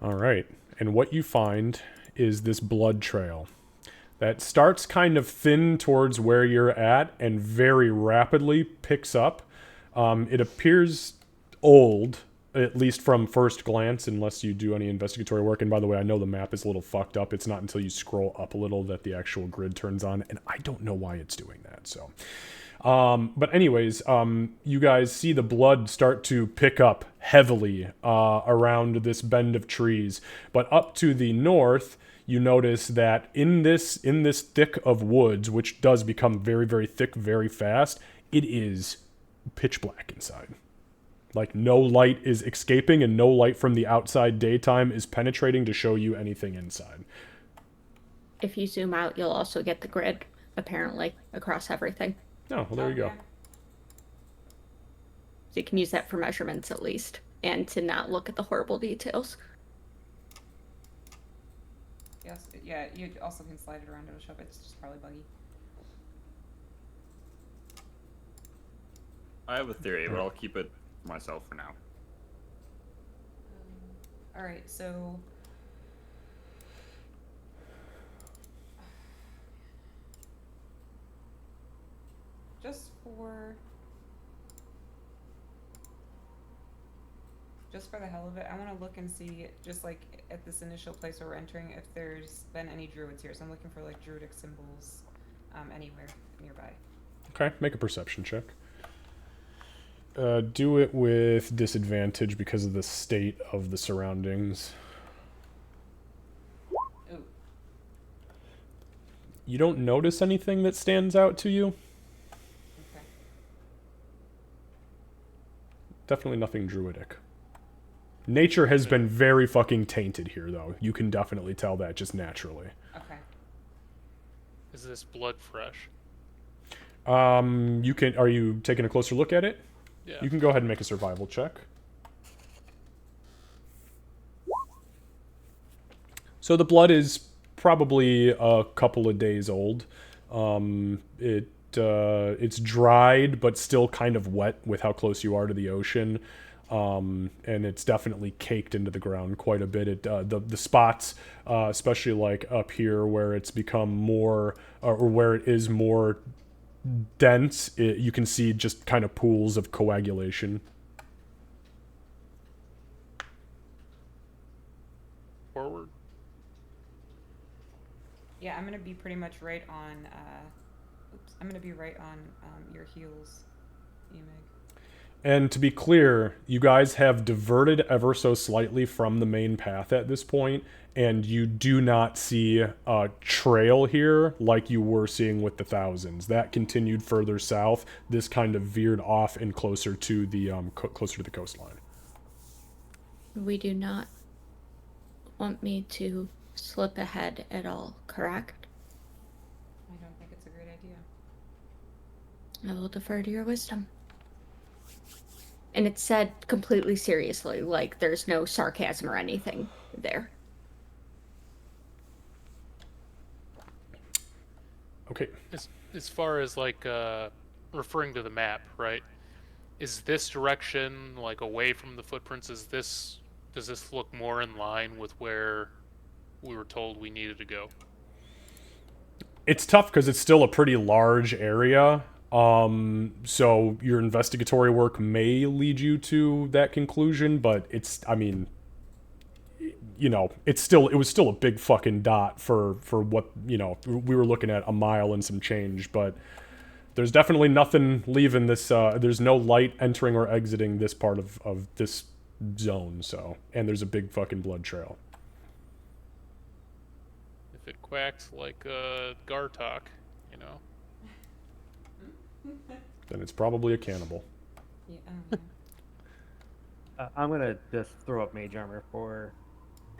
All right, and what you find is this blood trail that starts kind of thin towards where you're at and very rapidly picks up. It appears old, at least from first glance, unless you do any investigatory work. And by the way, I know the map is a little fucked up. It's not until you scroll up a little that the actual grid turns on, and I don't know why it's doing that. So But anyways, you guys see the blood start to pick up heavily around this bend of trees. But up to the north, you notice that in this thick of woods, which does become very, very thick very fast, it is pitch black inside. Like, no light is escaping and no light from the outside daytime is penetrating to show you anything inside. If you zoom out, you'll also get the grid, apparently, across everything. Oh, well, there you go. Okay. So you can use that for measurements at least, and to not look at the horrible details. Yes, yeah, you also can slide it around to show, it's just probably buggy. I have a theory, but I'll keep it for myself for now. Alright, so... Just for the hell of it, I want to look and see, just like at this initial place where we're entering, if there's been any druids here. So I'm looking for like druidic symbols anywhere nearby. Okay, make a perception check. Do it with disadvantage because of the state of the surroundings. Ooh. You don't notice anything that stands out to you? Okay. Definitely nothing druidic. Nature has been very fucking tainted here, though. You can definitely tell that just naturally. Okay. Is this blood fresh? You can. Are you taking a closer look at it? Yeah. You can go ahead and make a survival check. So the blood is probably a couple of days old. It's dried, but still kind of wet with how close you are to the ocean. And it's definitely caked into the ground quite a bit. The spots, especially like up here where it's become more, or where it is more dense, you can see just kind of pools of coagulation. Forward. Yeah, I'm gonna be pretty much right on. I'm gonna be right on your heels, Emig. And to be clear, you guys have diverted ever so slightly from the main path at this point, and you do not see a trail here like you were seeing with the Thousands. That continued further south. This kind of veered off and closer to the coastline. We do not want me to slip ahead at all, correct? I don't think it's a great idea. I will defer to your wisdom. And it's said completely seriously, like there's no sarcasm or anything there. Okay. As far as like referring to the map, right? Is this direction like away from the footprints? Does this look more in line with where we were told we needed to go? It's tough because it's still a pretty large area. So your investigatory work may lead you to that conclusion, but it's, I mean, you know, it was still a big fucking dot for what, you know, we were looking at a mile and some change, but there's definitely nothing leaving this, there's no light entering or exiting this part of this zone, so, and there's a big fucking blood trail. If it quacks like Gartok, you know. Then it's probably a cannibal. Yeah. Oh, yeah. I'm gonna just throw up mage armor for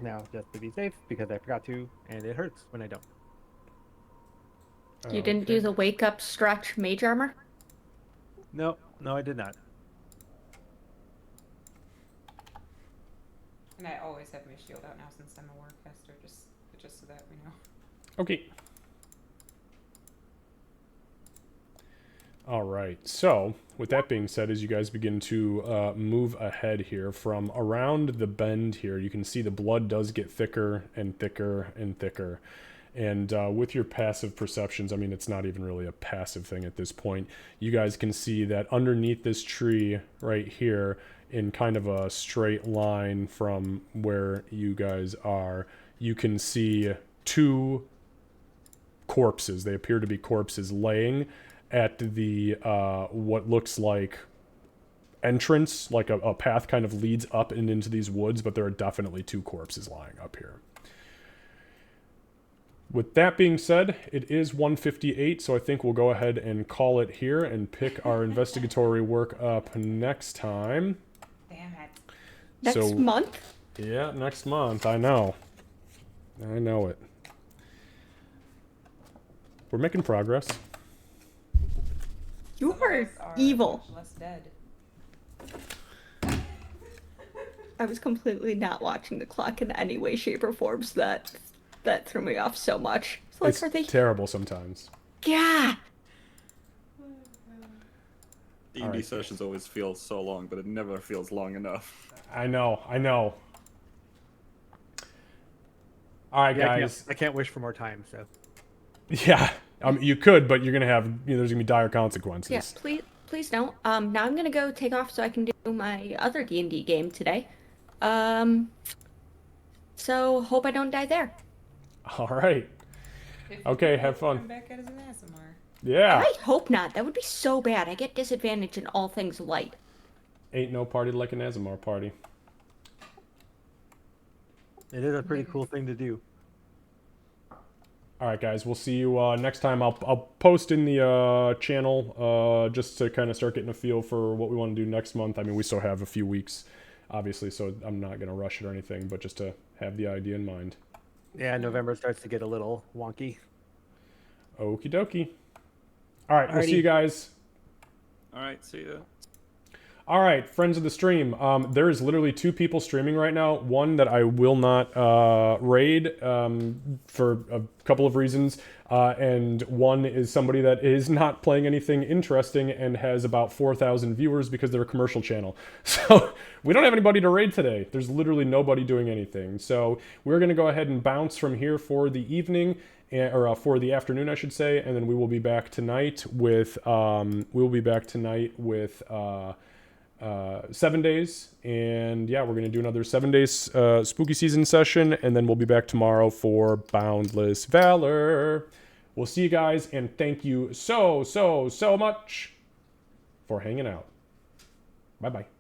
now, just to be safe, because I forgot to, and it hurts when I don't. You didn't do the wake up stretch mage armor? No, I did not. And I always have my shield out now since I'm a warcaster, just so that we know. Okay. All right. So, with that being said, as you guys begin to move ahead here from around the bend here, you can see the blood does get thicker and thicker and thicker. And with your passive perceptions, I mean, it's not even really a passive thing at this point. You guys can see that underneath this tree right here, in kind of a straight line from where you guys are, you can see two corpses. They appear to be corpses laying. at the what looks like entrance, like a path kind of leads up and into these woods, but there are definitely 2 corpses lying up here. With that being said, it is 1:58, so I think we'll go ahead and call it here and pick our investigatory work up next time. Damn it. Next month? Yeah, next month. I know. I know it. We're making progress. You Some of are us are evil. much less dead. I was completely not watching the clock in any way, shape, or form, so that threw me off so much. So, like, It's are they? terrible sometimes. Yeah. D&D Alright. sessions always feel so long, but it never feels long enough. I know. All right, Yeah, guys. I can't wish for more time. So Yeah, you could, but you're gonna have, there's gonna be dire consequences. Yeah. Please don't. Now I'm gonna go take off so I can do my other D&D game today. So hope I don't die there. All right. If you Okay, do, have fun. Come back as an ASMR. Yeah. I hope not. That would be so bad. I get disadvantage in all things light. Ain't no party like an Azamar party. it is a pretty cool thing to do. All right, guys. We'll see you next time. I'll post in the channel just to kind of start getting a feel for what we want to do next month. I mean, we still have a few weeks, obviously, so I'm not gonna rush it or anything, but just to have the idea in mind. Yeah, November starts to get a little wonky. Okie dokie. All right, we'll see Alrighty. you guys. Alright, see ya. All right, friends of the stream. There is literally 2 people streaming right now. One that I will not raid for a couple of reasons, and one is somebody that is not playing anything interesting and has about 4,000 viewers because they're a commercial channel. So we don't have anybody to raid today. There's literally nobody doing anything. So we're gonna go ahead and bounce from here for the evening. Or for the afternoon, I should say, and then we will be back tonight with 7 days, and yeah, we're gonna do another 7 days spooky season session, and then we'll be back tomorrow for Boundless Valor. We'll see you guys, and thank you so much for hanging out. Bye bye.